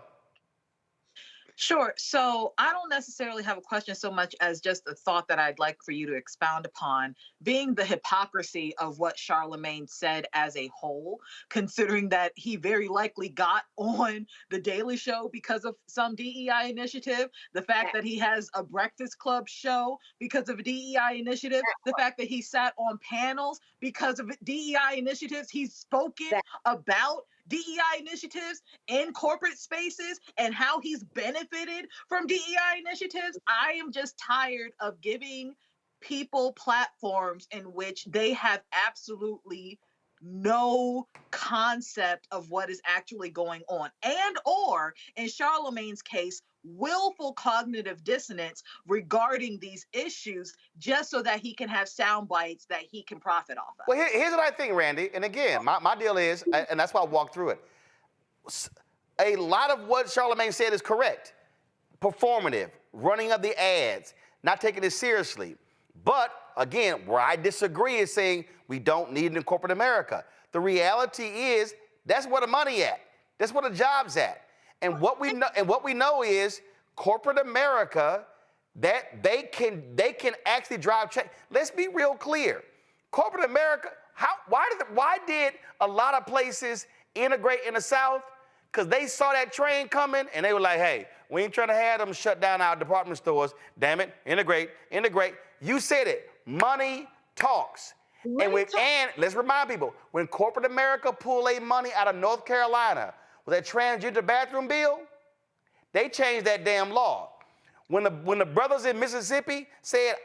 Sure. So I don't necessarily have a question so much as just a thought that I'd like for you to expound upon, being the hypocrisy of what Charlamagne said as a whole, considering that he very likely got on The Daily Show because of some DEI initiative, the fact that he has a Breakfast Club show because of a DEI initiative, the fact that he sat on panels because of DEI initiatives, he's spoken about DEI initiatives in corporate spaces and how he's benefited from DEI initiatives. I am just tired of giving people platforms in which they have absolutely no concept of what is actually going on, and or in Charlamagne's case, willful cognitive dissonance regarding these issues just so that he can have sound bites that he can profit off of. Well, here's what I think, Randy. And again, my deal is, and that's why I walked through it. A lot of what Charlamagne said is correct. Performative, running of the ads, not taking it seriously. But again, where I disagree is saying we don't need it in corporate America. The reality is that's where the money at. That's where the job's at. And what we know is corporate America, that they can actually drive change. Let's be real clear. Corporate America, why did a lot of places integrate in the South? Because they saw that train coming and they were like, hey, we ain't trying to have them shut down our department stores. Damn it, integrate. You said it, money talks. And let's remind people, when corporate America pulled their money out of North Carolina with that transgender bathroom bill, they changed that damn law. When the brothers in Mississippi said,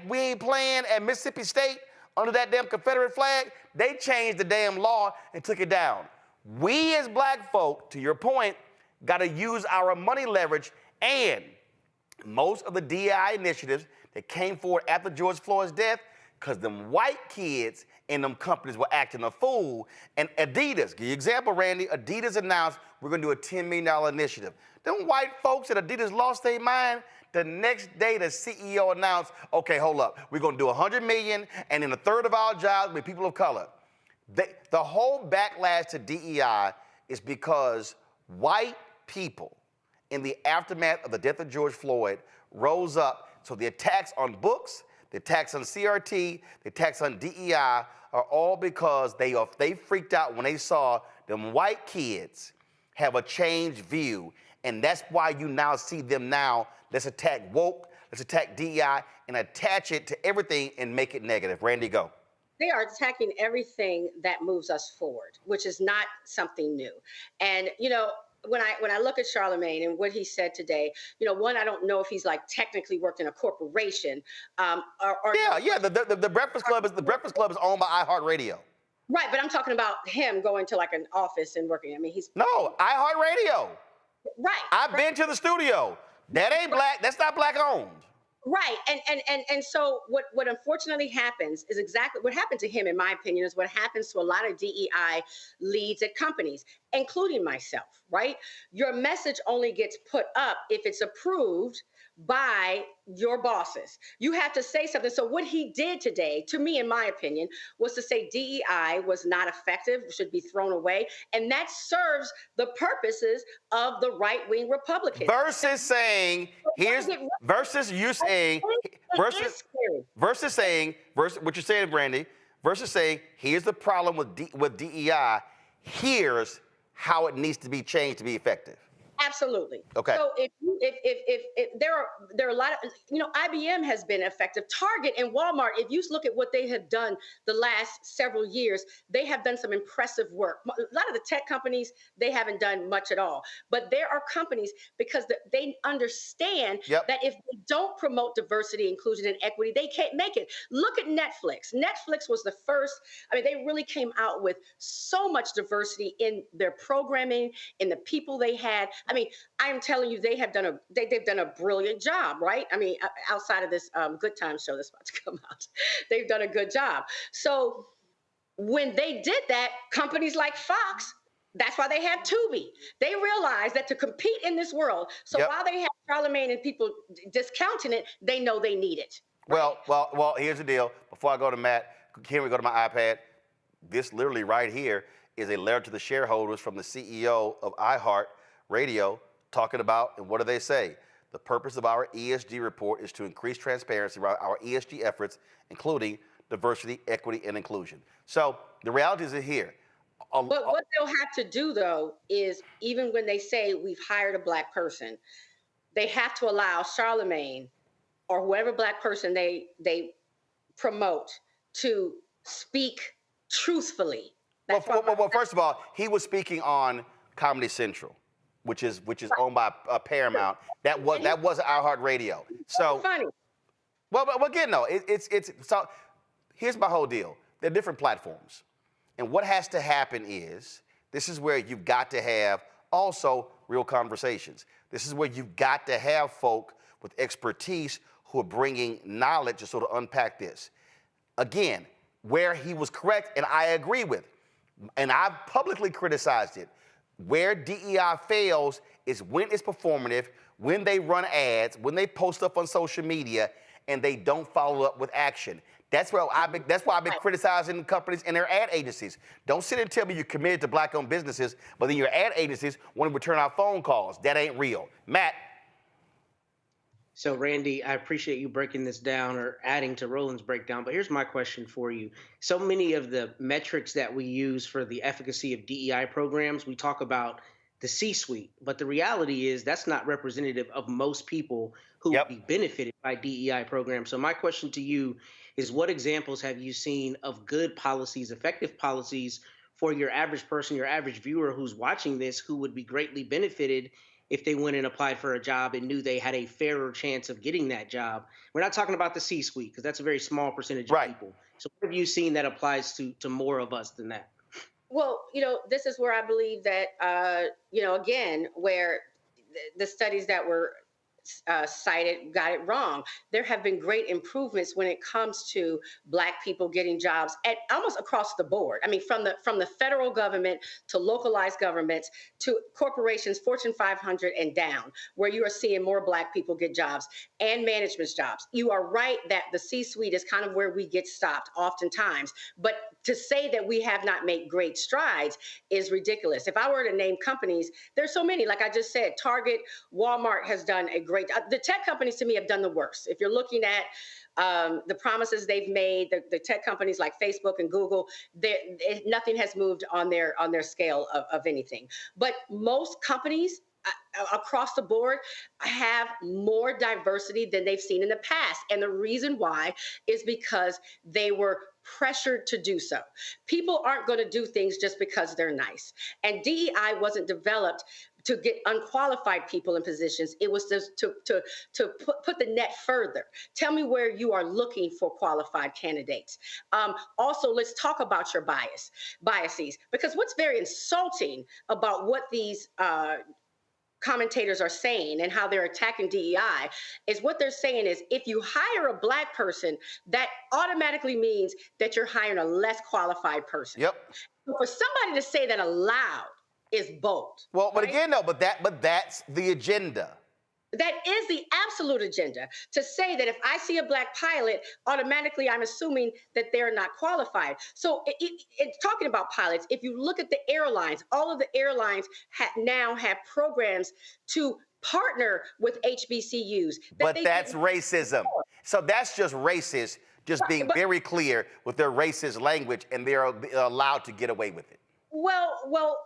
we ain't playing at Mississippi State under that damn Confederate flag, they changed the damn law and took it down. We as black folk, to your point, got to use our money leverage, and most of the DEI initiatives that came forward after George Floyd's death, because them white kids in them companies were acting a fool. And Adidas, give you an example, Randy, Adidas announced we're going to do a $10 million initiative. Them white folks at Adidas lost their mind. The next day, the CEO announced, okay, hold up, we're going to do $100 million, and then a third of our jobs will be people of color. The whole backlash to DEI is because white people in the aftermath of the death of George Floyd rose up. So the attacks on books, the attacks on CRT, the attacks on DEI are all because they freaked out when they saw them white kids have a changed view. And that's why you now see them now, let's attack woke, let's attack DEI, and attach it to everything and make it negative. Randy, go. They are attacking everything that moves us forward, which is not something new. And, when I look at Charlamagne and what he said today, one, I don't know if he's like technically worked in a corporation. The Breakfast Club is owned by iHeartRadio. Right, but I'm talking about him going to like an office and working. I mean, No, iHeartRadio. Right. I've been to the studio. That ain't black. That's not black owned. Right. And so what unfortunately happens is exactly what happened to him, in my opinion, is what happens to a lot of DEI leads at companies, including myself, right? Your message only gets put up if it's approved by your bosses. You have to say something. So what he did today, to me, in my opinion, was to say DEI was not effective, should be thrown away. And that serves the purposes of the right-wing Republicans. Versus saying, what you're saying, Brandy, versus saying, here's the problem with DEI, here's how it needs to be changed to be effective. Absolutely. Okay. So if there are a lot of, IBM has been effective. Target and Walmart, if you look at what they have done the last several years, they have done some impressive work. A lot of the tech companies, they haven't done much at all. But there are companies, because they understand that if they don't promote diversity, inclusion, and equity, they can't make it. Look at Netflix. Netflix was the first. I mean, they really came out with so much diversity in their programming, in the people they had. I mean, I'm telling you, they've done a brilliant job, right? I mean, outside of this Good Times show that's about to come out, they've done a good job. So when they did that, companies like Fox, that's why they have Tubi. They realized that to compete in this world, so while they have Charlamagne and people discounting it, they know they need it. Well, here's the deal. Before I go to Matt, can we go to my iPad? This literally right here is a letter to the shareholders from the CEO of iHeart Radio talking about, and what do they say? The purpose of our ESG report is to increase transparency around our ESG efforts, including diversity, equity, and inclusion. So the reality is here. But what they'll have to do, though, is even when they say we've hired a black person, they have to allow Charlamagne or whoever black person they promote to speak truthfully. Well, first of all, he was speaking on Comedy Central, which is owned by Paramount. That was iHeart Radio. So funny. Well, again, no, it's so. Here's my whole deal. They're different platforms, and what has to happen is this is where you've got to have also real conversations. This is where you've got to have folk with expertise who are bringing knowledge to sort of unpack this. Again, where he was correct, and I agree with, and I've publicly criticized it, where DEI fails is when it's performative, when they run ads, when they post stuff on social media, and they don't follow up with action. That's why I've been criticizing companies and their ad agencies. Don't sit and tell me you're committed to black-owned businesses, but then your ad agencies want to return our phone calls. That ain't real. Matt. So, Randy, I appreciate you breaking this down or adding to Roland's breakdown, but here's my question for you. So many of the metrics that we use for the efficacy of DEI programs, we talk about the C-suite, but the reality is that's not representative of most people who would be benefited by DEI programs. So my question to you is, what examples have you seen of good policies, effective policies for your average person, your average viewer who's watching this, who would be greatly benefited if they went and applied for a job and knew they had a fairer chance of getting that job? We're not talking about the C-suite because that's a very small percentage of people. So what have you seen that applies to more of us than that? Well, this is where I believe that, again, where the studies that were cited got it wrong. There have been great improvements when it comes to Black people getting jobs at almost across the board. I mean, from the federal government to localized governments to corporations, Fortune 500 and down, where you are seeing more Black people get jobs and management jobs. You are right that the C-suite is kind of where we get stopped oftentimes, but to say that we have not made great strides is ridiculous. If I were to name companies, there's so many. Like I just said, Target, Walmart has done a great. The tech companies to me have done the worst. If you're looking at the promises they've made, the tech companies like Facebook and Google, nothing has moved on their scale of anything. But most companies across the board have more diversity than they've seen in the past. And the reason why is because they were pressured to do so. People aren't going to do things just because they're nice. And DEI wasn't developed to get unqualified people in positions. It was just to put the net further. Tell me where you are looking for qualified candidates. Also, let's talk about your biases, because what's very insulting about what these commentators are saying and how they're attacking DEI is what they're saying is if you hire a Black person, that automatically means that you're hiring a less qualified person. Yep. So for somebody to say that aloud is bold. Well, but again, no, but that's the agenda. That is the absolute agenda, to say that if I see a Black pilot, automatically I'm assuming that they're not qualified. So it's talking about pilots. If you look at the airlines, all of the airlines now have programs to partner with HBCUs. But that's racism. So that's just racist, just being very clear with their racist language, and they're allowed to get away with it. Well,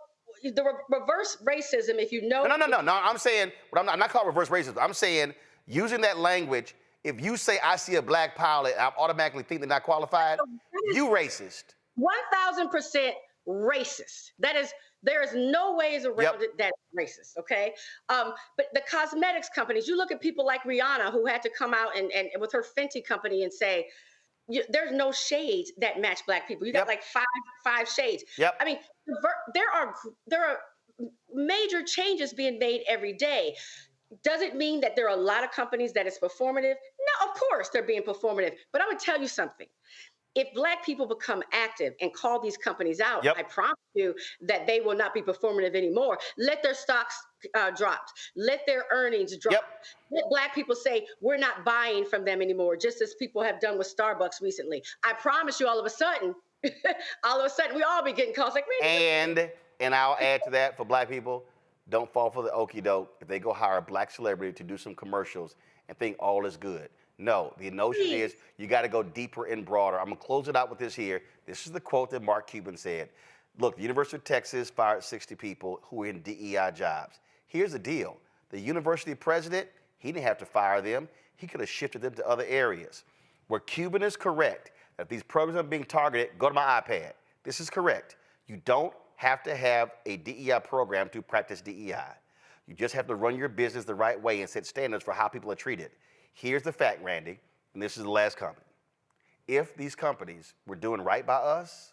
the reverse racism, if you know. No. I'm saying, I'm not calling reverse racism. I'm saying using that language, if you say I see a Black pilot, I automatically think they're not qualified, you racist. 1,000% racist. There is no ways around it that's racist, okay? But the cosmetics companies, you look at people like Rihanna, who had to come out and with her Fenty company and say, there's no shades that match Black people. You got like five shades. Yep. I mean, there are major changes being made every day. Does it mean that there are a lot of companies that it's performative? No, of course they're being performative. But I'm gonna tell you something. If Black people become active and call these companies out, Yep. I promise you that they will not be performative anymore. Let their stocks drop. Let their earnings drop. Yep. Let Black people say, we're not buying from them anymore, just as people have done with Starbucks recently. I promise you, all of a sudden, we all be getting calls like, And I'll add to that for Black people, don't fall for the okie doke if they go hire a Black celebrity to do some commercials and think all is good. No, the notion is you got to go deeper and broader. I'm going to close it out with this here. This is the quote that Mark Cuban said. Look, the University of Texas fired 60 people who were in DEI jobs. Here's the deal. The university president, he didn't have to fire them. He could have shifted them to other areas. Where Cuban is correct, that these programs are being targeted, go to my iPad. This is correct. You don't have to have a DEI program to practice DEI. You just have to run your business the right way and set standards for how people are treated. Here's the fact, Randy, and this is the last comment. If these companies were doing right by us,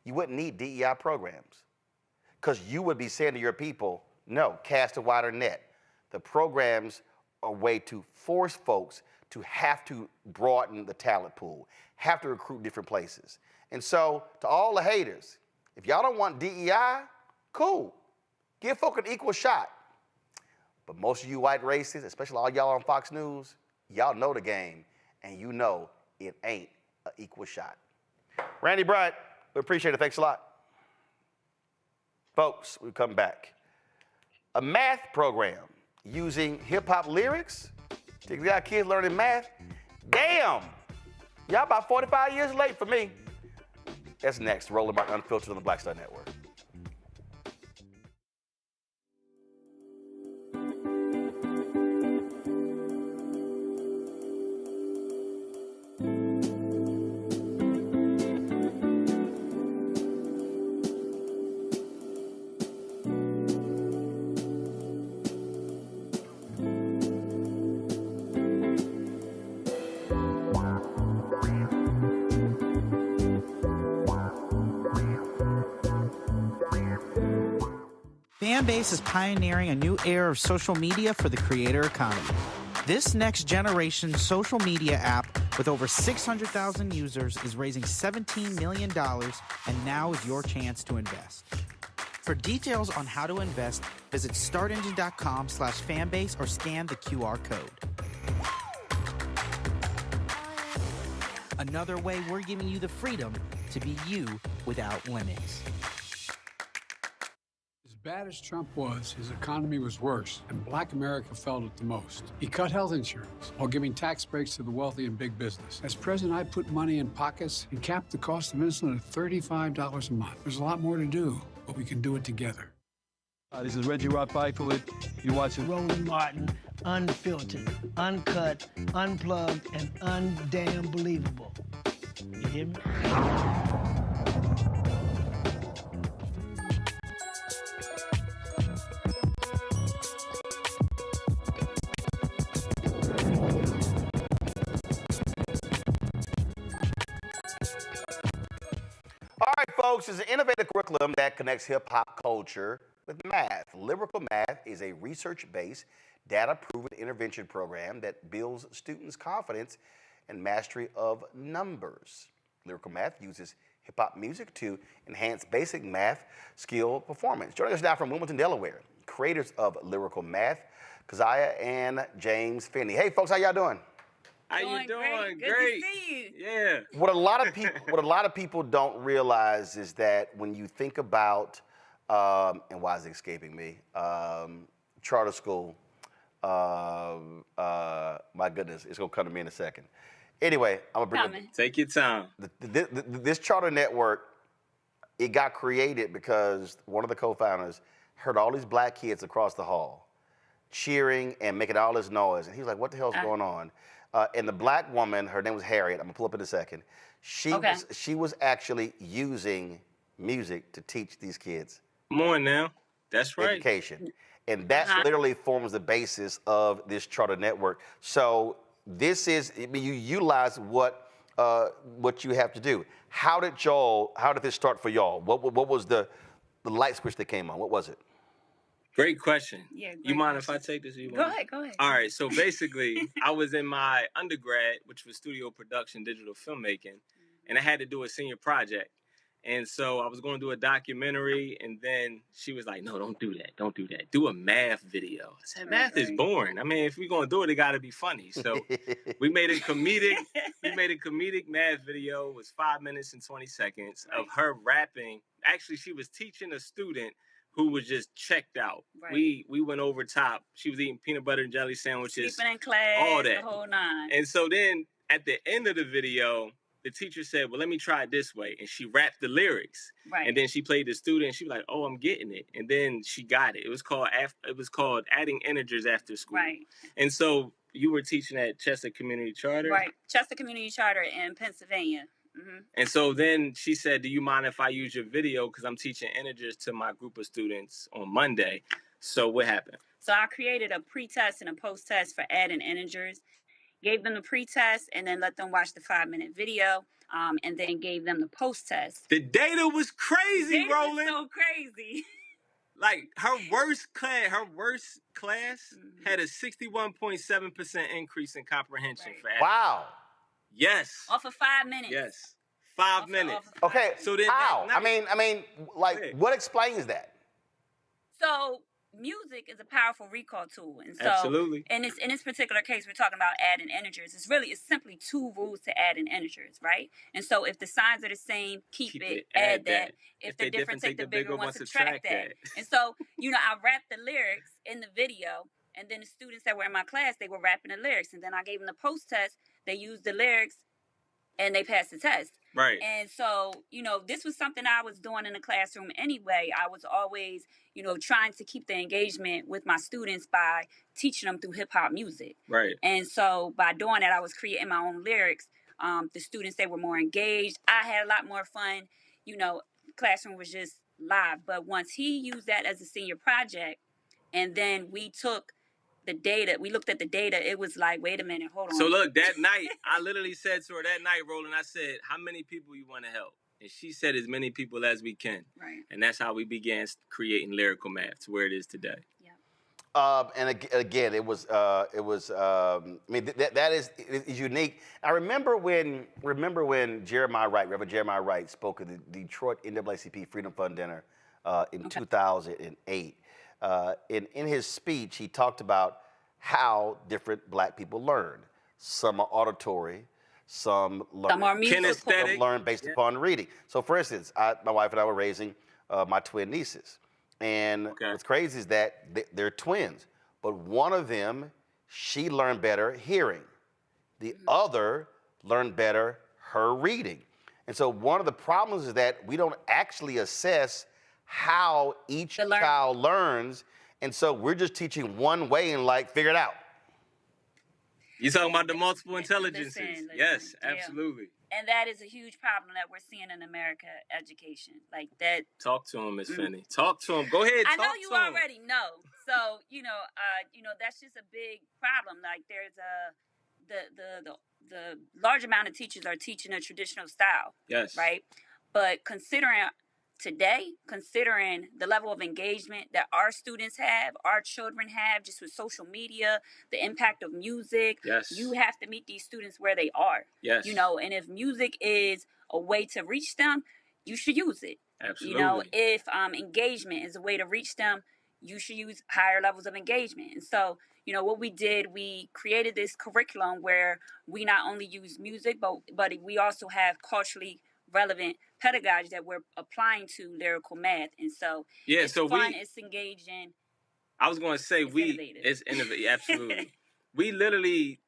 you wouldn't need DEI programs because you would be saying to your people, no, cast a wider net. The programs are a way to force folks to have to broaden the talent pool, have to recruit different places. And so to all the haters, if y'all don't want DEI, cool. Give folk an equal shot. But most of you white racists, especially all y'all on Fox News, y'all know the game, and you know it ain't an equal shot. Randy Bryant, we appreciate it. Thanks a lot. Folks, we come back. A math program using hip-hop lyrics to get kids learning math. Damn! Y'all about 45 years late for me. That's next. Roland Martin Unfiltered on the Black Star Network. Fanbase is pioneering a new era of social media for the creator economy. This next generation social media app with over 600,000 users is raising $17 million, and now is your chance to invest. For details on how to invest, visit startengine.com/fanbase or scan the QR code. Another way we're giving you the freedom to be you without limits. As bad as Trump was, his economy was worse, and Black America felt it the most. He cut health insurance while giving tax breaks to the wealthy and big business. As president, I put money in pockets and capped the cost of insulin at $35 a month. There's a lot more to do, but we can do it together. This is Reggie Rock Pfeiffer. You're watching Roland Martin, unfiltered, uncut, unplugged, and undamn believable. You hear me? All right, folks, it's an innovative curriculum that connects hip-hop culture with math. Lyrical Math is a research-based, data-proven intervention program that builds students' confidence and mastery of numbers. Lyrical Math uses hip-hop music to enhance basic math skill performance. Joining us now from Wilmington, Delaware, creators of Lyrical Math, Keziah and James Finney. Hey, folks, how y'all doing? How you doing? Good to see you. Yeah. What a lot of people don't realize is that when you think about, and why is it escaping me? Charter school. My goodness, it's gonna come to me in a second. Anyway, I'm gonna bring it. Take your time. This charter network, it got created because one of the co-founders heard all these black kids across the hall cheering and making all this noise, and he was like, "What the hell's going on?" And the black woman, her name was Harriet. I'm gonna pull up in a second. She was actually using music to teach these kids. Come on now, that's right. Education, and that literally forms the basis of this charter network. So this is, I mean, you utilize what you have to do. How did this start for y'all? What was the light switch that came on? What was it? Great question. Yeah, you mind if I take this? Go ahead. All right, so basically, I was in my undergrad, which was studio production, digital filmmaking, and I had to do a senior project. And so I was going to do a documentary, and then she was like, no, don't do that. Don't do that. Do a math video. I said, math is boring. I mean, if we're going to do it, it got to be funny. So we made a comedic math video. It was 5 minutes and 20 seconds of her rapping. Actually, she was teaching a student who was just checked out. We went over top. She was eating peanut butter and jelly sandwiches. Sleeping in class, all that. The whole nine. And so then at the end of the video, the teacher said, well, let me try it this way. And she rapped the lyrics. Right. And then she played the student, and she was like, oh, I'm getting it. And then she got it. It was called Adding Integers After School. Right. And so you were teaching at Chester Community Charter? Right. Chester Community Charter in Pennsylvania. Mm-hmm. And so then she said, do you mind if I use your video? Because I'm teaching integers to my group of students on Monday. So what happened? So I created a pre-test and a post-test for adding integers. Gave them the pre-test and then let them watch the 5-minute video, and then gave them the post-test. The data was crazy, Roland. So crazy. Like her worst class had a 61.7% increase in comprehension for average. Wow. Yes. Off of 5 minutes. Yes. 5 minutes. Okay. So then how? I mean, like, what explains that? So music is a powerful recall tool, and so absolutely. In this particular case, we're talking about adding integers. It's simply 2 rules to adding integers, right? And so if the signs are the same, keep it, add that. If they're different, take the bigger one, subtract that. And so, I rapped the lyrics in the video, and then the students that were in my class, they were rapping the lyrics, and then I gave them the post test. They used the lyrics, and they passed the test. Right. And so, this was something I was doing in the classroom anyway. I was always, trying to keep the engagement with my students by teaching them through hip hop music. Right. And so by doing that, I was creating my own lyrics. The students, they were more engaged. I had a lot more fun. Classroom was just live. But once he used that as a senior project, and then we took the data, we looked at the data, it was like, wait a minute, hold on. So look, that night, I literally said to her that night, Roland, I said, how many people you want to help? And she said, as many people as we can. Right. And that's how we began creating lyrical math to where it is today. And again, it was. I mean, that is unique. I remember when Reverend Jeremiah Wright spoke at the Detroit NAACP Freedom Fund dinner in 2008. In his speech, he talked about how different Black people learn. Some are auditory, some learn kinesthetic, some learn based upon reading. So, for instance, my wife and I were raising my twin nieces. And what's crazy is that they're twins, but one of them, she learned better hearing. The other learned better her reading. And so one of the problems is that we don't actually assess how each child learns. And so we're just teaching one way and figure it out. You're talking about the multiple intelligences. Yes, absolutely. And that is a huge problem that we're seeing in America education. Like that. Talk to him, Miss Finney. Talk to him. Go ahead. I know you already know. So that's just a big problem. Like there's the large amount of teachers are teaching a traditional style. Yes. Right. But considering the level of engagement that our students have, our children have, just with social media, the impact of music, you have to meet these students where they are. Yes. And if music is a way to reach them, you should use it. Absolutely. If engagement is a way to reach them, you should use higher levels of engagement. And so, what we did, we created this curriculum where we not only use music, but we also have culturally relevant pedagogy that we're applying to lyrical math. And so it's fun, it's engaging. I was going to say it's innovative. Absolutely. We literally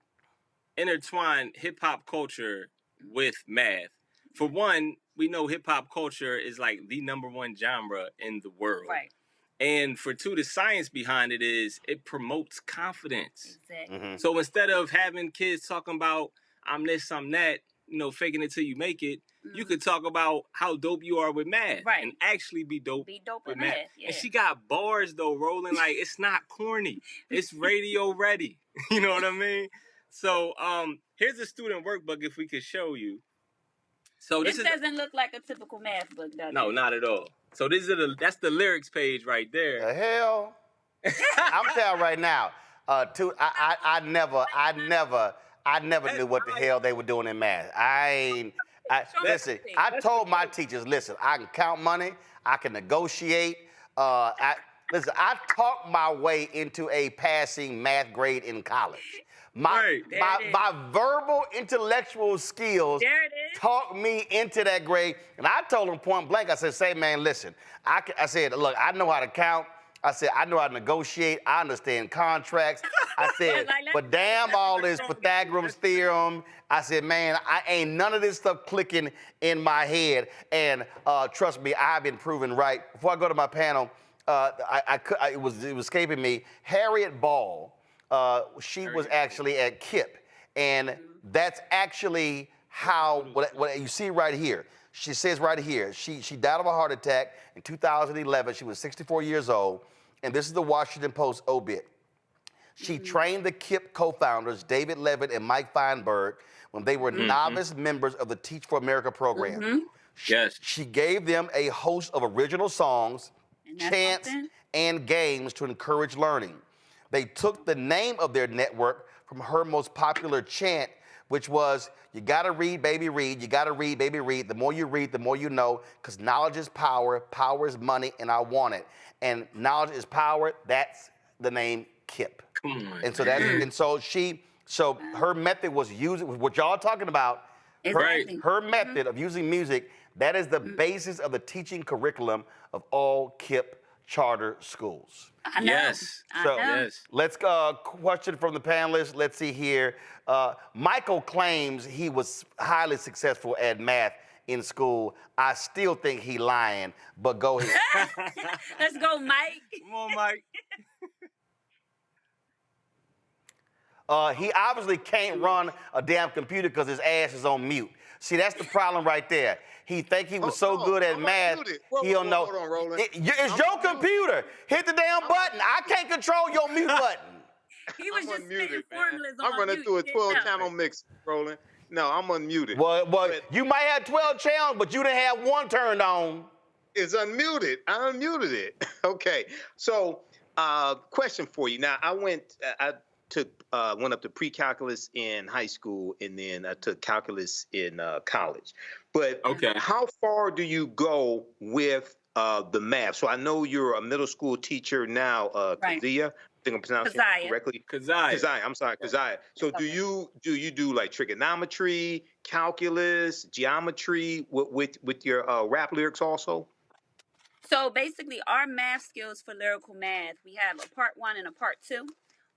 intertwine hip hop culture with math. For one, we know hip hop culture is like the #1 genre in the world. Right. And for two, the science behind it is it promotes confidence. Exactly. Mm-hmm. So instead of having kids talking about I'm this, I'm that, faking it till you make it, you could talk about how dope you are with math and actually be dope with math. Yeah. And she got bars though, rolling like it's not corny. It's radio ready. You know what I mean? So here's a student workbook if we could show you. So this doesn't look like a typical math book, does it? No, not at all. So that's the lyrics page right there. The hell? I'm telling you right now, I never knew what the hell they were doing in math. Listen, I told my teachers, listen, I can count money, I can negotiate. Listen, I talked my way into a passing math grade in college. My verbal intellectual skills talked me into that grade. And I told them point blank, I said, say, man, listen, I said, look, I know how to count. I said, I know how to negotiate. I understand contracts. I said, but damn all this Pythagorean's theorem. I said, man, I ain't none of this stuff clicking in my head. And trust me, I've been proven right. Before I go to my panel, it was escaping me. Harriet Ball, she was actually at KIPP. And that's actually how, what you see right here. She says right here, she died of a heart attack in 2011. She was 64 years old. And this is the Washington Post obit. She trained the KIPP co-founders, David Levitt and Mike Feinberg, when they were novice members of the Teach for America program. She gave them a host of original songs, chants, and games to encourage learning. They took the name of their network from her most popular chant, which was, you gotta read, baby, read. You gotta read, baby, read. The more you read, the more you know, because knowledge is power, power is money, and I want it. And knowledge is power, that's the name KIPP. Come on. And so that's, and so her method was using, what y'all talking about, her method of using music, that is the basis of the teaching curriculum of all KIPP charter schools. Let's question from the panelists. Let's see here. Michael claims he was highly successful at math in school. I still think he lying, but go ahead. Let's go, Mike. Come on, Mike. He obviously can't run a damn computer because his ass is on mute. See, that's the problem right there. He think he was so good at math, he don't know. Hold on, Roland. It's your computer. Hit the damn button. I can't control your mute button. He was just spitting formulas on I'm running through a 12-channel mix, Roland. No, I'm unmuted. Well, you might have 12 channels, but you didn't have one turned on. It's unmuted. I unmuted it. Okay. So, question for you. Now, I went up to pre-calculus in high school, and then I took calculus in college. But how far do you go with the math? So I know you're a middle school teacher now, Kazia. I think I'm pronouncing it correctly. Kazia. I'm sorry, Kazia. So do you do like trigonometry, calculus, geometry with your rap lyrics also? So basically, our math skills for lyrical math, we have a part 1 and a part 2.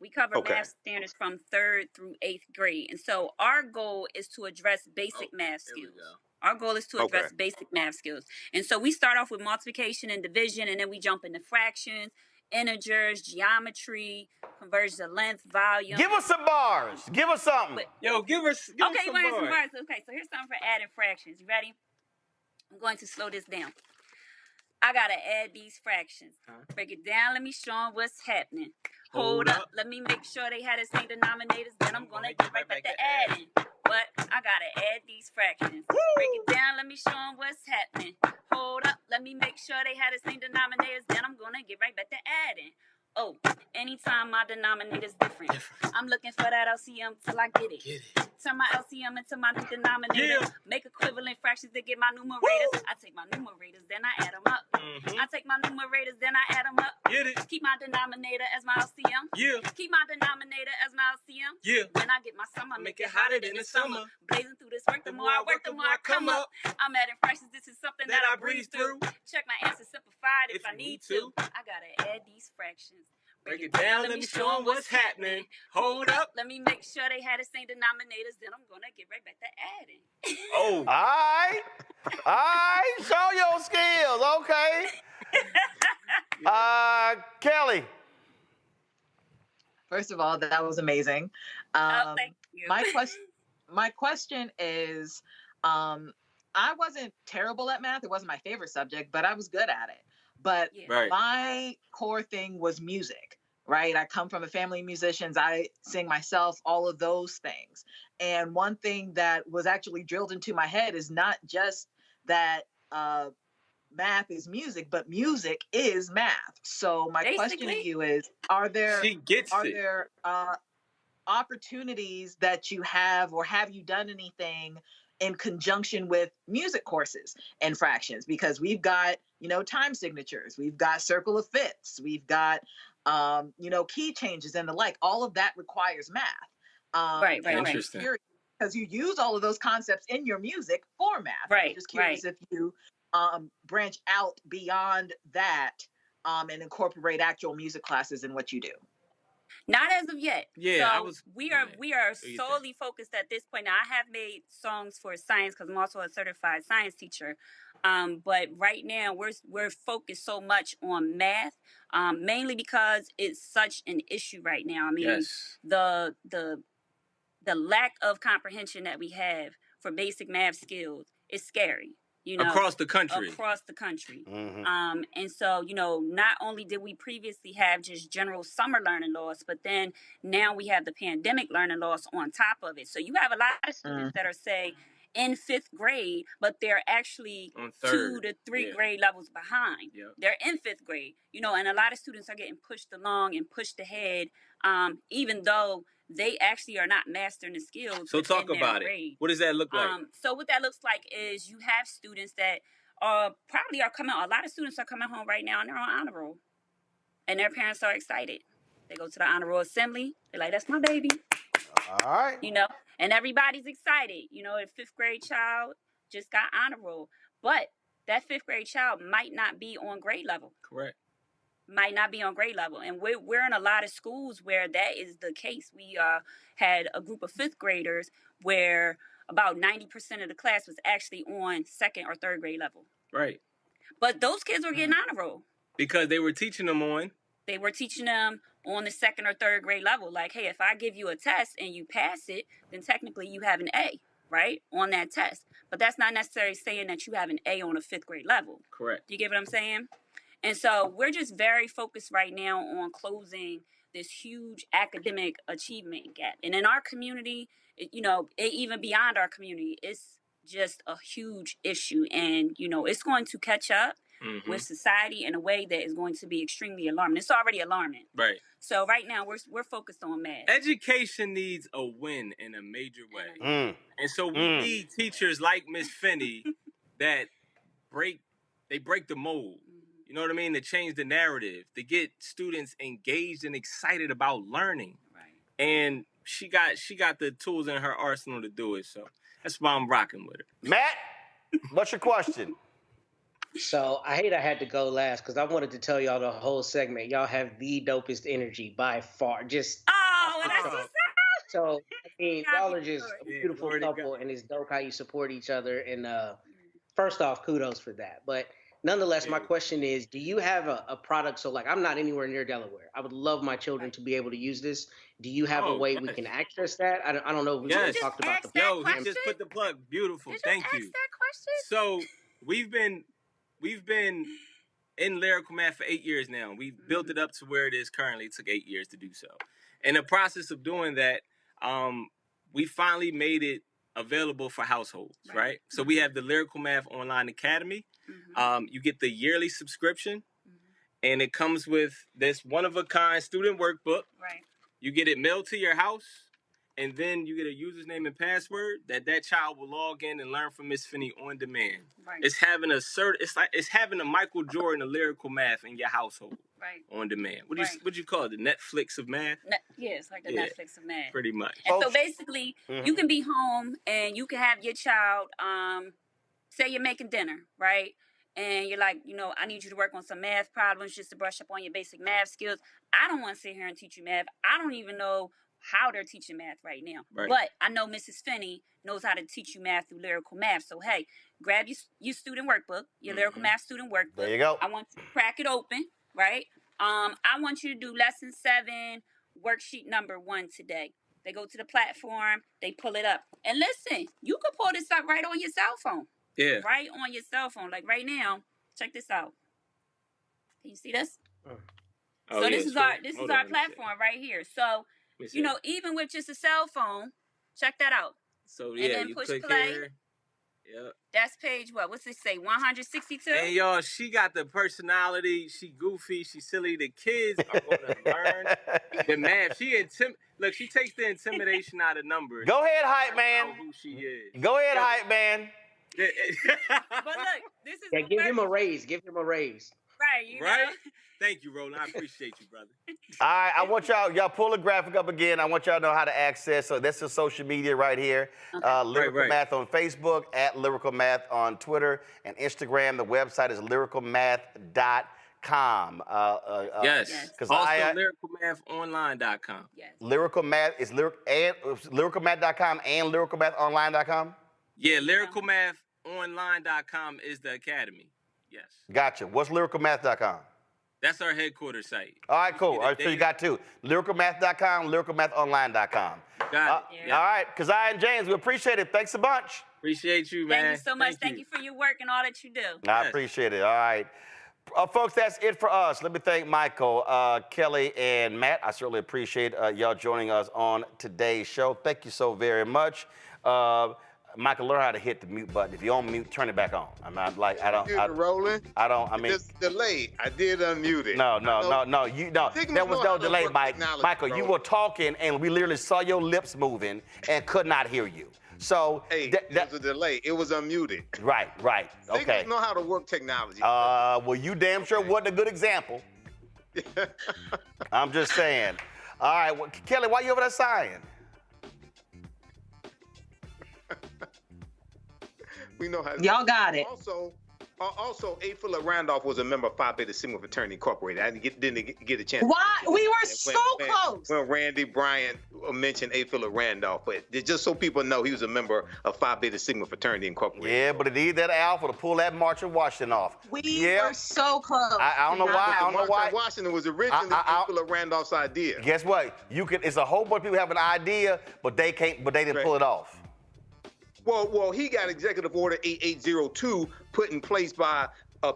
We cover math standards from 3rd through 8th grade. And so our goal is to address basic math skills. Our goal is to address basic math skills. And so we start off with multiplication and division, and then we jump into fractions, integers, geometry, conversions of length, volume. Give us some bars. Give us something. Give us some bars. Okay, so here's something for adding fractions. You ready? I'm going to slow this down. I got to add these fractions. Break it down. Let me show them what's happening. Hold up. Let me make sure they had the same denominators. Then I'm going to get right back to adding. But I got to add these fractions. Break it down. Let me show them what's happening. Hold up. Let me make sure they had the same denominators. Then I'm going to get right back to adding. Oh, anytime my denominator's different, I'm looking for that LCM till I get it. Turn my LCM into my denominator. Make equivalent fractions to get my numerators. I take my numerators, then I add them up. I take my numerators, then I add them up. Keep my denominator as my LCM. Keep my denominator as my LCM. When I get my sum, I make it hotter than the summer. Blazing through this work, the more I work, the more I come up. I'm adding fractions, this is something that I breeze through. Check my answer simplified if I need to. I gotta add these fractions. Break it down, let me show them what's happening. Hold up. Let me make sure they had the same denominators, then I'm going to get right back to adding. All right. Show your skills, okay. Kelly. First of all, that was amazing. Thank you. My question is, I wasn't terrible at math. It wasn't my favorite subject, but I was good at it. But my core thing was music, right? I come from a family of musicians. I sing myself, all of those things. And one thing that was actually drilled into my head is not just that math is music, but music is math. So my question to you is, are there opportunities that you have, or have you done anything in conjunction with music courses and fractions, because we've got, time signatures, we've got circle of fifths, we've got, key changes and the like. All of that requires math. Right. Interesting. Because you use all of those concepts in your music for math. Right. I'm just curious if you branch out beyond that and incorporate actual music classes in what you do. Not as of yet. Yeah, so we are solely focused at this point. Now, I have made songs for science because I'm also a certified science teacher. But right now we're focused so much on math, mainly because it's such an issue right now. I mean, the lack of comprehension that we have for basic math skills is scary. Across the country. Mm-hmm. And so, not only did we previously have just general summer learning loss, but then now we have the pandemic learning loss on top of it. So you have a lot of students that are, say, in 5th grade, but they're actually 2 to 3 grade levels behind. Yep. They're in 5th grade, and a lot of students are getting pushed along and pushed ahead, even though they actually are not mastering the skills. So talk about it. What does that look like? So what that looks like is you have students that probably are coming. A lot of students are coming home right now and they're on honor roll, and their parents are excited. They go to the honor roll assembly. They're like, "That's my baby." All right. And everybody's excited. A 5th grade child just got honor roll, but that 5th grade child might not be on grade level. Correct. Might not be on grade level. And we're in a lot of schools where that is the case. We had a group of 5th graders where about 90% of the class was actually on 2nd or 3rd grade level. Right. But those kids were getting honor roll. Because they were teaching them on the 2nd or 3rd grade level. Like, hey, if I give you a test and you pass it, then technically you have an A, right, on that test. But that's not necessarily saying that you have an A on a 5th grade level. Correct. Do you get what I'm saying? And so we're just very focused right now on closing this huge academic achievement gap. And in our community, even beyond our community, it's just a huge issue. And, it's going to catch up with society in a way that is going to be extremely alarming. It's already alarming. Right. So right now we're focused on math. Education needs a win in a major way. And so we need teachers like Miss Finney that break the mold. You know what I mean? To change the narrative, to get students engaged and excited about learning. Right. And she got the tools in her arsenal to do it. So that's why I'm rocking with her. Matt, what's your question? So I hate I had to go last because I wanted to tell y'all the whole segment. Y'all have the dopest energy by far. Just so I mean, y'all are just a beautiful couple, and it's dope how you support each other. And first off, kudos for that. But nonetheless, my question is, do you have a product? So like, I'm not anywhere near Delaware. I would love my children to be able to use this. Do you have a way we can access that? I don't know if we talked about the he just put the plug. Beautiful. Thank you. That question? So we've been in lyrical math for 8 years now. We've built it up to where it is currently. It took 8 years to do so. In the process of doing that, we finally made it available for households, right? So we have the Lyrical Math Online Academy. You get the yearly subscription, and it comes with this one-of-a-kind student workbook. Right. You get it mailed to your house, and then you get a username and password that child will log in and learn from Miss Finney on demand. Right. It's having a Michael Jordan of lyrical math in your household. Right. On demand. What you call it? The Netflix of math? It's like the Netflix of math. Pretty much. And so basically, you can be home and you can have your child, say you're making dinner, right? And you're like, I need you to work on some math problems just to brush up on your basic math skills. I don't want to sit here and teach you math. I don't even know how they're teaching math right now. Right. But I know Mrs. Finney knows how to teach you math through lyrical math. So, hey, grab your student workbook, your lyrical math student workbook. There you go. I want you to crack it open, right? I want you to do lesson 7, worksheet number 1 today. They go to the platform, they pull it up. And listen, you can pull this up right on your cell phone. Yeah. Right on your cell phone. Like right now, check this out. Can you see this? This is our platform right here. So, even with just a cell phone, check that out. So and then you push click play. here, Yep. That's page what? What's it say? 162? And y'all, she got the personality. She goofy. She silly. The kids are going to learn the math. Look, she takes the intimidation out of numbers. Go ahead, hype man. Who she is. Go ahead, hype man. But look, this is give him a raise. Give him a raise. Right, you right? know? Thank you, Roland. I appreciate you, brother. All right, I want y'all pull the graphic up again. I want y'all to know how to access. So this is social media right here. Lyrical Math on Facebook, at Lyrical Math on Twitter and Instagram. The website is lyricalmath.com. Yes. Also, lyricalmathonline.com. Yes. Lyrical Math is lyricalmath.com and lyricalmathonline.com? Yeah, lyricalmathonline.com is the academy. Yes. Gotcha. What's lyricalmath.com? That's our headquarters site. All right, cool. All right, so you got two. Lyricalmath.com, lyricalmathonline.com. Got it. All right, Keziah and James, we appreciate it. Thanks a bunch. Appreciate you, man. Thank you so much. Thank you for your work and all that you do. I appreciate it. All right. Folks, that's it for us. Let me thank Michael, Kelly, and Matt. I certainly appreciate y'all joining us on today's show. Thank you so very much. Michael, learn how to hit the mute button. If you're on mute, turn it back on. I mean, rolling. It's delayed. I did unmute it. No. There was no delay, Mike. Michael, you were talking, and we literally saw your lips moving and could not hear you. So there was a delay. It was unmuted. Right. Okay. Signals know how to work technology. Well, you damn sure wasn't a good example. I'm just saying. All right, well, Kelly, why you over there sighing? We know how. Y'all got it. Also, A. Philip Randolph was a member of Phi Beta Sigma Fraternity Incorporated. I didn't get a chance. Why? We were so close. When Randy Bryant mentioned A. Philip Randolph, but just so people know, he was a member of Phi Beta Sigma Fraternity Incorporated. Yeah, but it needed that alpha to pull that March of Washington off. We were so close. I don't know why. March of Washington was originally A. Philip Randolph's idea. Guess what? It's a whole bunch of people have an idea, but they didn't pull it off. Well, he got Executive Order 8802 put in place by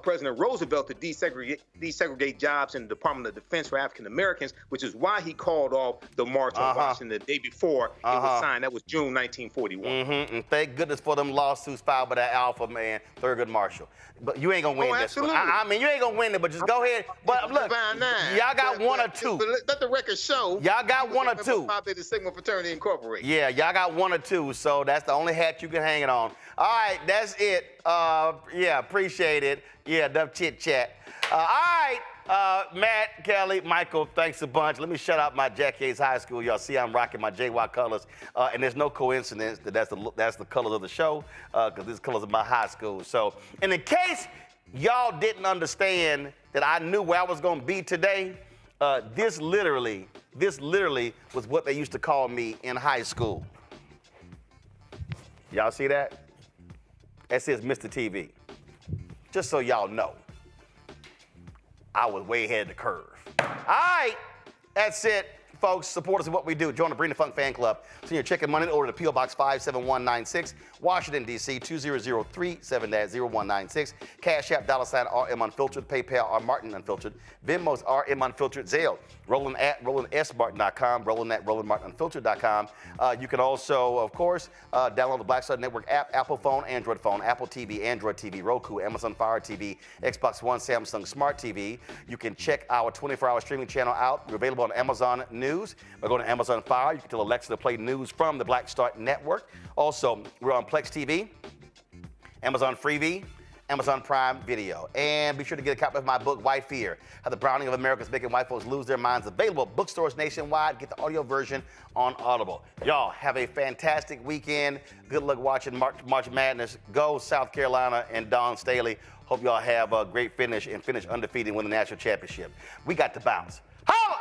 President Roosevelt to desegregate jobs in the Department of Defense for African Americans, which is why he called off the March on Washington the day before it was signed. That was June 1941. And thank goodness for them lawsuits filed by that alpha man, Thurgood Marshall. But you ain't gonna win this one. I mean, you ain't gonna win it, but just go ahead. But look, y'all got one or two. Let the record show. Y'all got one or two. Phi Beta Sigma Fraternity Incorporated. Yeah, y'all got one or two, so that's the only hat you can hang it on. All right, that's it. Appreciate it. Yeah, enough chit chat. All right, Matt, Kelly, Michael, thanks a bunch. Let me shout out my Jack Hayes High School. Y'all see I'm rocking my JY colors, and there's no coincidence that that's the colors of the show, because these colors of my high school. So, and in case y'all didn't understand that I knew where I was gonna be today, this literally was what they used to call me in high school. Y'all see that? That says Mr. TV. Just so y'all know, I was way ahead of the curve. All right, that's it, folks. Support us in what we do. Join the Bring the Funk fan club. Send your check and money order to P.O. Box 57196, Washington, D.C. 20037-0196. Cash App, $RM Unfiltered. PayPal, R Martin Unfiltered. Venmo's RM Unfiltered. Zelle, Roland at RolandSMartin.com, Roland at RolandMartinUnfiltered.com. You can also, of course, download the Black Star Network app, Apple phone, Android phone, Apple TV, Android TV, Roku, Amazon Fire TV, Xbox One, Samsung Smart TV. You can check our 24-hour streaming channel out. We're available on Amazon News. By going to Amazon Fire, you can tell Alexa to play news from the Black Star Network. Also, we're on Plex TV, Amazon Freevee, Amazon Prime Video. And be sure to get a copy of my book, White Fear, How the Browning of America is Making White Folks Lose Their Minds. Available at bookstores nationwide. Get the audio version on Audible. Y'all have a fantastic weekend. Good luck watching March Madness. Go South Carolina and Dawn Staley. Hope y'all have a great finish and finish undefeated and win the national championship. We got to bounce. Holla!